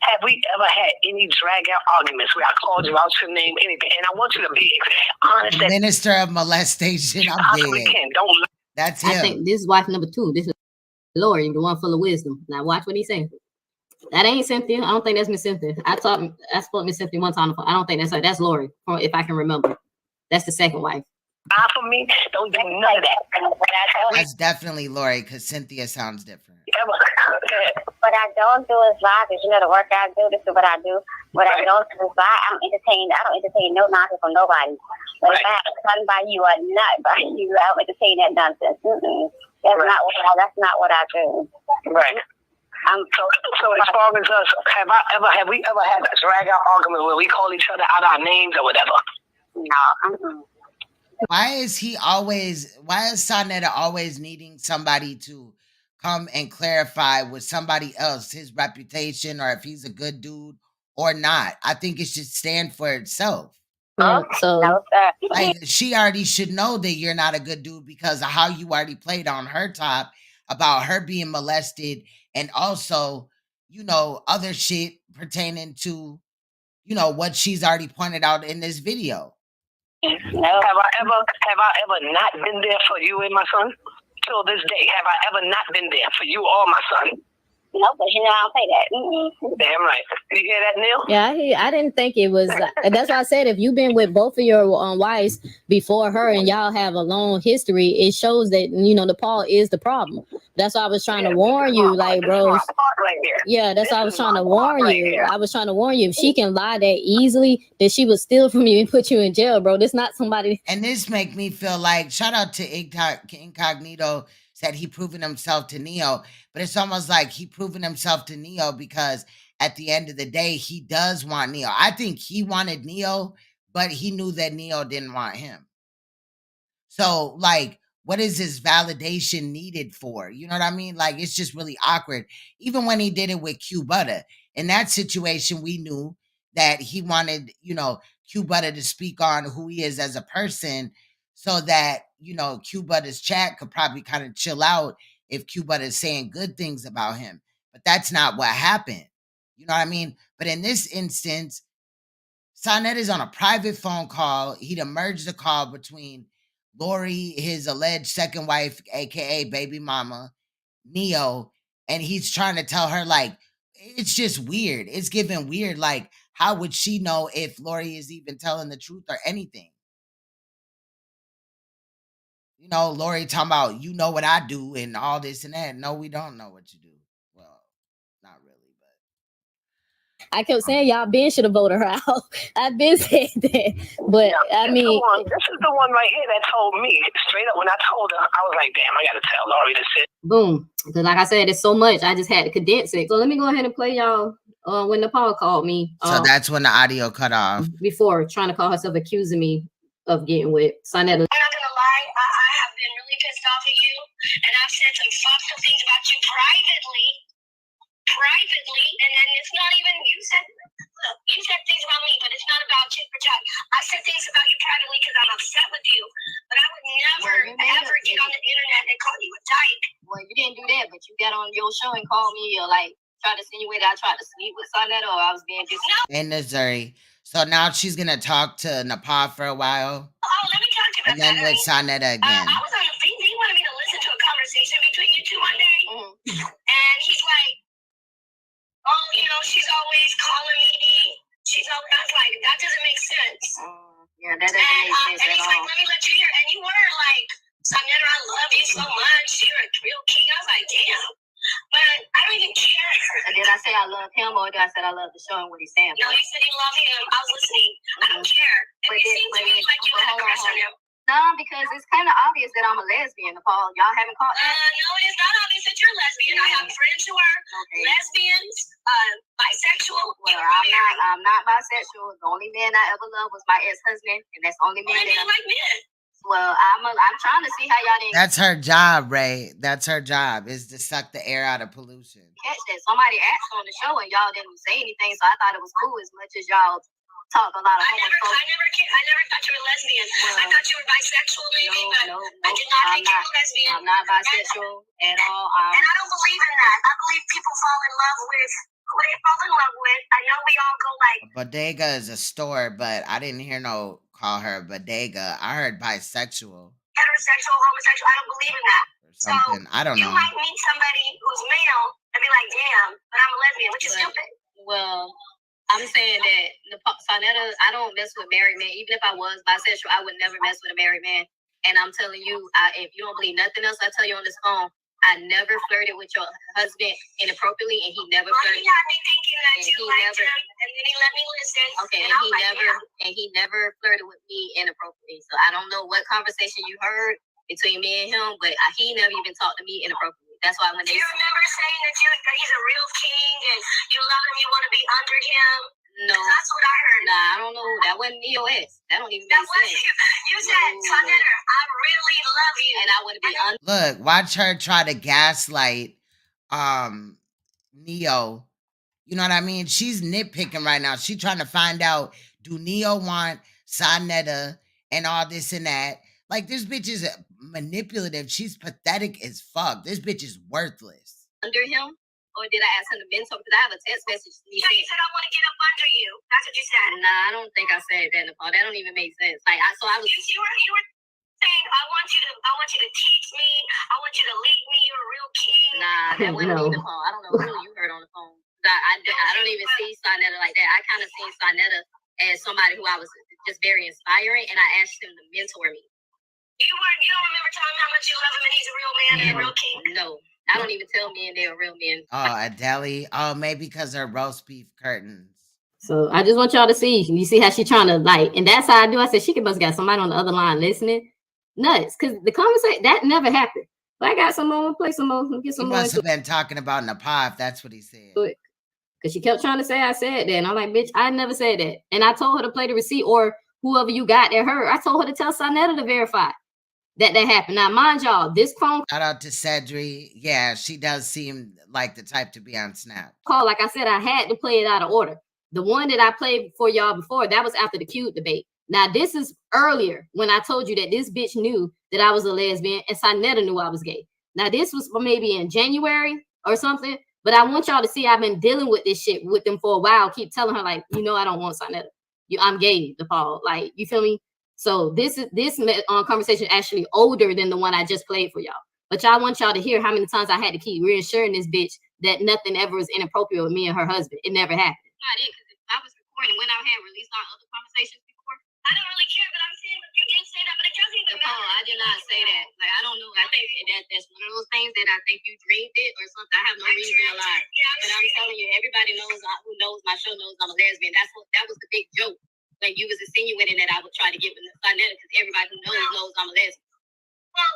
have we ever had any drag-out arguments where I called you out your name, anything? And I want you to be honest. Minister of molestation, I'm dead. That's him. I think this is wife number 2. This is Lori, the one full of wisdom. Now watch what he's saying. That ain't Cynthia. I don't think that's Miss Cynthia. I spoke to Miss Cynthia one time. I don't think that's her. That's Lori, if I can remember. That's the second wife. For me, don't do none of that. That's definitely Lori, because Cynthia sounds different. What I don't do is lie, because you know the work I do, this is what I do. What I don't do is lie. I don't entertain no nonsense from nobody. But if I have a son by you or not by you, I don't entertain that nonsense. That's not what I do. Right. So as far as us, have we ever had a drag out argument where we call each other out our names or whatever? No. Why is Saneter always needing somebody to come and clarify with somebody else his reputation or if he's a good dude or not? I think it should stand for itself. Like, she already should know that you're not a good dude because of how you already played on her top about her being molested and also, other shit pertaining to, what she's already pointed out in this video. No. Have I ever not been there for you and my son? Till this day, have I ever not been there for you or my son? No, but I don't say that. Damn right. You hear that, Neil? Yeah, I didn't think it was. That's why I said if you've been with both of your wives before her and y'all have a long history, it shows that Nepal is the problem. That's why I was trying to warn you, like, bro. Yeah, that's why I was trying to warn you. I was trying to warn you. If she can lie that easily, that she would steal from you and put you in jail, bro. This not somebody. And this make me feel like, shout out to Incognito, said he proven himself to Neo, but it's almost like he proven himself to Neo because at the end of the day, he does want Neo. I think he wanted Neo, but he knew that Neo didn't want him. So, like, what is this validation needed for? You know what I mean? Like, it's just really awkward. Even when he did it with Q Butter, in that situation, we knew that he wanted, Q Butter to speak on who he is as a person so that, Q Butter's chat could probably kind of chill out if Q Butter is saying good things about him. But that's not what happened. You know what I mean? But in this instance, Saneter is on a private phone call. He'd emerged the call between Lori, his alleged second wife, aka baby mama, Neo, and he's trying to tell her, like, it's just weird. It's giving weird. Like, how would she know if Lori is even telling the truth or anything? Lori talking about, you know what I do and all this and that. No, we don't know what you do. Well, not really, but I kept saying y'all Ben should have voted her out. I've been saying that. But I mean, this is the one right here that told me straight up when I told her, I was like, damn, I gotta tell Lori this shit. Boom. Because like I said, it's so much. I just had to condense it. So let me go ahead and play y'all when Nepal called me. So that's when the audio cut off. Before trying to call herself accusing me of getting with Saneter. I'm not gonna lie, I have been really pissed off at you, and I've said some fucked up things about you privately, and then it's not even, you said things about me, but it's not about you. I said things about you privately because I'm upset with you, but I would never, ever get on the internet and call you a dyke. Well, you didn't do that, but you got on your show and called me or like tried to insinuate I tried to sleep with Saneter or I was being disrespectful. In Missouri. So now she's gonna talk to Napah for a while. Oh, let me talk to you about and then that, with Saneter again. I was on the feed. He wanted me to listen to a conversation between you two one day. And he's like, oh, you know, she's always calling me. She's always, I was like, that doesn't make sense. Yeah, that doesn't make sense and at he's all. like, let me let you hear. And you were like, Saneter, I love you so much. You're a real king. I was like, damn. But I don't even care. And did I say I love him or did I say I love the show and what he's saying? No, you said you love him. I was listening. I don't care. And it seems to me like you had a crush on him. No, because it's kind of obvious that I'm a lesbian, Nepal. Y'all haven't caught that? No, it is not obvious that you're lesbian. I have friends who are lesbians, bisexual. Well, I'm not bisexual. The only man I ever loved was my ex-husband, and that's the only man that like men. Well, I'm trying to see how y'all didn't That's her job, Ray. That's her job, is to suck the air out of pollution. catch that. Somebody asked on the show and y'all didn't say anything, so I thought it was cool as much as y'all talk a lot of I never thought you were lesbian. I thought you were bisexual, maybe, but I did not think you were lesbian. I'm not bisexual at all. And I don't believe in that. I believe people fall in love with who they fall in love with. I know we all go like. Bodega is a store, but I didn't hear no call her bodega. I heard bisexual. Heterosexual, homosexual. I don't believe in that. Or something. So I don't know. You might meet somebody who's male and be like, damn, but I'm a lesbian, which is stupid. Well, I'm saying that Saneter, I don't mess with married men. Even if I was bisexual, I would never mess with a married man. And I'm telling you, if you don't believe nothing else I tell you on this phone, I never flirted with your husband inappropriately, and he never flirted. He got me thinking that you liked him, and then he let me listen. Okay, and he never flirted with me inappropriately. So I don't know what conversation you heard between me and him, but he never even talked to me inappropriately. That's why when Do you remember saying that he's a real king and you love him, you want to be under him? No. That's what I heard. Nah, I don't know. That wasn't me or S. That don't even make sense. You said, Saneter, I really love you. And I would be under. Look, watch her try to gaslight Neo. You know what I mean? She's nitpicking right now. She's trying to find out, do Neo want Saneter and all this and that? Like, this bitch is manipulative. She's pathetic as fuck. This bitch is worthless. Under him? Or did I ask him to mentor? Because I have a text message. You said I want to get up under you. That's what you said. Nah, I don't think I said that, Nepal. That don't even make sense. Like, so I was. You were saying, I want you to teach me. I want you to lead me. You're a real king. Nah, that wasn't me, Nepal. I don't know who you heard on the phone. I don't even see Saneter like that. I kind of see Saneter as somebody who I was just very inspiring, and I asked him to mentor me. You don't remember telling me how much you love him and he's a real man and a real king? No. I don't even tell men they're real men. Oh, Adele. Oh, maybe because her roast beef curtains. So I just want y'all to see. You see how she trying to like, and that's how I do. I said she could must got somebody on the other line listening. Nuts, because the conversation that never happened. But I got some more. Play some more. Get some He more. must have been talking about Napah, if that's what he said. Because she kept trying to say I said that, and I'm like, bitch, I never said that. And I told her to play the receipt, or whoever you got that heard. I told her to tell Saneter to verify that happened. Now, mind y'all, this phone shout out to Cedric. Yeah, she does seem like the type to be on Snap. call, like I said, I had to play it out of order. The one that I played for y'all before, that was after the cute debate. Now, this is earlier when I told you that this bitch knew that I was a lesbian and Saneter knew I was gay. Now, this was maybe in January or something, but I want y'all to see I've been dealing with this shit with them for a while. Keep telling her, like, you know, I don't want Saneter. I'm gay, DePaul. Like, you feel me? So this conversation actually older than the one I just played for y'all. But y'all want y'all to hear how many times I had to keep reassuring this bitch that nothing ever was inappropriate with me and her husband. It never happened. Not it, because if I was recording when I had released our other conversations before, I don't really care, but I'm saying you did say that, but it doesn't even matter. I did not say that. Like, I don't know. I think that's one of those things that I think you dreamed it or something. I have no reason to lie. But I'm telling you, everybody knows who knows my show knows I'm a lesbian. That was the big joke. Like, you was insinuating that I would try to get with Saneter because everybody who knows I'm a lesbian. Well,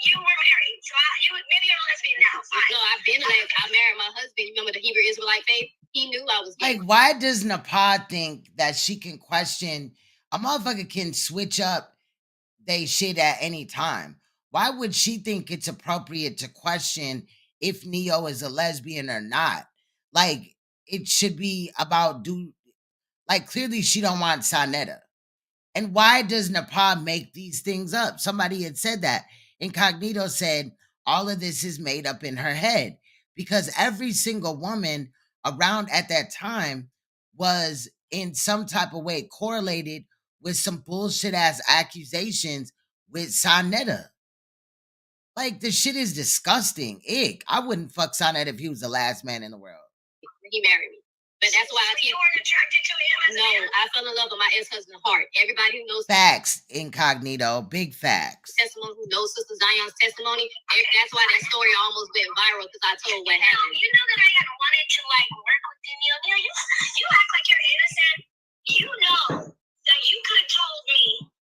you were married, so maybe you're a lesbian now. Fine. No, I've been I married my husband. You remember the Hebrew Israelite faith? He knew I was gay. Like, why does Napah think that she can question a motherfucker can switch up they shit at any time? Why would she think it's appropriate to question if Neo is a lesbian or not? Like, it should be about like, clearly she don't want Saneter. And why does Napah make these things up? Somebody had said that. Incognito said, all of this is made up in her head, because every single woman around at that time was in some type of way correlated with some bullshit ass accusations with Saneter. Like, the shit is disgusting. Ick. I wouldn't fuck Saneter if he was the last man in the world. He married me. But that's why You weren't attracted to him as no, I fell in love with my ex-husband's heart. Everybody who knows Facts, incognito, big facts. testimony, who knows Sister Zion's testimony, that's why that story almost went viral, because I told what happened. You know that I had wanted to like work with Danielle. You act like you're innocent. You know that you could have told me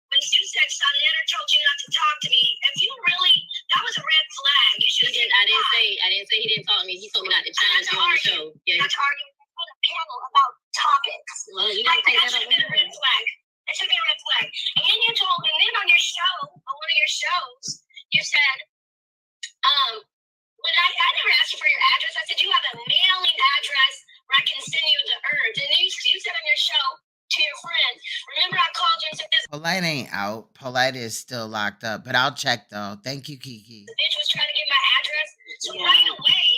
when you said Saneter told you not to talk to me. If you really, that was a red flag. You should. I didn't say he didn't talk to me. He told me not to challenge you on the show. Yeah. Not to argue on a panel about topics. Well, you gotta take that up with a red flag. That should be a red flag. And then you told, and then on your show, on one of your shows, you said, when I never asked you for your address, I said you have a mailing address where I can send you the herbs. And you said on your show to your friends, remember I called you and said this Polite ain't out. Polite is still locked up, but I'll check though. Thank you, Kiki. bitch was trying to get my address. So right away,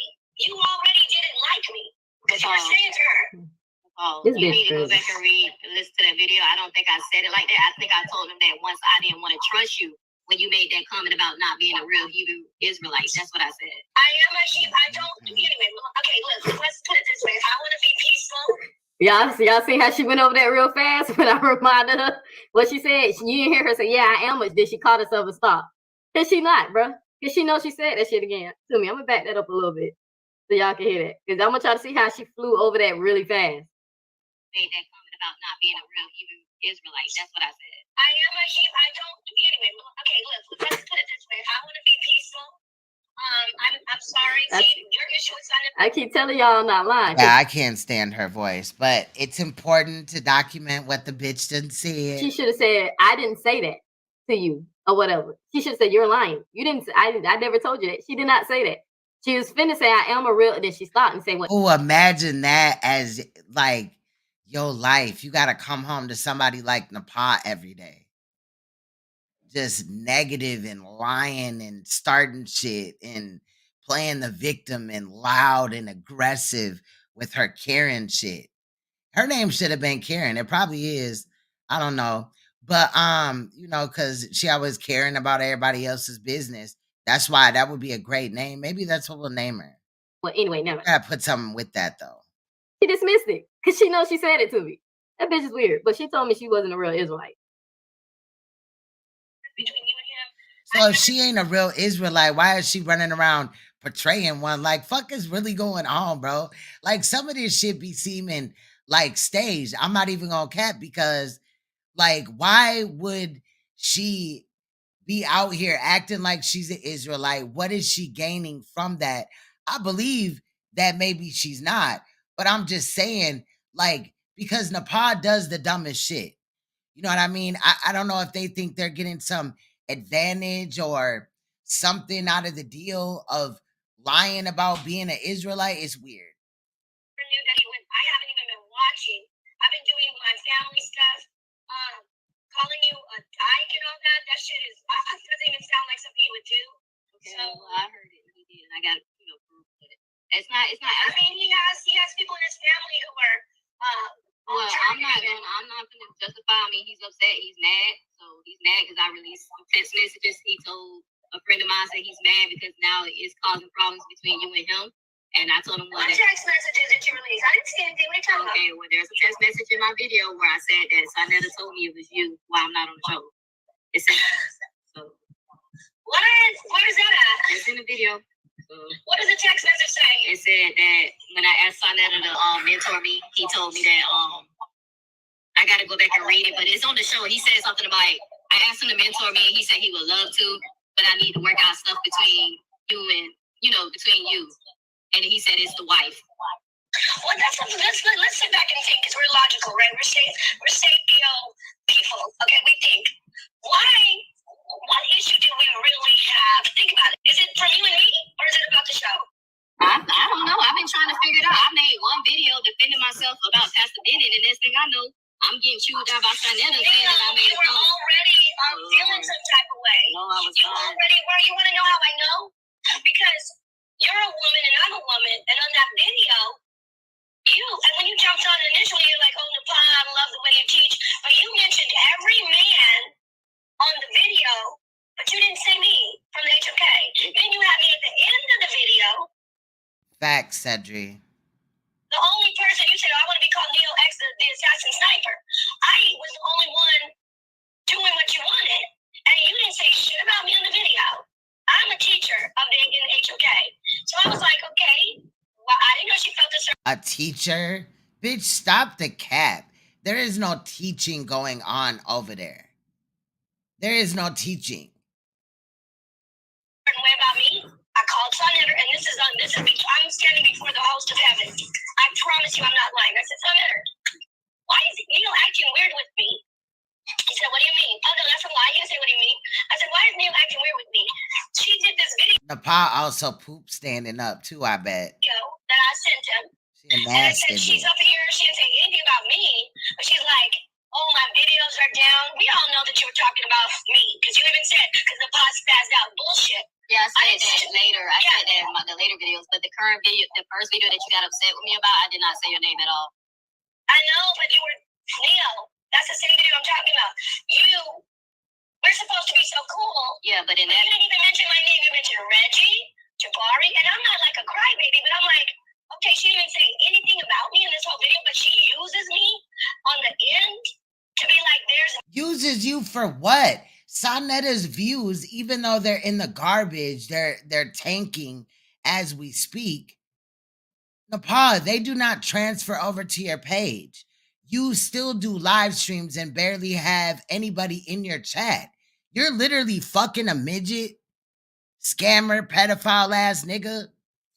you already didn't like me. Because you were saying to her. Oh, you need to go back and listen to that video. I don't think I said it like that. I think I told him that once I didn't want to trust you when you made that comment about not being a real Hebrew Israelite. That's what I said. I am a Hebrew. I don't. Anyway, okay, look, let's put it this way. I want to be peaceful. Y'all see how she went over that real fast when I reminded her what she said? You didn't hear her say, yeah, I am. Then she caught herself and stopped. Cause she not, bro. Cause she knows she said that shit again to me. I'm gonna back that up a little bit so y'all can hear that. Cause I'm gonna try to see how she flew over that really fast. Made that comment about not being a real Hebrew Israelite. That's what I said. I am a Hebrew. I don't. Anyway, okay, look, let's put it this way. I want to be peaceful. I'm sorry. Your issue with Saneter. I keep telling y'all I'm not lying. Yeah, I can't stand her voice, but it's important to document what the bitch done said. She should have said, I didn't say that to you or whatever. She should have said, you're lying. You didn't. I never told you that. She did not say that. She was finna say, I am a real. Then she stopped and say, what? Oh, imagine that as like your life. You got to come home to somebody like Napah every day. Just negative and lying and starting shit and playing the victim and loud and aggressive with her Karen shit. Her name should have been Karen. It probably is. I don't know. But you know, because she always caring about everybody else's business. That's why that would be a great name. Maybe that's what we'll name her. Well, anyway, never. I gotta put something with that though. She dismissed it because she knows she said it to me. That bitch is weird. But she told me she wasn't a real Israelite. Between you and him. So if she ain't a real Israelite, why is she running around portraying one? Like, fuck is really going on, bro? Like, some of this shit be seeming like staged. I'm not even gonna cap, because like, why would she be out here acting like she's an Israelite? What is she gaining from that? I believe that maybe she's not, but I'm just saying, like, because Napah does the dumbest shit. You know what I mean? I don't know if they think they're getting some advantage or something out of the deal of lying about being an Israelite. It's weird. I haven't even been watching. I've been doing my family stuff. Calling you a dyke and all that. That shit is. That doesn't even sound like something he would do. Okay, so well, I heard it. He did. I got proof of it. It's not. I mean, he has people in his family who are. Well, I'm not gonna justify. I mean, he's upset. He's mad. So he's mad because I released some text messages. He told a friend of mine that he's mad because now it's causing problems between you and him. And I told him what text messages did you release? I didn't see anything. What are you talking about? Okay, well, there's a text message in my video where I said that Saneter told me it was you while I'm not on the show. It said so. Where is that at? It's in the video. So, what does the text message say? It said that when I asked Saneter to mentor me, he told me that I got to go back and read it, but it's on the show. He said something about, I asked him to mentor me, and he said he would love to, but I need to work out stuff between you and, between you. And he said it's the wife. Well, that's something. Let's sit back and think, because we're logical, right? We're sapio people. Okay, we think. What issue do we really have? Think about it. Is it from you and me, or is it about the show? I don't know. I've been trying to figure it out. I made one video defending myself about Pastor Bennett, and next thing I know, I'm getting chewed out by Saneter saying that I made a comment. You were already feeling some type of way. No, I was not. You already were. You want to know how I know? jumped on initially, you're like, oh, Napah, I love the way you teach. But you mentioned every man on the video, but you didn't say me from the HOK. Then you had me at the end of the video. Facts, Cedric. The only person you said, I want to be called Neo X, the assassin sniper. I was the only one doing what you wanted, and you didn't say shit about me on the video. I'm a teacher of the HOK. So I was like, okay, well, I didn't know she felt this. A teacher? Bitch, stop the cap. There is no teaching going on over there. There is no teaching. Way about me, I called Saneter, and I'm standing before the host of heaven. I promise you I'm not lying. I said, Saneter, why is Neil acting weird with me? He said, what do you mean? Oh, no, that's a lie. You say, what do you mean? I said, why is Neil acting weird with me? She did this video. Napah also pooped standing up too, I bet. That I sent him. She a And I nasty said, she's bitch. up here. She didn't say anything about me. But she's like, oh, my videos are down. We all know that you were talking about me. Because you even said, because the pod spazzed out. Bullshit. Yeah, I said that later. I said that in the later videos. But the current video, the first video that you got upset with me about, I did not say your name at all. I know, but you were Neo. That's the same video I'm talking about. We're supposed to be so cool. Yeah, but in that you didn't even mention my name. You mentioned Reggie, Jabari, and I'm not like a crybaby, but I'm like, okay, she didn't say anything about me in this whole video, but she uses me on the end to be like, Uses you for what? Saneta's views, even though they're in the garbage, they're tanking as we speak. Napah, they do not transfer over to your page. You still do live streams and barely have anybody in your chat. You're literally fucking a midget, scammer, pedophile ass nigga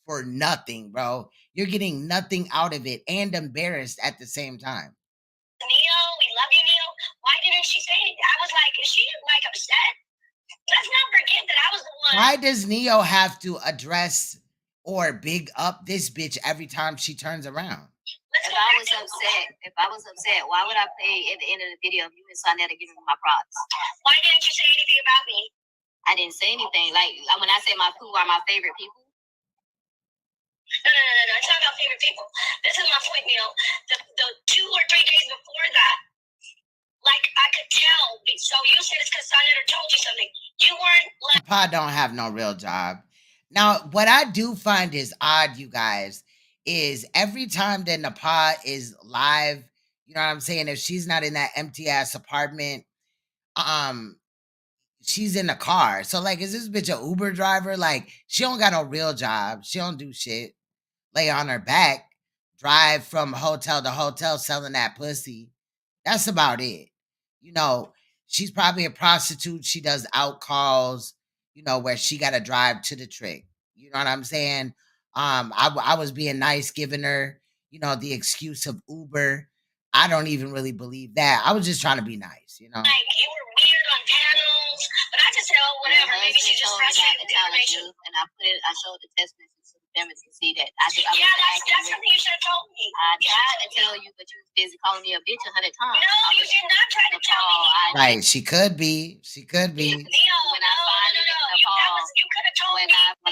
for nothing, bro. You're getting nothing out of it and embarrassed at the same time. Neo, we love you, Neo. Why didn't she say anything? I was like, is she like upset? Let's not forget that I was the one. Why does Neo have to address or big up this bitch every time she turns around? If I was upset, why would I play at the end of the video of you and Saneter giving me my props? Why didn't you say anything about me? I didn't say anything. Like when I say my poo are my favorite people. No. It's not about favorite people. This is my point, Neil. The 2 or 3 days before that, like I could tell. So you said it's because Saneter told you something. You weren't. Napah don't have no real job. Now, what I do find is odd, you guys, is every time that Napah is live, you know what I'm saying? If she's not in that empty ass apartment, she's in the car. So like, is this bitch a Uber driver? Like, she don't got no real job. She don't do shit. Lay on her back, drive from hotel to hotel selling that pussy. That's about it. You know, she's probably a prostitute. She does out calls, you know, where she got to drive to the trick. You know what I'm saying? I was being nice, giving her, you know, the excuse of Uber. I don't even really believe that. I was just trying to be nice, you know? Like, you were weird on panels, but I just said, oh, whatever. Maybe she just frustrated with the information. And I showed the test message to the family to see that. That's something you should have told me. I tried to tell you, but you was busy calling me a bitch 100 times. No, you did not try to tell me. Right, she could be. She could be. When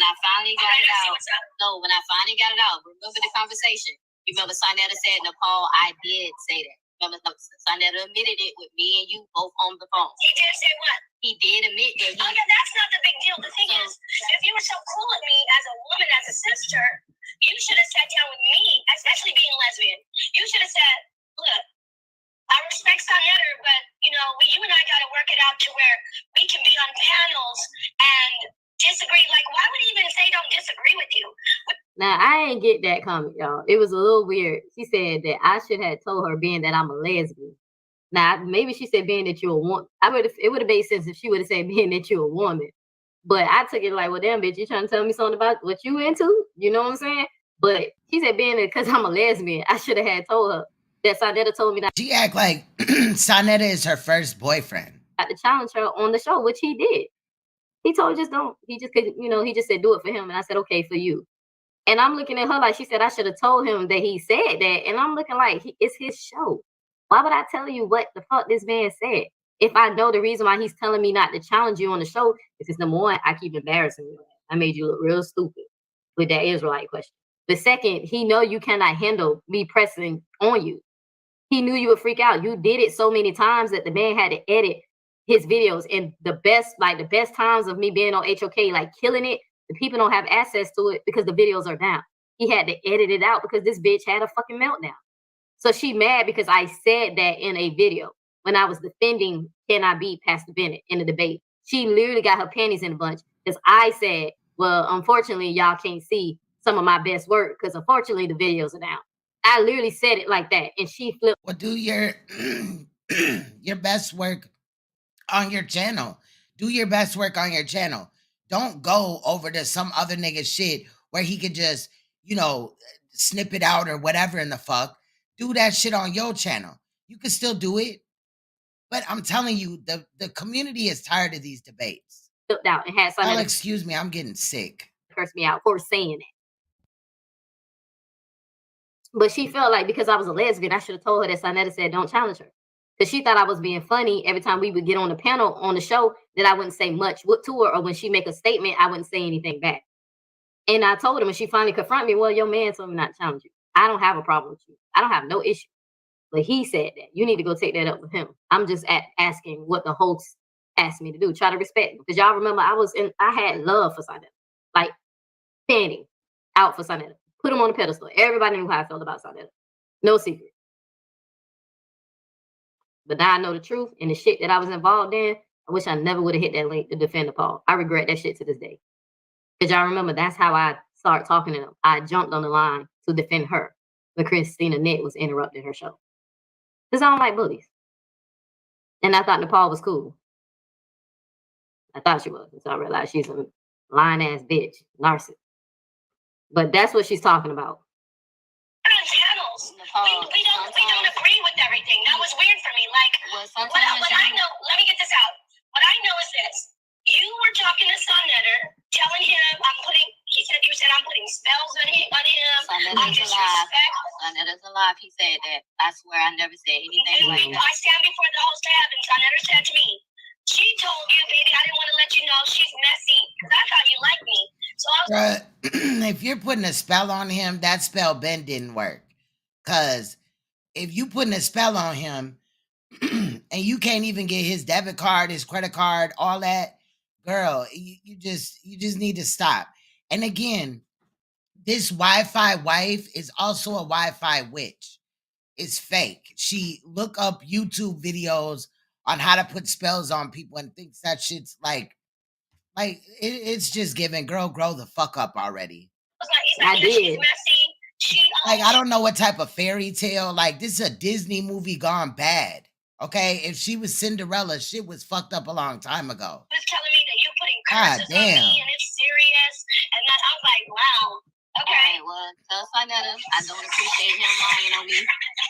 I finally got it out, remember the conversation. You remember Saneter said, Napah, I did say that. Remember Saneter admitted it with me and you both on the phone. He did say what? He did admit that. Oh yeah, that's not the big deal. The thing is, if you were so cool with me as a woman, as a sister, you should have sat down with me, especially being lesbian. You should have said, look, I respect Saneter, but you know, you and I gotta work it out to where we can be on panels and disagree. Like, why would he even say don't disagree with you? Now, I ain't get that comment, y'all. It was a little weird. She said that I should have told her being that I'm a lesbian. Now, maybe she said being that you're a woman. It would have made sense if she would have said being that you're a woman. But I took it like, well, damn, bitch, you trying to tell me something about what you into? You know what I'm saying? But she said being that because I'm a lesbian, I should have had told her that Saneter told me that. She act like Saneter is her first boyfriend. I had to challenge her on the show, which he did. He told her just don't. He just could, you know, he just said do it for him. And I said, okay, for you. And I'm looking at her like she said I should have told him that he said that. And I'm looking like it's his show. Why would I tell you what the fuck this man said? If I know the reason why he's telling me not to challenge you on the show is because number one, I keep embarrassing you. I made you look real stupid with that Israelite question. But second, he know you cannot handle me pressing on you. He knew you would freak out. You did it so many times that the man had to edit his videos. And the best times of me being on HOK, like killing it, the people don't have access to it because the videos are down. He had to edit it out because this bitch had a fucking meltdown. So she mad because I said that in a video when I was defending Can I Beat Pastor Bennett in the debate. She literally got her panties in a bunch because I said, well, unfortunately, y'all can't see some of my best work because unfortunately the videos are down. I literally said it like that, and she flipped. Well, do your your best work on your channel. Do your best work on your channel. Don't go over to some other nigga shit where he could just, you know, snip it out or whatever in the fuck. Do that shit on your channel. You can still do it. But I'm telling you, the community is tired of these debates. Flipped out and had something. Oh, excuse me, I'm getting sick. Curse me out for saying it. But she felt like because I was a lesbian, I should have told her that Saneter said don't challenge her. Because she thought I was being funny every time we would get on the panel on the show, that I wouldn't say much to her, or when she make a statement, I wouldn't say anything back. And I told her when she finally confronted me, well, your man told me not to challenge you. I don't have a problem with you. I don't have no issue. But he said that. You need to go take that up with him. I'm just asking what the host asked me to do. Try to respect him. Because y'all remember I had love for Saneter. Like, standing out for Saneter. Put him on a pedestal. Everybody knew how I felt about Saneter. No secret. But now I know the truth, and the shit that I was involved in, I wish I never would have hit that link to defend Nepal. I regret that shit to this day. Because y'all remember, that's how I started talking to them. I jumped on the line to defend her when Christina Net was interrupting her show. Because I don't like bullies. And I thought Nepal was cool. I thought she was. Until I realized she's a lying-ass bitch, narcissist. But that's what she's talking about. Channels. We don't agree with everything. That was weird for me. Like, what I know, let me get this out. What I know is this. You were talking to Saneter, telling him you said I'm putting spells on him. Saneter's alive. He said that. I swear I never said anything like that. I stand before the host of heaven. Saneter said to me, she told you, baby, I didn't want to let you know she's messy because I thought you liked me. So I was if you're putting a spell on him, that spell Ben didn't work. Because if you putting a spell on him and you can't even get his debit card, his credit card, all that, girl, you just need to stop. And again, this Wi-Fi wife is also a Wi-Fi witch. It's fake. She look up YouTube videos on how to put spells on people and thinks that shit's like it's just giving, girl, grow the fuck up already. I did. Like, I don't know what type of fairy tale. Like, this is a Disney movie gone bad. Okay, if she was Cinderella, shit was fucked up a long time ago. Was telling me that you're putting curses on me and it's serious, and then I'm like, wow. Okay. Well, tell Saneter I don't appreciate him lying on me.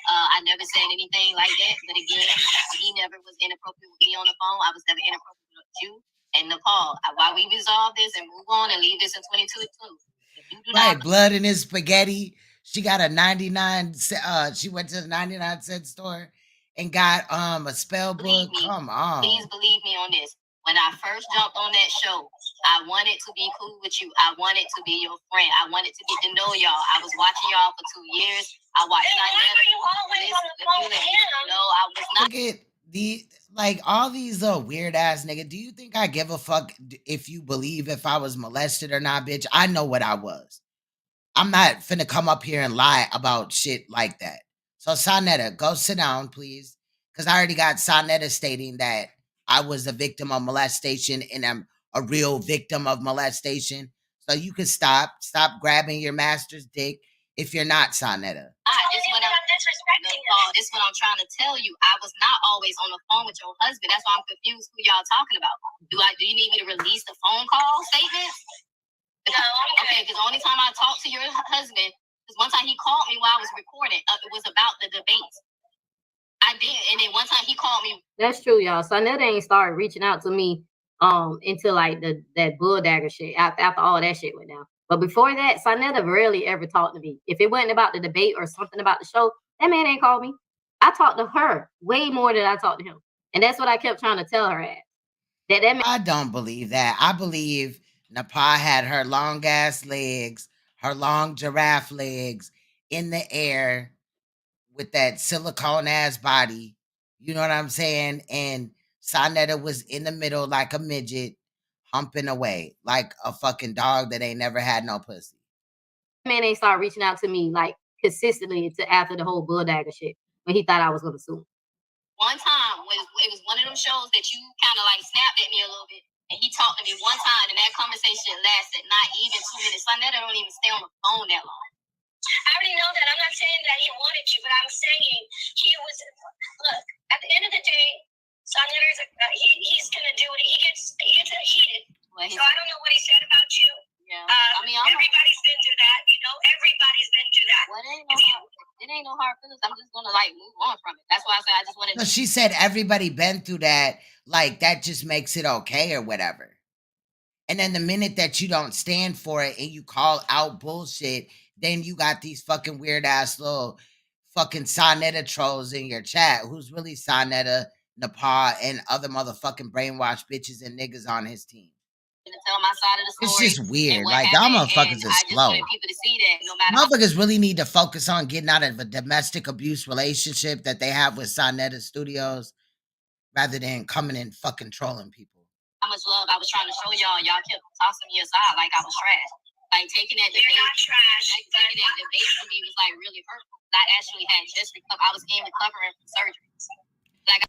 I never said anything like that. But again, he never was inappropriate with me on the phone. I was never inappropriate with you and Nepal. While we resolve this and move on and leave this in 22 too. Right, blood in his spaghetti. She got a 99 she went to the 99-cent store and got a spell book. Come on. Please believe me on this. When I first jumped on that show, I wanted to be cool with you. I wanted to be your friend. I wanted to get to know y'all. I was watching y'all for 2 years. I watched Saneter. You always on the phone with him? No, I was not. Look at all these weird ass nigga. Do you think I give a fuck if you believe if I was molested or not, bitch? I know what I was. I'm not finna come up here and lie about shit like that. So Saneter, go sit down, please. Because I already got Saneter stating that I was a victim of molestation and I'm a real victim of molestation. So you can stop grabbing your master's dick if you're not Saneter. This is what I'm trying to tell you. I was not always on the phone with your husband. That's why I'm confused who y'all talking about. Do you need me to release the phone call statement? No, okay, because the only time I talked to your husband was one time he called me while I was recording. It was about the debate. I did, and then one time he called me. That's true, y'all. Saneter ain't started reaching out to me until like that bull dagger shit after all that shit went down. But before that, Saneter rarely ever talked to me. If it wasn't about the debate or something about the show, that man ain't called me. I talked to her way more than I talked to him, and that's what I kept trying to tell her. That man. I don't believe that. I believe Napah had her long ass legs, her long giraffe legs in the air with that silicone ass body. You know what I'm saying? And Sanetta was in the middle like a midget, humping away like a fucking dog that ain't never had no pussy. Man ain't started reaching out to me like consistently to after the whole Bull Dagger shit when he thought I was gonna sue him. One time when it was one of them shows that you kind of like snapped at me a little bit, and he talked to me one time, and that conversation lasted not even 2 minutes. Sanetta don't even stay on the phone that long. I already know that. I'm not saying that he wanted you, but I'm saying he was. Look, at the end of the day, Sanetter's he's gonna do it. He gets heated. Well, so I don't know what he said about you. Yeah, I mean, everybody's been through that. You know, everybody's been through that. Well, it ain't no hard feelings. I'm just gonna like move on from it. That's why I said I just wanted. No, she said everybody been through that. Like that just makes it okay or whatever. And then the minute that you don't stand for it and you call out bullshit, then you got these fucking weird ass little fucking Sanetta trolls in your chat. Who's really Saneter, Napah, and other motherfucking brainwashed bitches and niggas on his team. To tell my side of the story. It's just weird. Like, y'all motherfuckers is slow. People to see that no matter motherfuckers really need to focus on getting out of a domestic abuse relationship that they have with Saneter Studios rather than coming and fucking trolling people. How much love I was trying to show y'all. Y'all kept tossing me aside like I was trash. Like taking that debate. You're not trash. Like, taking that debate for me was like really hurtful. I actually had just recovered. I was in recovering from surgeries.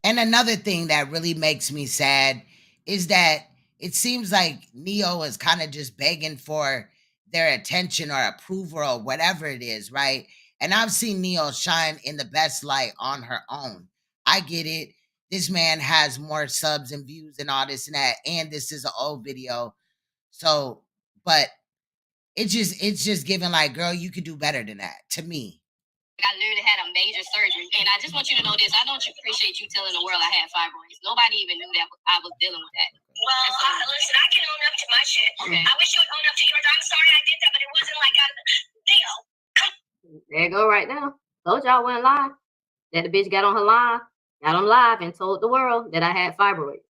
And another thing that really makes me sad is that it seems like Neo is kind of just begging for their attention or approval or whatever it is, right? And I've seen Neo shine in the best light on her own. I get it. This man has more subs and views and all this and that, and this is an old video. So, but it's just giving like, girl, you could do better than that to me. I literally had a major surgery, and I just want you to know this. I don't appreciate you telling the world I had fibroids. Nobody even knew that I was dealing with that. Well, listen, I can own up to my shit. Okay. I wish you would own up to yours. I'm sorry I did that, but it wasn't like deal. There you go right now. Told y'all I went live. That the bitch got on her live, got on live, and told the world that I had fibroids,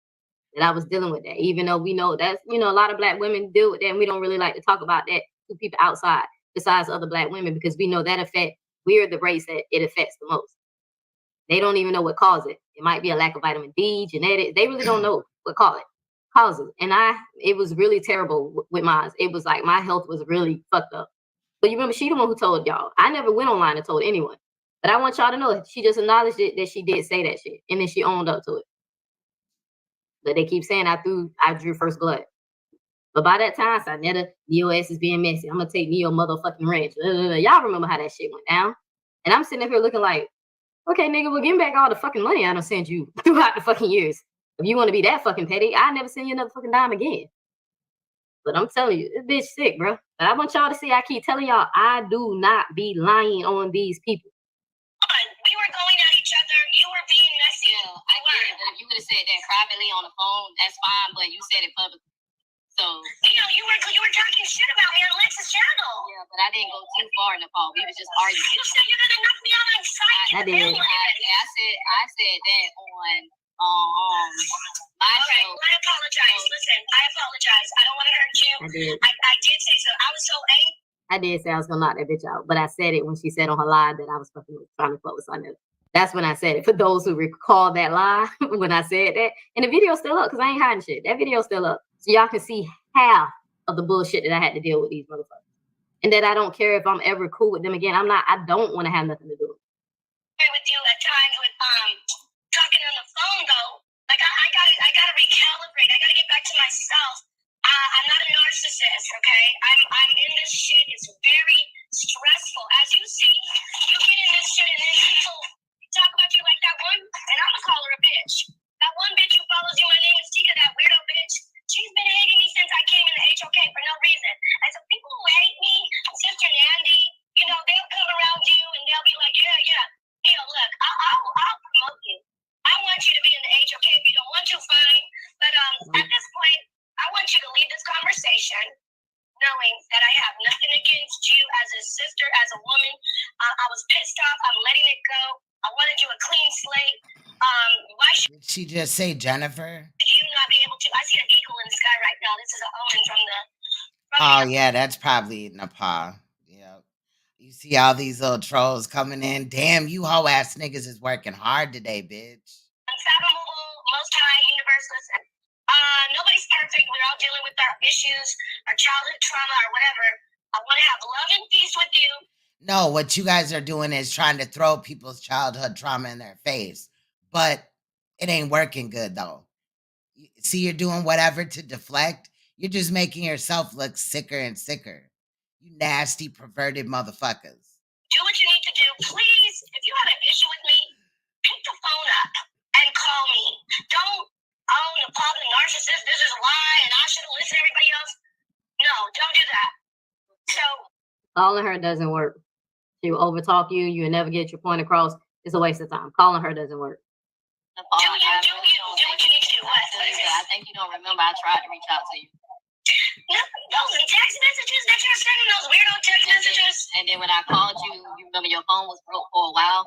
that I was dealing with that. Even though we know that's, you know, a lot of Black women deal with that, and we don't really like to talk about that to people outside besides other Black women, because we know that affect. We're the race that it affects the most. They don't even know what caused it. It might be a lack of vitamin D, genetics. They really don't know what causes. And it was really terrible with mine. It was like my health was really fucked up. But you remember, she the one who told y'all. I never went online and told anyone. But I want y'all to know she just acknowledged it, that she did say that shit. And then she owned up to it. But they keep saying I drew first blood. But by that time, Sanetta, Neo ass is being messy. I'm gonna take Neo motherfucking ranch. Y'all remember how that shit went down? And I'm sitting up here looking like, okay, nigga, we'll give back all the fucking money I done sent you throughout the fucking years. If you want to be that fucking petty, I never send you another fucking dime again. But I'm telling you, this bitch sick, bro. But I want y'all to see, I keep telling y'all, I do not be lying on these people. We were going at each other. You were being messy. Yeah, I did. But if you would have said that privately on the phone, that's fine. But you said it publicly. So, you know, you were talking shit about me on Lex's channel. Yeah, but I didn't go too far in the phone. We was just arguing. You said you're gonna knock me out on sight. I did. I said that on my show. I apologize. Listen, I apologize. I don't want to hurt you. I did. I did say so. I was so angry. I did say I was gonna knock that bitch out, but I said it when she said on her live that I was fucking trying to fuck with Saneter. That's when I said it. For those who recall that lie, when I said that, and the video's still up because I ain't hiding shit. That video's still up. So y'all can see half of the bullshit that I had to deal with these motherfuckers. And that I don't care if I'm ever cool with them again. I don't want to have nothing to do with it. With you at times with talking on the phone though. Like I gotta recalibrate. I gotta get back to myself. I'm not a narcissist, okay? I'm in this shit. It's very stressful. As you see, you get in this shit and then people talk about you like that one, and I'm gonna call her a bitch. That one bitch who follows you, my name is Tika, that weirdo bitch. She's been hating me since I came in the HOK for no reason. And so people who hate me, Sister Nandy, you know, they'll come around you and they'll be like, yeah. You know, look, I'll promote you. I want you to be in the HOK. If you don't want to, fine. But at this point, I want you to leave this conversation knowing that I have nothing against you as a sister, as a woman. I was pissed off. I'm letting it go. I wanted you a clean slate. Why should she just say Jennifer? You not be able to? I see an eagle in the sky right now. This is an omen from the. Oh yeah, that's probably Napah. You see all these little trolls coming in. Damn, you hoe ass niggas is working hard today, bitch. Unfathomable, most high, universe, listen. Nobody's perfect. We're all dealing with our issues, our childhood trauma, or whatever. I want to have love and peace with you. No, what you guys are doing is trying to throw people's childhood trauma in their face. But it ain't working good, though. See, you're doing whatever to deflect. You're just making yourself look sicker and sicker. You nasty, perverted motherfuckers. Do what you need to do. Please, if you have an issue with me, pick the phone up and call me. Don't, the public narcissist, this is why, and I should have listened to everybody else. No, don't do that. So calling her doesn't work. She will overtalk you. You'll never get your point across. It's a waste of time. Calling her doesn't work. Do what you need to do. What is it? I think you don't remember. I tried to reach out to you. No, those text messages that you're sending, those weirdo text messages. And then when I called you, you remember your phone was broke for a while?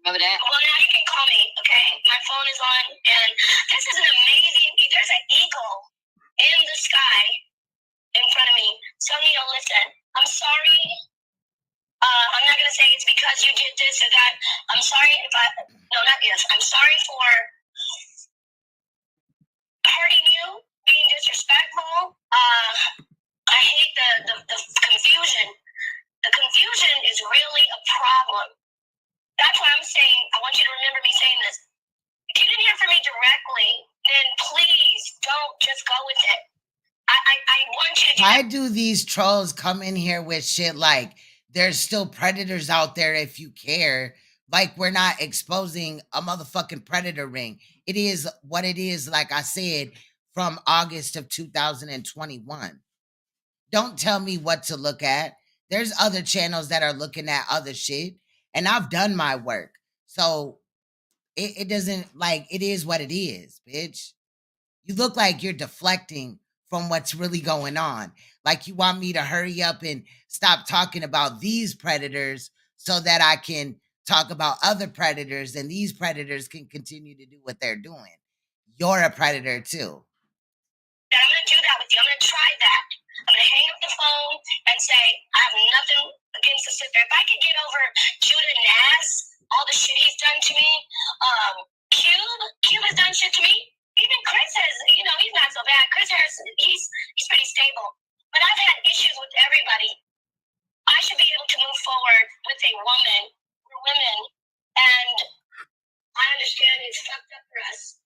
Remember that? Well, now you can call me, okay? My phone is on, and this is an amazing, there's an eagle in the sky in front of me. So, listen, I'm sorry. I'm not going to say it's because you did this or that. I'm sorry if I'm sorry for hurting you, being disrespectful. I hate the confusion. The confusion is really a problem. That's why I'm saying, I want you to remember me saying this. If you didn't hear from me directly, then please don't just go with it. I want you to. Why do these trolls come in here with shit like there's still predators out there if you care? Like we're not exposing a motherfucking predator ring. It is what it is, like I said, from August of 2021. Don't tell me what to look at. There's other channels that are looking at other shit, and I've done my work. So it doesn't, like, it is what it is, bitch. You look like you're deflecting from what's really going on. Like you want me to hurry up and stop talking about these predators so that I can talk about other predators and these predators can continue to do what they're doing. You're a predator too. I'm going to do that with you. I'm going to try that. I'm going to hang up the phone and say, I have nothing against the sister. If I could get over Judah Naz, all the shit he's done to me, Cube has done shit to me. Even Chris has, he's not so bad. Chris Harris, he's pretty stable. But I've had issues with everybody. I should be able to move forward with a woman. We're women. And I understand it's fucked up for us.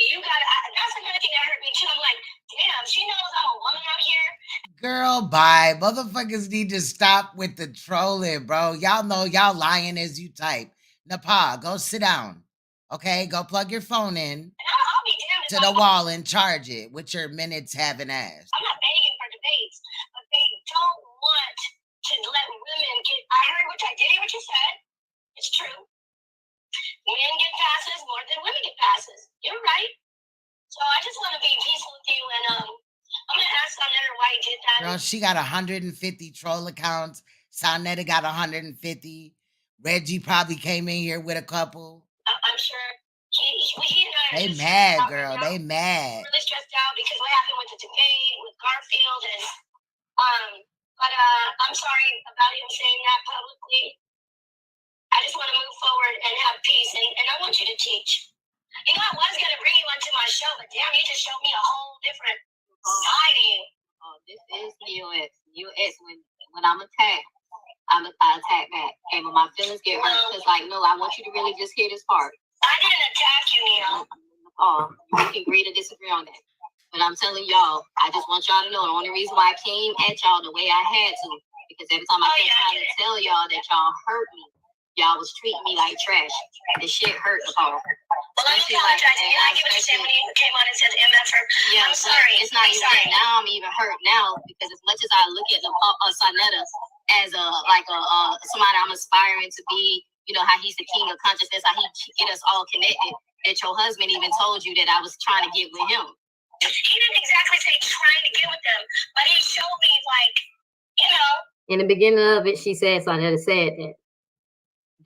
That's another thing that hurt me too. I'm like, damn, she knows I'm a woman out here. Girl, bye. Motherfuckers need to stop with the trolling, bro. Y'all know y'all lying as you type. Napah, go sit down. Okay, go plug your phone in to the wall and charge it with your minutes having ass. I'm not begging for debates, but they don't want to let women get. I heard what I did hear what you said. It's true. Men get passes more than women get passes. You're right. So I just want to be peaceful with you, and I'm gonna ask Saneter why he did that. Girl, she got 150 troll accounts. Saneter got 150. Reggie probably came in here with a couple. I'm sure he and I. They mad, girl. They mad. Really stressed out because what happened with the debate with Garfield, and but I'm sorry about him saying that publicly. I just want to move forward and have peace, and I want you to teach. I was going to bring you onto my show, but damn, you just showed me a whole different side of you. Oh, this is UX. When I'm attacked, I attack back. And when my feelings get hurt, because, no, I want you to really just hear this part. I didn't attack you, Neo. Oh, we can agree to disagree on that. But I'm telling y'all, I just want y'all to know the only reason why I came at y'all the way I had to, because every time I kept trying to tell y'all that y'all hurt me, y'all was treating me like trash. The shit hurt, Paul. Well, I apologize. I get what you're saying when you came on and said MFR. Yeah, I'm sorry. It's not even that. Now I'm even hurt now, because as much as I look at the Saneter as somebody I'm aspiring to be, how he's the king of consciousness, how he get us all connected, that your husband even told you that I was trying to get with him. He didn't exactly say trying to get with them, but he showed me, In the beginning of it, she said, Saneter said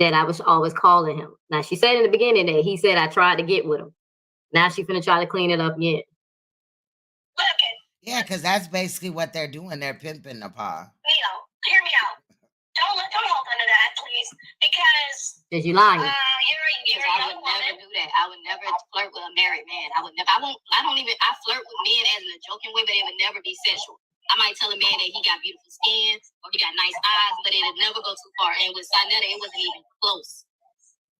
that I was always calling him. Now, she said in the beginning that he said I tried to get with him. Now she finna try to clean it up again. Yeah, because that's basically what they're doing. They're pimping Napah. Neo, hear me out. Because you lying. you're I would never do that. I would never flirt with a married man. I flirt with men as in a joking way, but it would never be sexual. I might tell a man that he got beautiful skin or he got nice eyes, but it would never go too far. And with Saneta, it wasn't even close.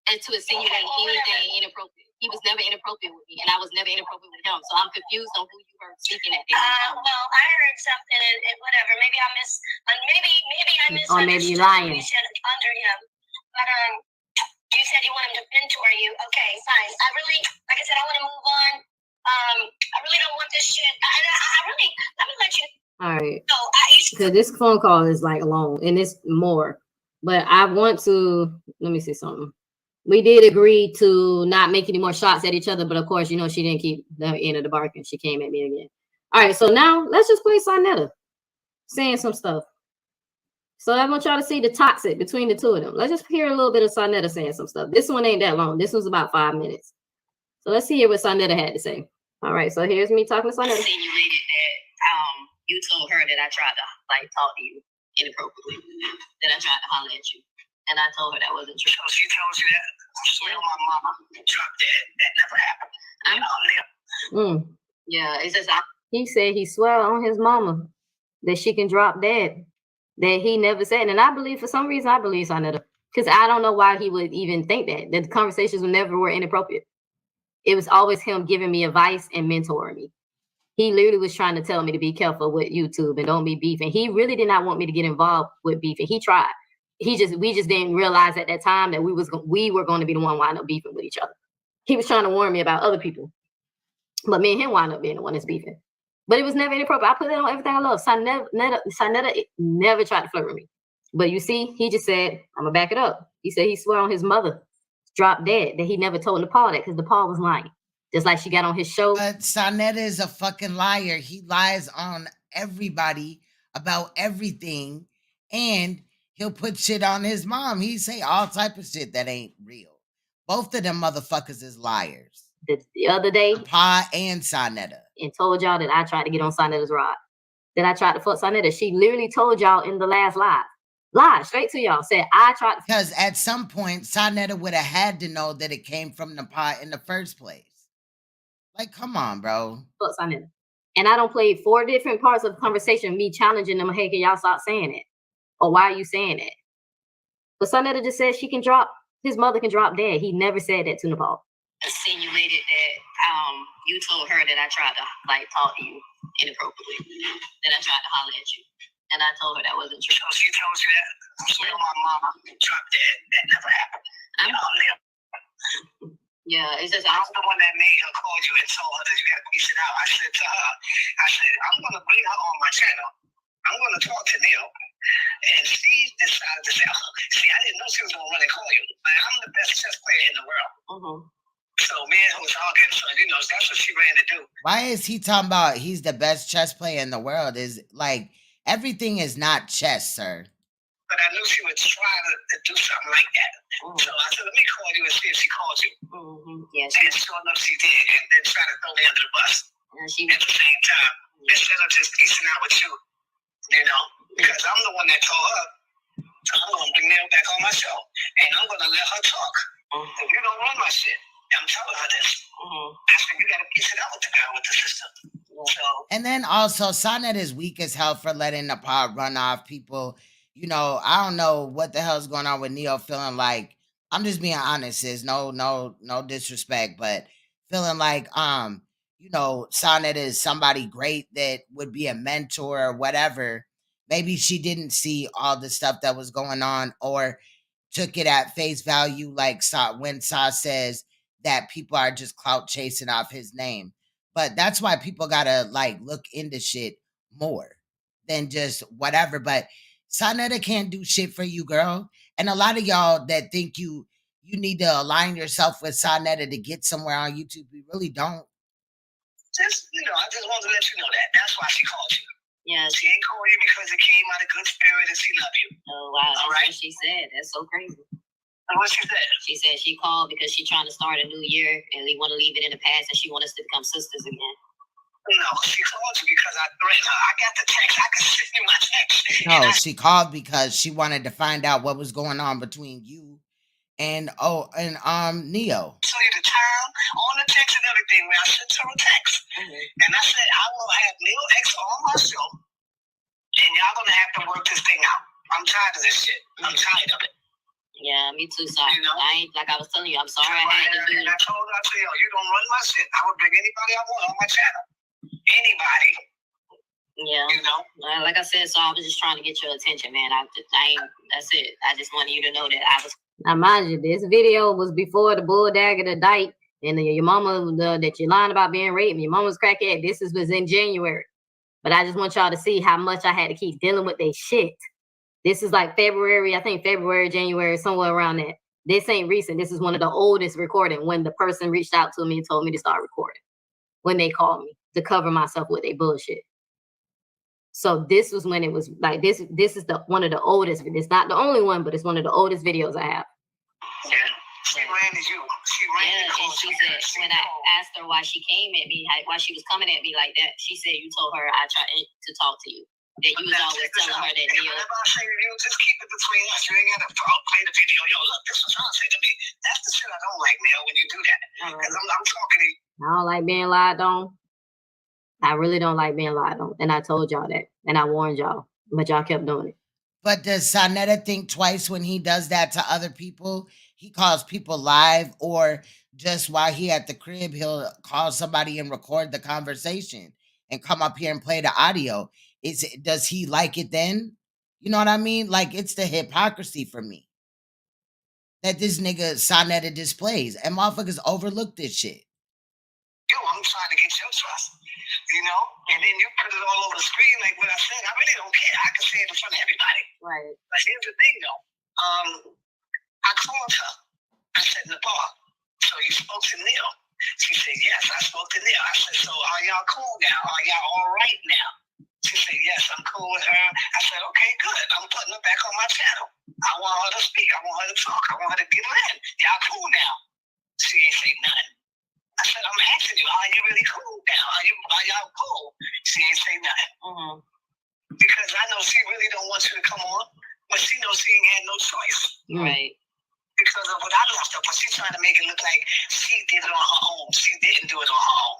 And to insinuate anything inappropriate. He was never inappropriate with me, and I was never inappropriate with him. So I'm confused on who you heard speaking at that. Well, I heard something and whatever. Maybe I misunderstood. Or maybe you're lying. You said under him, but you said you want him to mentor you. Okay, fine. I really, like I said, I want to move on. I really don't want this shit. Let me let you. All right. So this phone call is like long, and it's more. But I want to let me see something. We did agree to not make any more shots at each other, but of course, you know, she didn't keep the end of the bargain. She came at me again. All right, so now let's just play Saneta saying some stuff. So I want y'all to see the toxic between the two of them. Let's just hear a little bit of Saneta saying some stuff. This one ain't that long. This one's about 5 minutes. So let's hear what Saneta had to say. All right, so here's me talking to Saneta. Insinuated that you told her that I tried to like talk to you inappropriately, that I tried to holler at you. And I told her that wasn't true. So she told you that? I swear on my mama, drop dead. That never happened. Yeah, it's just he said he swear on his mama that she can drop dead. That he never said. And I believe, for some reason, I believe Saneta. Because I don't know why he would even think that. The conversations were inappropriate. It was always him giving me advice and mentoring me. He literally was trying to tell me to be careful with YouTube and don't be beefing. He really did not want me to get involved with beefing. He tried. We just didn't realize at that time that we were going to be the one wind up beefing with each other. He was trying to warn me about other people, but me and him wind up being the one that's beefing. But it was never inappropriate. I put that on everything I love. Saneta never tried to flirt with me. But you see, he just said, I'm gonna back it up. He said he swore on his mother, dropped dead, that he never told Napah that because Napah was lying. Just like she got on his show. But Saneta is a fucking liar. He lies on everybody about everything, and he'll put shit on his mom. He say all type of shit that ain't real. Both of them motherfuckers is liars. The other day, Pa and Saneta. And told y'all that I tried to get on Saneta's rod. That I tried to fuck Saneta. She literally told y'all in the last live. Live, straight to y'all. Said I tried. Because at some point, Saneta would have had to know that it came from Napah in the first place. Like, come on, bro. Fuck Saneta. And I don't play 4 different parts of the conversation, me challenging them, hey, can y'all stop saying it? Or why are you saying that? But Saneta just said his mother can drop dead. He never said that to Napah. Insinuated that you told her that I tried to like talk to you inappropriately, that I tried to holler at you, and I told her that wasn't true. So she told you that? I swear on my mama, drop dead. That never happened. Yeah, it's just I'm the one that made her call you and told her that you had to piece it out. I said to her, I'm gonna bring her on my channel. I'm gonna talk to Neil. And she decided to say, I didn't know she was gonna run and call you. But I'm the best chess player in the world. So me and her was arguing, so that's what she ran to do. Why is he talking about he's the best chess player in the world? Is like everything is not chess, sir. But I knew she would try to do something like that. So I said, let me call you and see if she calls you. Yes. And sure enough, she did, and then try to throw me under the bus at the same time. Instead of just piecing out with you, because I'm the one that told her, I'm going to bring Neil back on my show, and I'm going to let her talk. If you don't run my shit, I'm telling her this. I said, you got to piece it out with the girl, with the sister. So, and then also, Saneta is weak as hell for letting Napah run off people. I don't know what the hell's going on with Neil feeling like, I'm just being honest, sis, no disrespect, but feeling like, Saneta is somebody great that would be a mentor or whatever. Maybe she didn't see all the stuff that was going on or took it at face value, like when Sa says that people are just clout chasing off his name. But that's why people gotta look into shit more than just whatever. But Saneta can't do shit for you, girl. And a lot of y'all that think you need to align yourself with Saneta to get somewhere on YouTube, you really don't. Just, I just wanted to let you know that. That's why she called you. Yeah. She ain't called you because it came out of good spirit and she loved you. Oh, wow. That's all right? what she said. That's so crazy. And what she said? She said she called because she's trying to start a new year and they want to leave it in the past and she wants us to become sisters again. No, she called you because I threatened her. I got the text. I can send you my text. No, she called because she wanted to find out what was going on between you and Neo. Show you the time on the text and everything, man. I sent her a text. And I said, I will have Lil X on my show, and y'all gonna have to work this thing out. I'm tired of this shit. I'm tired of it. Yeah, me too, sorry. You know? I ain't, like I was telling you, I'm sorry I had to do it. And I told her, I said, yo, you don't run my shit. I would bring anybody I want on my channel. Anybody. Yeah. You know? Like I said, so I was just trying to get your attention, man. That's it. I just wanted you to know that I was. Now, mind you, this video was before the bull dagger, the dyke, and your mama, that you're lying about being raped, and your mama's crackhead. This was in January. But I just want y'all to see how much I had to keep dealing with their shit. This is like February, I think February, January, somewhere around that. This ain't recent. This is one of the oldest recording when the person reached out to me and told me to start recording. When they called me to cover myself with their bullshit. So this was when it was like, this is one of the oldest. It's not the only one, but it's one of the oldest videos I have. Yeah. She ran to you. She ran and she said, when I asked her why she came at me, why she was coming at me like that, she said, you told her I tried to talk to you. That you was always telling her that, Neil. Whenever I say to you, just keep it between us. You ain't got to play the video. Yo, look, this was trying to say to me. That's the shit I don't like, Neil, when you do that. Because I'm talking to you. I don't like being lied on. I really don't like being lied on. And I told y'all that. And I warned y'all. But y'all kept doing it. But does Saneter think twice when he does that to other people? He calls people live, or just while he at the crib, he'll call somebody and record the conversation and come up here and play the audio. Does he like it then? You know what I mean? Like, it's the hypocrisy for me that this nigga Saneter displays, and motherfuckers overlook this shit. Yo, I'm trying to get your trust, you know? And then you put it all over the screen like what I said. I really don't care. I can say it in front of everybody. Right. But here's the thing, though. I called her. I said, Napah, so you spoke to Neil? She said, yes, I spoke to Neil. I said, so are y'all cool now? Are y'all all right now? She said, yes, I'm cool with her. I said, okay, good. I'm putting her back on my channel. I want her to speak. I want her to talk. I want her to get in. Y'all cool now? She ain't say nothing. I said, I'm asking you, are you really cool now? Are y'all cool? She ain't say nothing. Because I know she really don't want you to come on, but she knows she ain't had no choice. Right. Because of what I left her, but she's trying to make it look like she did it on her own. She didn't do it on her own.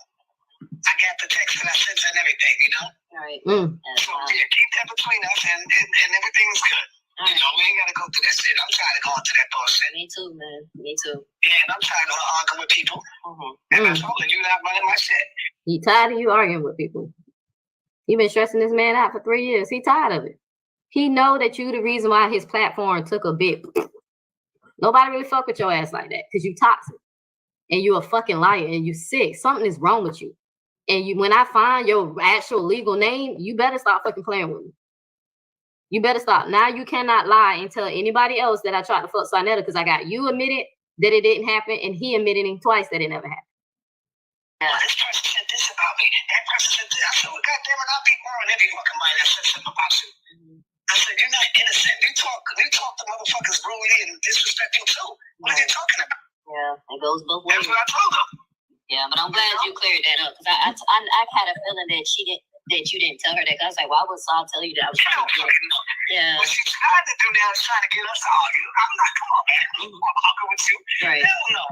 I got the text and I sent her and everything, you know? Right. So yeah, keep that between us and everything's good. You know, we ain't got to go through that shit. I'm tired of going through that bullshit. Me too, man. Me too. Yeah, and I'm tired of arguing with people. And I told her, you're not running my shit. He tired of you arguing with people. He been stressing this man out for 3 years. He tired of it. He know that you the reason why his platform took a bit. Nobody really fuck with your ass like that because you toxic. And you a fucking liar and you sick. Something is wrong with you. And when I find your actual legal name, you better stop fucking playing with me. You better stop. Now you cannot lie and tell anybody else that I tried to fuck Saneter because I got you admitted that it didn't happen and he admitted it twice that it never happened. Well, this person said this about me. That person said this. I said, well, goddamn it, I'll be born every fucking body that said something about you. I said, you're not innocent. You talk to motherfuckers rudely and disrespectful too. What are you talking about? Yeah, it goes both ways. That's what I told them. Yeah, but I'm glad you cleared that up because I had a feeling that you didn't tell her that. Cause I was like, why would Saul tell you that I was trying to get her? Yeah. What she's trying to do now is trying to get us to argue. I'm not, come on, man. I'm arguing with you. Right. Hell no.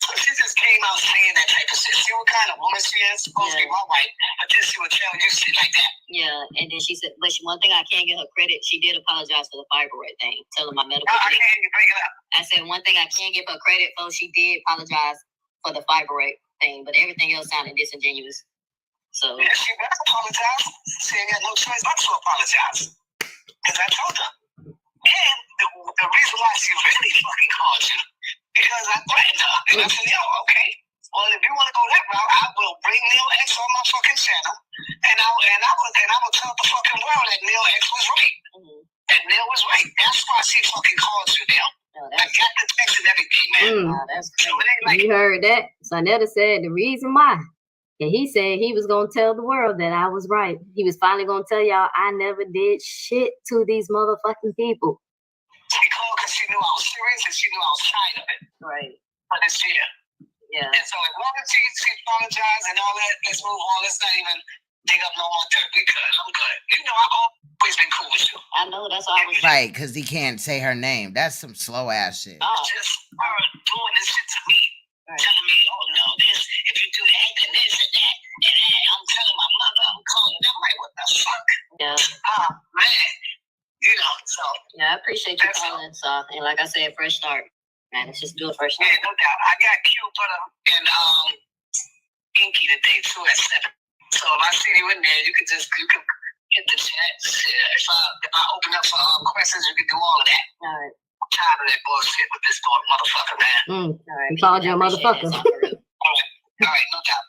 So she just came out saying that type of shit. See what kind of woman she is? Supposed to be my wife, but then she would tell you shit like that. Yeah, and then she said, but one thing I can't give her credit, she did apologize for the fibroid thing, telling my medical. I can't hear you break it up. I said one thing I can't give her credit for, she did apologize for the fibroid thing, but everything else sounded disingenuous. So yeah, she better apologize. She ain't got no choice but to apologize. Because I told her. And the reason why she really fucking called you, because I threatened her. And I said, yo, okay. Well, if you want to go that route, I will bring Neil X on my fucking channel, and I will tell the fucking world that Neil X was right. That Neil was right. That's why she fucking called you, Neil. I got the text and everything, man. That's so it ain't like you heard that? Saneter said the reason why. And he said he was going to tell the world that I was right. He was finally going to tell y'all I never did shit to these motherfucking people. She called because she knew I was serious and she knew I was tired of it. Right. For this year. Yeah. And so as long as she apologized and all that, let's move on. Let's not even dig up no more dirt. We good. I'm good. You know, I've always been cool with you. I know. That's all I was right, because he can't say her name. That's some slow ass shit. It's just her doing this shit to me. Telling me, oh no, this, if you do that, then this and that. And I'm telling my mother, I'm calling them. Like, what the fuck? Yeah. Oh, man. You know, so. Yeah, I appreciate you calling. So, and like I said, fresh start. Man, let's just do a fresh start. Yeah, no doubt. I got Q Butter and Inky today too at 7. So if I see you in there, you can hit the chat. If I open up for questions, you can do all of that. All right. I'm tired of that bullshit with this motherfucker, man. All right. He called you a motherfucker. All right, no doubt.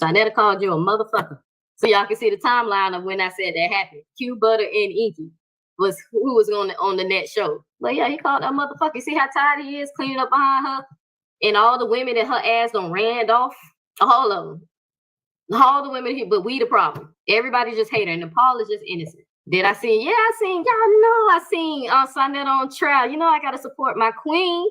Saneter called you a motherfucker. So y'all can see the timeline of when I said that happened. Q Butter and Inky was who was on the net show. But yeah, he called that motherfucker. See how tired he is cleaning up behind her? And all the women that her ass done ran off, all of them. All the women here, but we the problem. Everybody just hate her, and Nepal is just innocent. Did I see? Yeah, I seen. Y'all know I seen Saneter on trial. You know I gotta support my queen.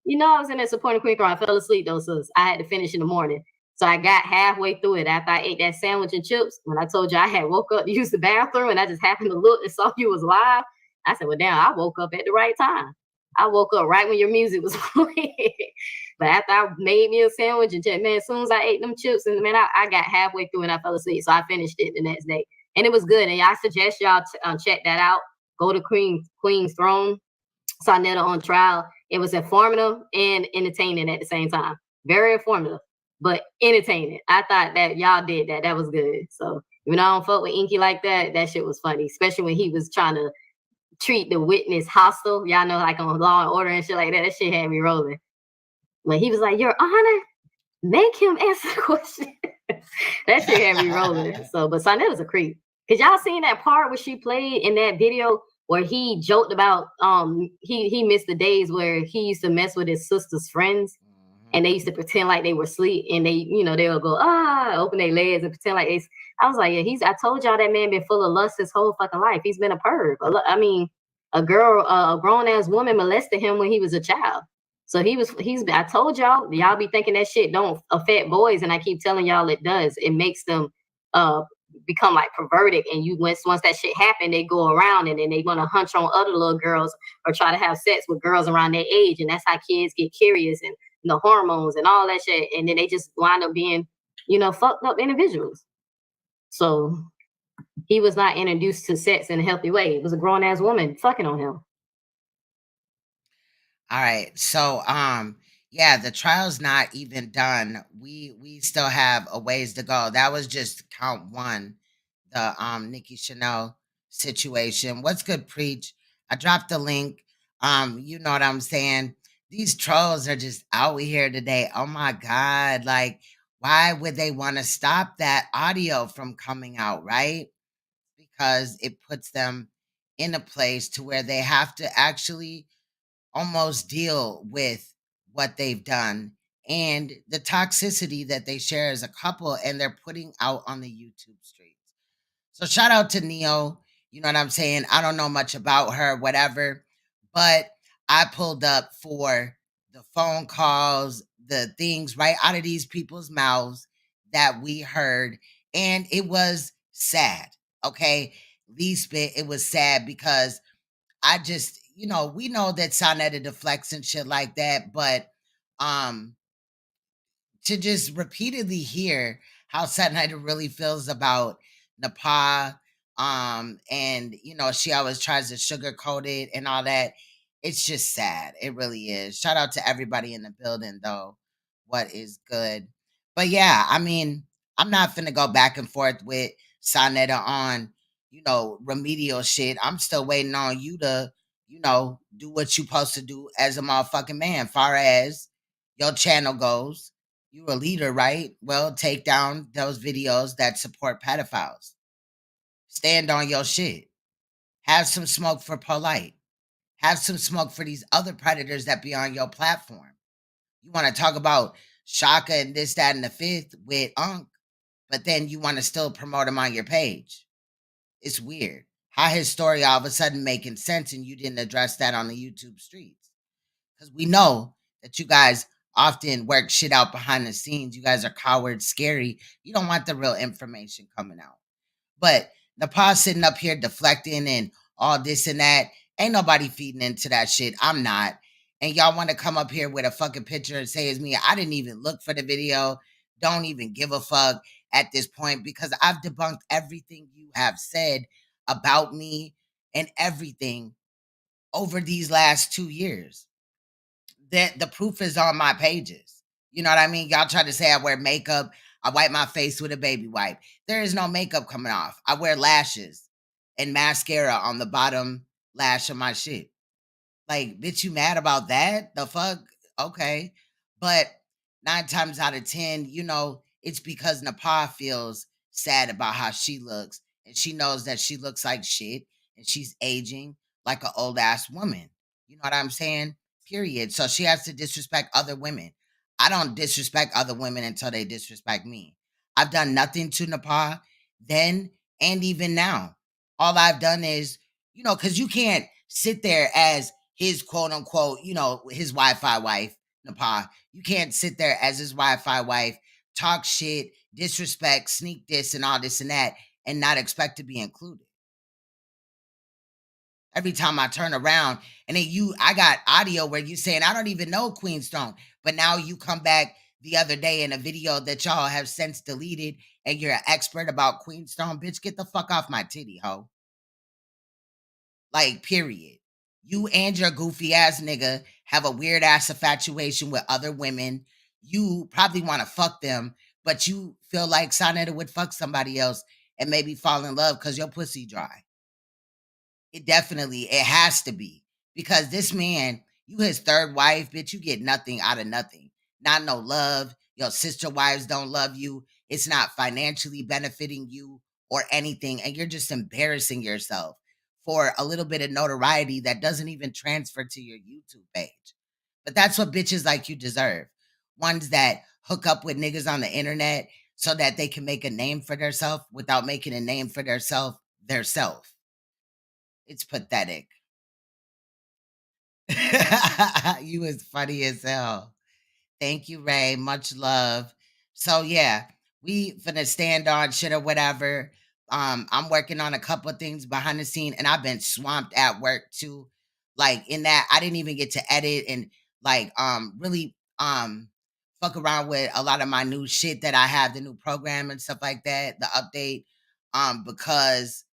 You know I was in there supporting Queen Girl. I fell asleep though, sis. I had to finish in the morning. So I got halfway through it after I ate that sandwich and chips. When I told you I had woke up to use the bathroom and I just happened to look and saw you was live, I said, well, damn, I woke up at the right time. I woke up right when your music was playing. But after I made me a sandwich and just, man, as soon as I ate them chips, and man, I got halfway through and I fell asleep. So I finished it the next day. And it was good. And I suggest y'all check that out. Go to Queen's Throne, Saneter on trial. It was informative and entertaining at the same time. Very informative, but entertaining. I thought that y'all did that. That was good. So even though I don't fuck with Inky like that, that shit was funny, especially when he was trying to treat the witness hostile. Y'all know, like on Law and Order and shit like that. That shit had me rolling. When he was like, Your Honor, make him answer the question. That shit had me rolling. So, but Saneter's a creep. Cause y'all seen that part where she played in that video where he joked about he missed the days where he used to mess with his sister's friends and they used to pretend like they were asleep and they, you know, they would go, open their legs and pretend like I was like, yeah, I told y'all that man been full of lust his whole fucking life. He's been a perv. I mean, a grown ass woman molested him when he was a child. So I told y'all be thinking that shit don't affect boys. And I keep telling y'all it does. It makes them become like perverted. And once that shit happen, they go around and then they want to hunch on other little girls or try to have sex with girls around their age. And that's how kids get curious and the hormones and all that shit. And then they just wind up being, fucked up individuals. So he was not introduced to sex in a healthy way. It was a grown ass woman fucking on him. All right. So, yeah, the trial's not even done. We still have a ways to go. That was just count one, the Nikki Chanel situation. What's good, Preach? I dropped the link. You know what I'm saying? These trolls are just out here today. Oh my God. Like, why would they want to stop that audio from coming out, right? Because it puts them in a place to where they have to actually almost deal with what they've done and the toxicity that they share as a couple and they're putting out on the YouTube streets. So shout out to Neo. You know what I'm saying? I don't know much about her, whatever, but I pulled up for the phone calls, the things right out of these people's mouths that we heard. And it was sad. Okay. Least bit, it was sad because I just, we know that Saneter deflects and shit like that, but to just repeatedly hear how Saneter really feels about Napah, and she always tries to sugarcoat it and all that. It's just sad. It really is. Shout out to everybody in the building, though. What is good? But yeah, I mean, I'm not finna go back and forth with Saneter on, remedial shit. I'm still waiting on you to, do what you supposed to do as a motherfucking man, far as your channel goes. You're a leader, right? Well, take down those videos that support pedophiles. Stand on your shit. Have some smoke for Polite. Have some smoke for these other predators that be on your platform. You want to talk about Shaka and this, that, and the fifth with Unc, but then you want to still promote him on your page. It's weird. How his story all of a sudden making sense and you didn't address that on the YouTube streets. Because we know that you guys often work shit out behind the scenes. You guys are cowards, scary. You don't want the real information coming out. But Napah sitting up here deflecting and all this and that. Ain't nobody feeding into that shit. I'm not. And y'all want to come up here with a fucking picture and say it's me. I didn't even look for the video. Don't even give a fuck at this point because I've debunked everything you have said about me and everything over these last 2 years. That the proof is on my pages. You know what I mean? Y'all try to say I wear makeup. I wipe my face with a baby wipe. There is no makeup coming off. I wear lashes and mascara on the bottom lash of my shit. Like, bitch, you mad about that? The fuck? Okay. But 9 times out of 10, it's because Napah feels sad about how she looks. And she knows that she looks like shit and she's aging like an old ass woman. You know what I'm saying? Period. So she has to disrespect other women. I don't disrespect other women until they disrespect me. I've done nothing to Napah then and even now. All I've done is, because you can't sit there as his quote unquote, his Wi-Fi wife, Napah. You can't sit there as his Wi-Fi wife, talk shit, disrespect, sneak this and all this and that, and not expect to be included. Every time I turn around and then I got audio where you saying, I don't even know Queenstone, but now you come back the other day in a video that y'all have since deleted and you're an expert about Queenstone. Bitch, get the fuck off my titty, ho. Like, period. You and your goofy ass nigga have a weird ass infatuation with other women. You probably want to fuck them, but you feel like Saneter would fuck somebody else and maybe fall in love because your pussy dry. It has to be. Because this man, you his third wife, bitch, you get nothing out of nothing. Not no love. Your sister wives don't love you. It's not financially benefiting you or anything. And you're just embarrassing yourself for a little bit of notoriety that doesn't even transfer to your YouTube page. But that's what bitches like you deserve. Ones that hook up with niggas on the internet so that they can make a name for themselves without making a name for theirself. It's pathetic. You is funny as hell. Thank you, Ray. Much love. So yeah, we finna stand on shit or whatever. I'm working on a couple of things behind the scene, and I've been swamped at work too. Like in that, I didn't even get to edit and like really fuck around with a lot of my new shit that I have, the new program and stuff like that, the update. Because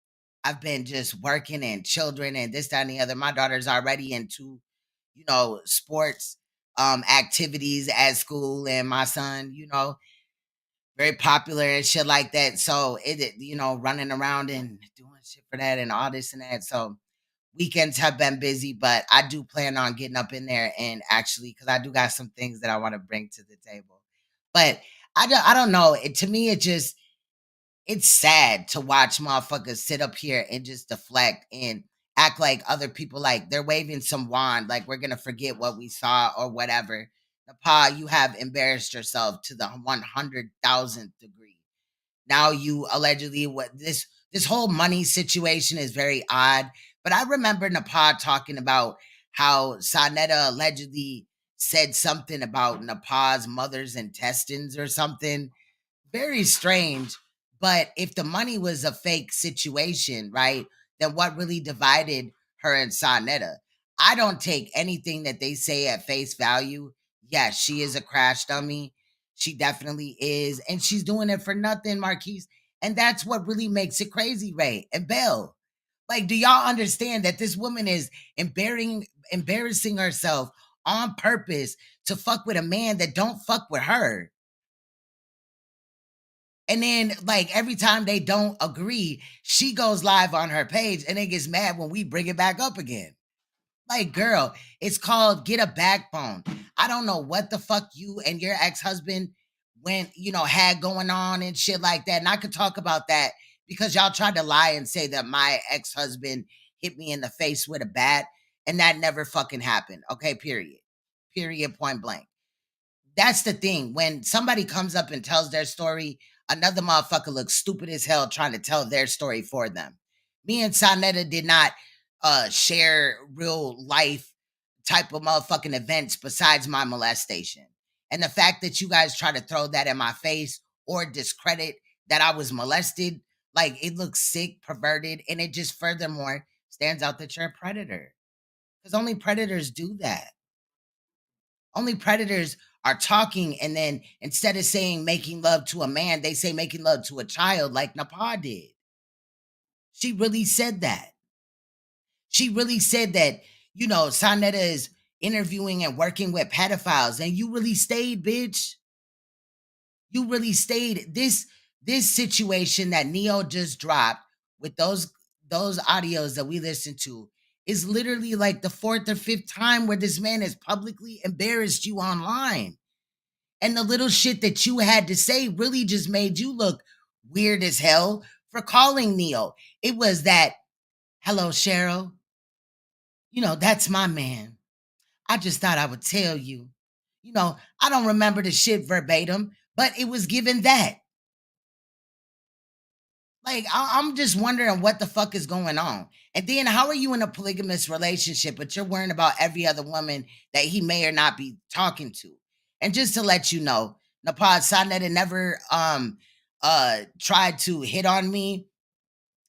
I've been just working and children and this, that, and the other. My daughter's already into, sports activities at school, and my son, very popular and shit like that. So running around and doing shit for that and all this and that. So weekends have been busy, but I do plan on getting up in there and actually, because I do got some things that I want to bring to the table. But I don't know. To me, it's sad to watch motherfuckers sit up here and just deflect and act like other people, like they're waving some wand, like we're gonna forget what we saw or whatever. Napah, you have embarrassed yourself to the 100,000th degree. Now you allegedly this whole money situation is very odd. But I remember Napah talking about how Saneter allegedly said something about Napah's mother's intestines or something. Very strange. But if the money was a fake situation, right, then what really divided her and Saneter? I don't take anything that they say at face value. Yes, she is a crash dummy. She definitely is. And she's doing it for nothing, Marquise. And that's what really makes it crazy, Ray and Belle. Like, do y'all understand that this woman is embarrassing herself on purpose to fuck with a man that don't fuck with her? And then, like, every time they don't agree, she goes live on her page and then gets mad when we bring it back up again. Like, girl, it's called get a backbone. I don't know what the fuck you and your ex-husband had going on and shit like that. And I could talk about that because y'all tried to lie and say that my ex-husband hit me in the face with a bat, and that never fucking happened. Okay, period. Period, point blank. That's the thing. When somebody comes up and tells their story, another motherfucker looks stupid as hell trying to tell their story for them. Me and Saneter did not share real life type of motherfucking events besides my molestation. And the fact that you guys try to throw that in my face or discredit that I was molested Like, it looks sick, perverted, and it just furthermore stands out that you're a predator. Because only predators do that. Only predators are talking, and then instead of saying making love to a man, they say making love to a child, like Napah did. She really said that. She really said that, you know, Saneta is interviewing and working with pedophiles, and you really stayed, bitch. You really stayed. This situation that Neo just dropped with those audios that we listened to is literally like the 4th or 5th time where this man has publicly embarrassed you online. And the little shit that you had to say really just made you look weird as hell for calling Neo. It was that, hello, Cheryl. You know, that's my man. I just thought I would tell you. You know, I don't remember the shit verbatim, but it was given that. Like, I'm just wondering what the fuck is going on. And then how are you in a polygamous relationship, but you're worrying about every other woman that he may or not be talking to? And just to let you know, Napah, Saneta never tried to hit on me.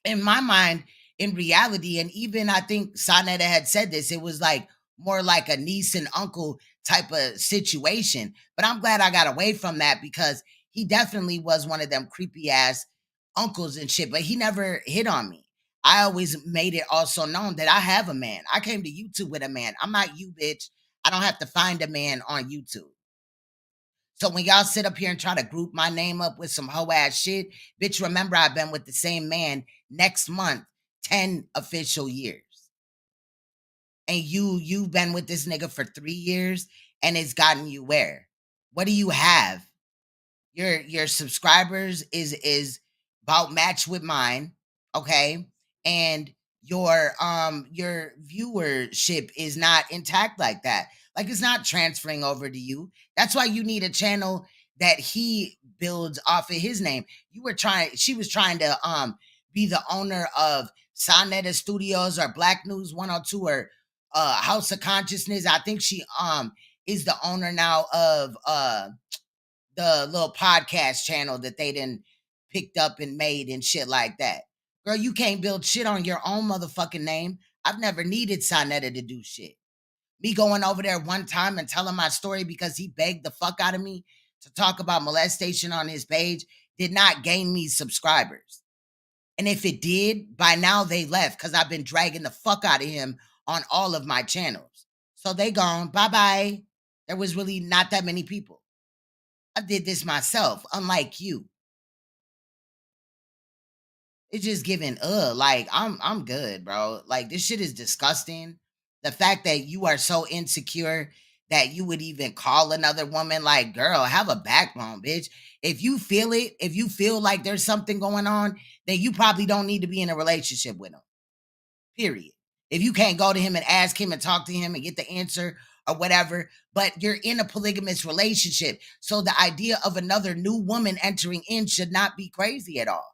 In my mind, in reality, and even I think Saneta had said this, it was like more like a niece and uncle type of situation. But I'm glad I got away from that because he definitely was one of them creepy ass uncles and shit, but he never hit on me. I always made it also known that I have a man. I came to YouTube with a man. I'm not you, bitch. I don't have to find a man on YouTube. So when y'all sit up here and try to group my name up with some hoe ass shit, bitch, remember I've been with the same man next month, 10 official years. And you've been with this nigga for 3 years and it's gotten you where? What do you have? Your subscribers is about match with mine, okay? And your viewership is not intact like that. Like, it's not transferring over to you. That's why you need a channel that he builds off of his name. She was trying to be the owner of Saneta Studios or Black News 102 or House of Consciousness. I think she is the owner now of the little podcast channel that they done picked up and made and shit like that. Girl, you can't build shit on your own motherfucking name. I've never needed Saneta to do shit. Me going over there one time and telling my story because he begged the fuck out of me to talk about molestation on his page did not gain me subscribers. And if it did, by now they left because I've been dragging the fuck out of him on all of my channels. So they gone. Bye-bye. There was really not that many people. I did this myself, unlike you. It's just giving, like, I'm good, bro. Like, this shit is disgusting. The fact that you are so insecure that you would even call another woman, like, girl, have a backbone, bitch. If you feel it, if you feel like there's something going on, then you probably don't need to be in a relationship with him. Period. If you can't go to him and ask him and talk to him and get the answer or whatever, but you're in a polygamous relationship. So the idea of another new woman entering in should not be crazy at all.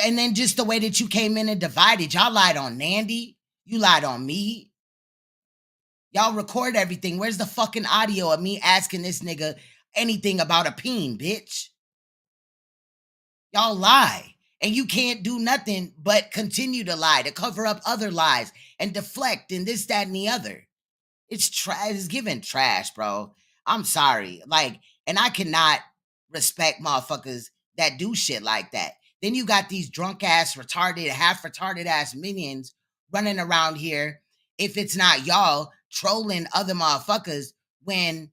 And then just the way that you came in and divided, y'all lied on Nandy. You lied on me. Y'all record everything. Where's the fucking audio of me asking this nigga anything about a peen, bitch? Y'all lie. And you can't do nothing but continue to lie, to cover up other lies and deflect and this, that, and the other. It's trash. It's giving trash, bro. I'm sorry. Like, and I cannot respect motherfuckers that do shit like that. Then you got these drunk ass, retarded, half retarded ass minions running around here. If it's not y'all trolling other motherfuckers when,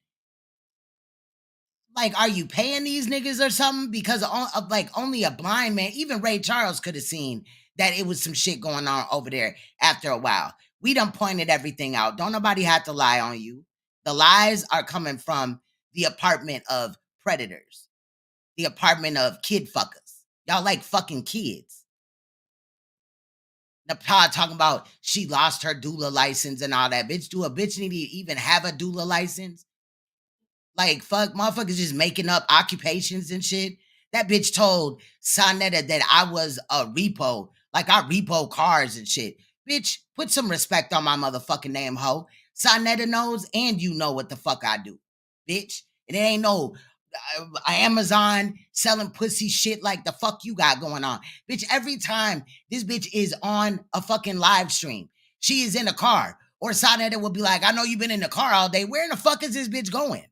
like, are you paying these niggas or something? Because of, like, only a blind man, even Ray Charles could have seen that it was some shit going on over there after a while. We done pointed everything out. Don't nobody have to lie on you. The lies are coming from the apartment of predators, the apartment of kid fuckers. Y'all like fucking kids. Napah talking about she lost her doula license and all that. Bitch, do a bitch need to even have a doula license? Like, fuck, motherfuckers just making up occupations and shit. That bitch told Saneta that I was a repo. Like, I repo cars and shit. Bitch, put some respect on my motherfucking name, ho. Saneta knows, and you know what the fuck I do, bitch. And it ain't no Amazon selling pussy shit like the fuck you got going on. Bitch, every time this bitch is on a fucking live stream, she is in a car. Or Saneter will be like, I know you've been in the car all day. Where in the fuck is this bitch going?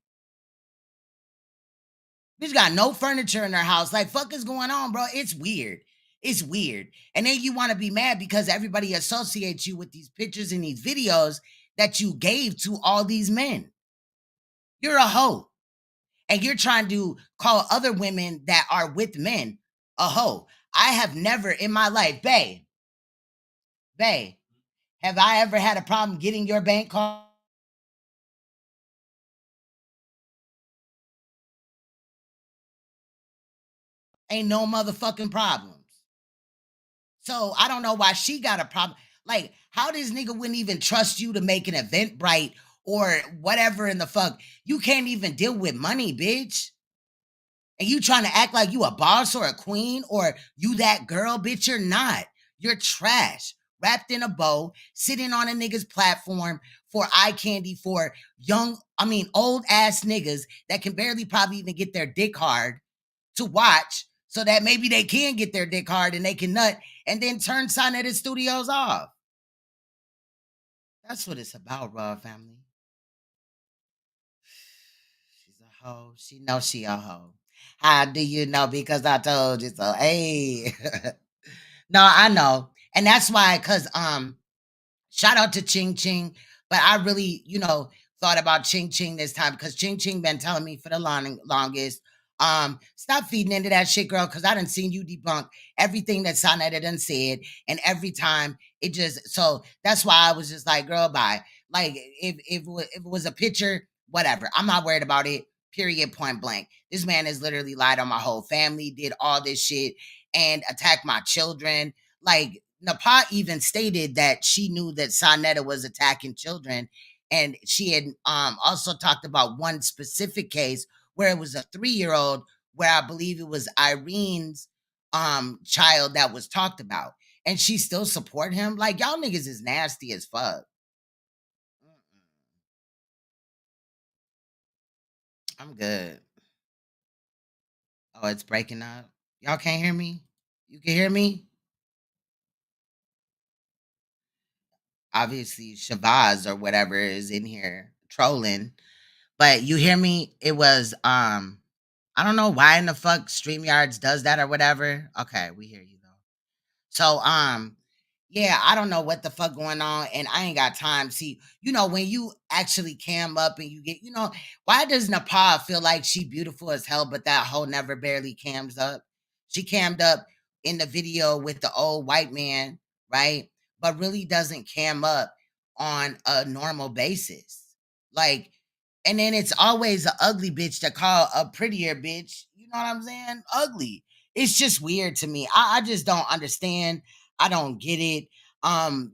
Bitch got no furniture in her house. Like, fuck is going on, bro? It's weird. It's weird. And then you want to be mad because everybody associates you with these pictures and these videos that you gave to all these men. You're a hoe. And you're trying to call other women that are with men a hoe. I have never in my life, bae, have I ever had a problem getting your bank card? Ain't no motherfucking problems. So I don't know why she got a problem. Like, how this nigga wouldn't even trust you to make an Eventbrite or whatever in the fuck? You can't even deal with money, bitch. And you trying to act like you a boss or a queen or you that girl, bitch, you're not. You're trash. Wrapped in a bow, sitting on a nigga's platform for eye candy for old ass niggas that can barely probably even get their dick hard to watch so that maybe they can get their dick hard and they can nut and then turn Saneter Studios off. That's what it's about, Raw family. She's a hoe. She knows she a hoe. How do you know? Because I told you so. Hey. No, I know. And that's why, because shout out to Ching Ching. But I really, thought about Ching Ching this time because Ching Ching been telling me for the longest, stop feeding into that shit, girl, because I done seen you debunk everything that Saneter done said. And every time it just, so that's why I was just like, girl, bye. Like, if it was a picture, whatever. I'm not worried about it. Period, point blank. This man has literally lied on my whole family, did all this shit, and attacked my children. Like, Napah even stated that she knew that Saneter was attacking children. And she had also talked about one specific case where it was a 3-year-old, where I believe it was Irene's child that was talked about. And she still support him. Like, y'all niggas is nasty as fuck. I'm good. Oh, it's breaking up. Y'all can't hear me? You can hear me? Obviously, Shabazz or whatever is in here trolling. But you hear me? It was I don't know why in the fuck StreamYards does that or whatever. Okay, we hear you though. So yeah, I don't know what the fuck going on, and I ain't got time. See, when you actually cam up and you get, why does Napah feel like she beautiful as hell, but that hoe never barely cams up? She cammed up in the video with the old white man, right? But really doesn't cam up on a normal basis. Like, and then it's always an ugly bitch to call a prettier bitch. You know what I'm saying? Ugly. It's just weird to me. I just don't understand. I don't get it.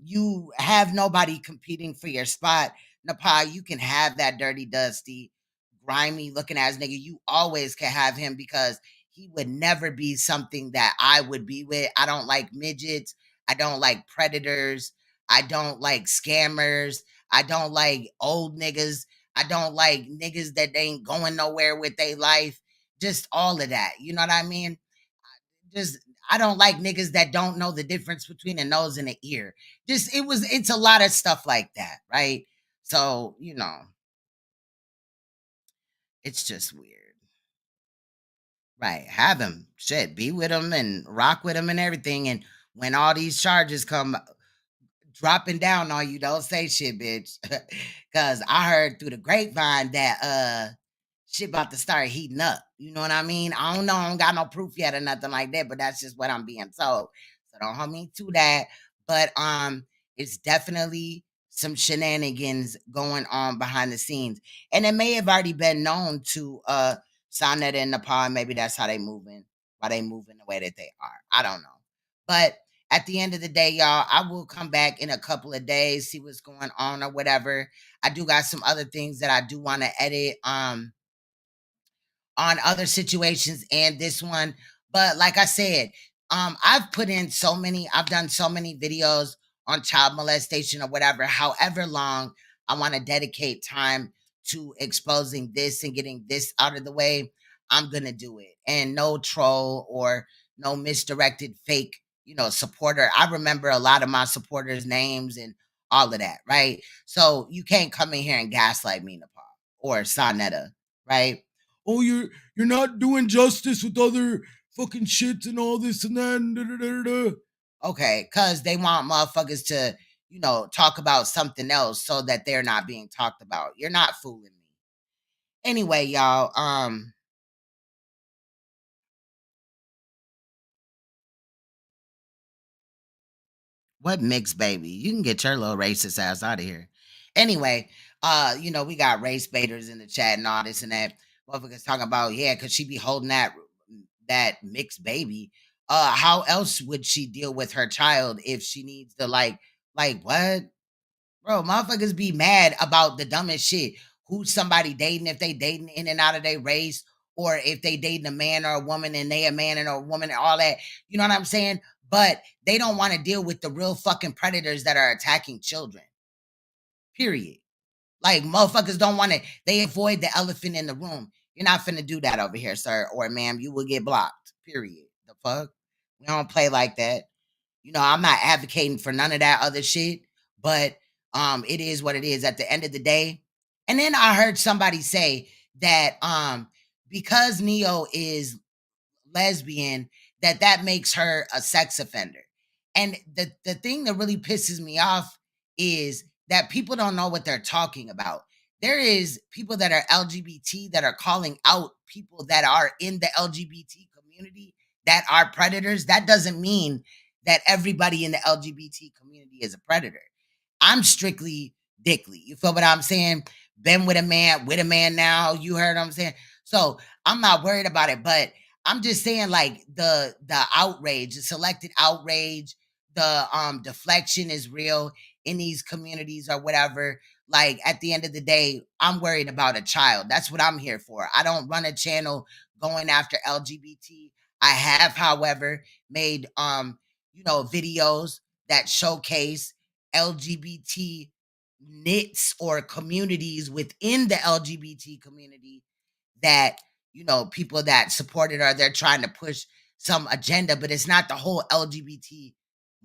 You have nobody competing for your spot. Napah, you can have that dirty, dusty, grimy looking ass nigga. You always can have him because he would never be something that I would be with. I don't like midgets. I don't like predators. I don't like scammers. I don't like old niggas. I don't like niggas that they ain't going nowhere with their life. Just all of that. You know what I mean? I don't like niggas that don't know the difference between a nose and an ear. It's a lot of stuff like that, right? So, it's just weird. Right. Have him. Shit. Be with him and rock with him and everything. And when all these charges come dropping down on you, don't say shit, bitch. Cause I heard through the grapevine that shit about to start heating up. You know what I mean? I don't know. I don't got no proof yet or nothing like that, but that's just what I'm being told. So don't hold me to that. But it's definitely some shenanigans going on behind the scenes. And it may have already been known to Saneter and Napah. Maybe that's how they moving, why they moving the way that they are. I don't know. But at the end of the day, y'all, I will come back in a couple of days, see what's going on or whatever. I do got some other things that I do want to edit on other situations and this one. But like I said, I've done so many videos on child molestation or whatever, however long I want to dedicate time to exposing this and getting this out of the way. I'm gonna do it. And no troll or no misdirected fake, supporter. I remember a lot of my supporters' names and all of that, right? So you can't come in here and gaslight me, Nepal or Sanetta, right? Oh, you're not doing justice with other fucking shits and all this and that. And da, da, da, da. Okay, because they want motherfuckers to, talk about something else so that they're not being talked about. You're not fooling me. Anyway, y'all, what mixed baby? You can get your little racist ass out of here. Anyway, we got race baiters in the chat and all this and that. Motherfuckers talking about, yeah, because she be holding that mixed baby. How else would she deal with her child if she needs to like what? Bro, motherfuckers be mad about the dumbest shit. Who's somebody dating, if they dating in and out of their race, or if they dating a man or a woman and they a man and a woman and all that. You know what I'm saying? But they don't want to deal with the real fucking predators that are attacking children. Period. Like motherfuckers don't want to, they avoid the elephant in the room. You're not finna do that over here, sir or ma'am. You will get blocked. Period. The fuck? We don't play like that. I'm not advocating for none of that other shit, but it is what it is at the end of the day. And then I heard somebody say that because Neo is lesbian, that makes her a sex offender. And the thing that really pisses me off is that people don't know what they're talking about. There is people that are LGBT that are calling out people that are in the LGBT community that are predators. That doesn't mean that everybody in the LGBT community is a predator. I'm strictly Dickly. You feel what I'm saying? Been with a man now. You heard what I'm saying? So I'm not worried about it, but I'm just saying, like, the outrage, the selected outrage, the deflection is real in these communities or whatever. Like, at the end of the day, I'm worried about a child. That's what I'm here for. I don't run a channel going after LGBT. I have, however, made videos that showcase LGBT knits or communities within the LGBT community that people that support it, or they're trying to push some agenda, but it's not the whole LGBT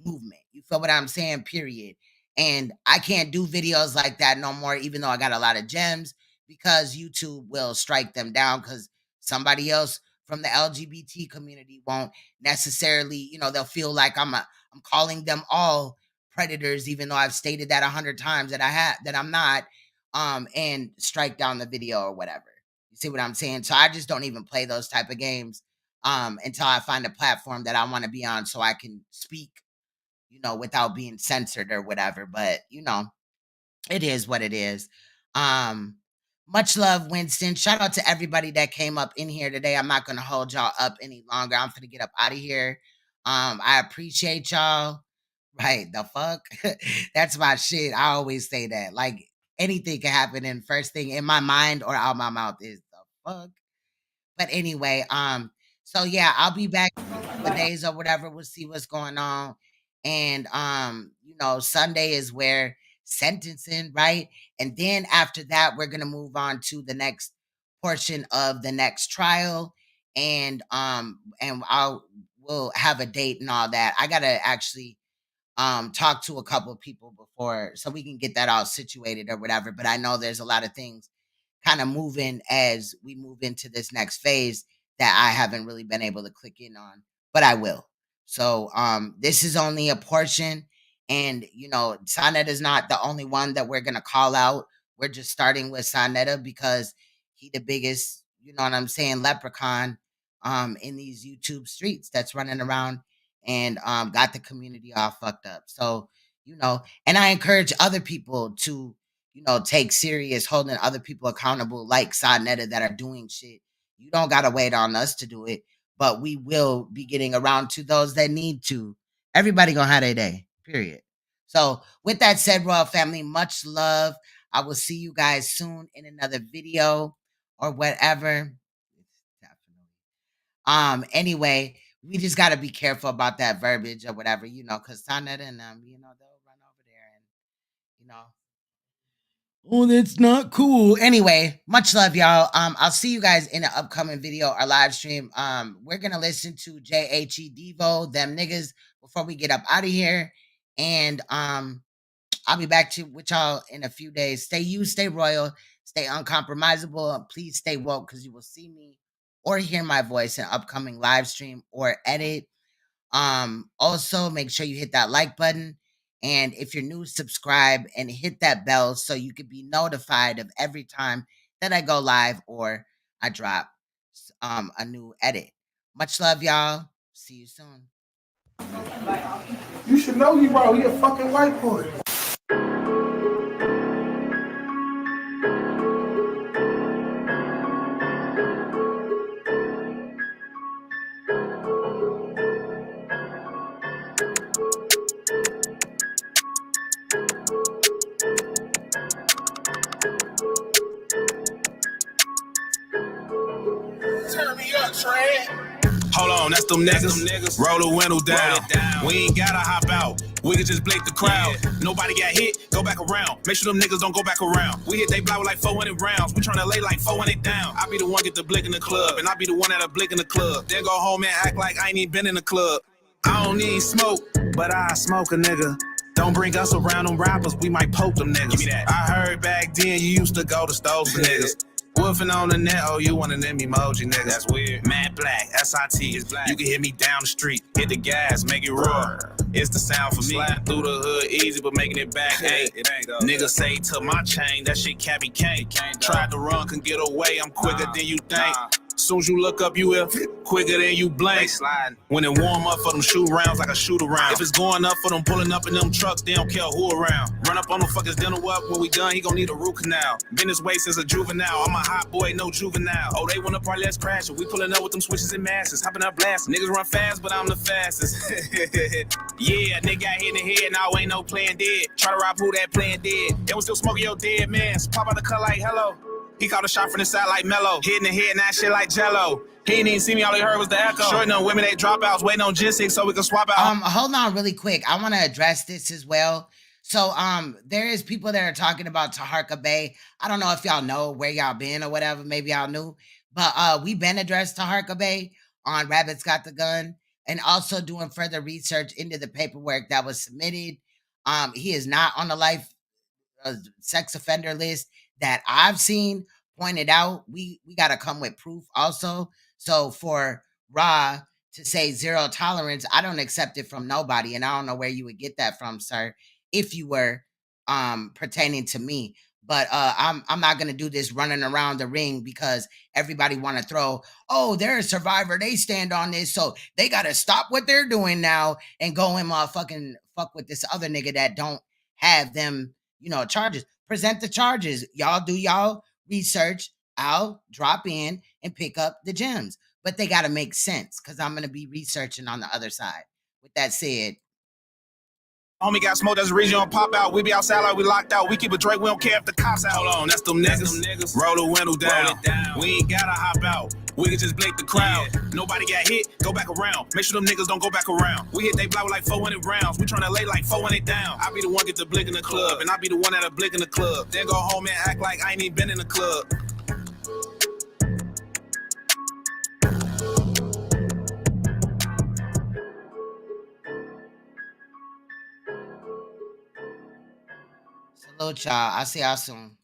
movement. You feel what I'm saying? Period. And I can't do videos like that no more, even though I got a lot of gems, because YouTube will strike them down because somebody else from the LGBT community won't necessarily, they'll feel like I'm calling them all predators, even though I've stated that 100 times that I'm not, and strike down the video or whatever. You see what I'm saying? So I just don't even play those type of games until I find a platform that I want to be on so I can speak, without being censored or whatever. But, it is what it is. Much love, Winston. Shout out to everybody that came up in here today. I'm not going to hold y'all up any longer. I'm going to get up out of here. I appreciate y'all. Right, the fuck? That's my shit. I always say that. Like, anything can happen, and first thing in my mind or out my mouth is the fuck. But anyway, so yeah, I'll be back in a couple of days or whatever. We'll see what's going on. And Sunday is where sentencing, right? And then after that, we're gonna move on to the next portion of the next trial. And we'll have a date and all that. I gotta actually talk to a couple of people before so we can get that all situated or whatever. But I know there's a lot of things kind of moving as we move into this next phase that I haven't really been able to click in on, but I will. So this is only a portion, and Sanetta is not the only one that we're gonna call out. We're just starting with Sanetta because he the biggest, you know what I'm saying, leprechaun in these YouTube streets that's running around and got the community all fucked up. So, and I encourage other people to, take serious holding other people accountable like Sanetta that are doing shit. You don't gotta wait on us to do it, but we will be getting around to those that need to. Everybody gonna have their day, period. So with that said, Royal Family, much love. I will see you guys soon in another video or whatever. Anyway, we just got to be careful about that verbiage or whatever, because Sanetta and them, they'll run over there and, Oh, that's not cool. Anyway, much love, y'all. I'll see you guys in the upcoming video or live stream. We're gonna listen to JHE Devo, them niggas, before we get up out of here. And I'll be back with y'all in a few days. Stay you, stay royal, stay uncompromisable, and please stay woke, because you will see me or hear my voice in upcoming live stream or edit. Also make sure you hit that like button, and if you're new, subscribe and hit that bell so you can be notified of every time that I go live or I drop a new edit. Much love, y'all. See you soon. You should know you, bro. He a fucking white boy. Turn me up, Trey. Hold on, that's them niggas. Roll the window down. We ain't gotta hop out. We can just blake the crowd. Nobody got hit, go back around. Make sure them niggas don't go back around. We hit they block with like 400 rounds. We tryna lay like 400 down. I be the one get the blick in the club, and I be the one that a blick in the club. Then go home and act like I ain't even been in the club. I don't need smoke, but I smoke a nigga. Don't bring us around them rappers, we might poke them niggas. Give me that. I heard back then you used to go to stores for niggas. Woofing on the net, oh, you one of them emoji niggas. That's weird. Matte Black, SIT is black. You can hit me down the street, hit the gas, make it roar. It's the sound for me. Slide through the hood easy, but making it back ain't. Niggas say to my chain, that shit can't be can't. Tried to run, couldn't get away, I'm quicker than you think. Soon as you look up, you quicker than you blink. When it warm up for them shoot rounds like a shoot around. If it's going up for them pulling up in them trucks, they don't care who around. Run up on them fuckers, dinner up. When we done, he gon' need a root canal. Been this way since a juvenile. I'm a hot boy, no juvenile. Oh, they wanna party, let's crash it. We pulling up with them switches and masses. Hopping up blasting. Niggas run fast, but I'm the fastest. Yeah, nigga got hit in the head, now ain't no playing dead. Try to rob who that playing dead. They was still smoking your dead mans. Pop out the cut like hello. He caught a shot from the side like Mello. Hitting the head and that shit like Jello. He didn't even see me, all he heard was the echo. Short no women, they dropouts, waiting on G6 so we can swap out. Hold on really quick. I want to address this as well. So there is people that are talking about Taharka Bay. I don't know if y'all know where y'all been or whatever. Maybe y'all knew. But we been addressed Taharka Bay on Rabbit's Got the Gun, and also doing further research into the paperwork that was submitted. He is not on the life sex offender list that I've seen. Pointed out, we got to come with proof also. So for Ra to say zero tolerance, I don't accept it from nobody, and I don't know where you would get that from, sir, if you were pertaining to me. But I'm not gonna do this running around the ring because everybody want to throw, oh, they're a survivor, they stand on this, so they gotta stop what they're doing now and go and motherfucking fuck with this other nigga that don't have them, charges. Present the charges. Y'all do y'all research. I'll drop in and pick up the gems, but they got to make sense because I'm going to be researching on the other side. With that said, homie got smoked, that's the reason you don't pop out. We be outside like we locked out. We keep a Drake, we don't care if the cops out. Hold on, that's them niggas. Roll the window down. We ain't gotta hop out. We can just blake the crowd. Nobody got hit, go back around. Make sure them niggas don't go back around. We hit they block with like 400 rounds. We tryna lay like 400 down. I be the one get the blick in the club, and I be the one that a blick in the club. Then go home and act like I ain't even been in the club. salute y'all. I'll see y'all soon.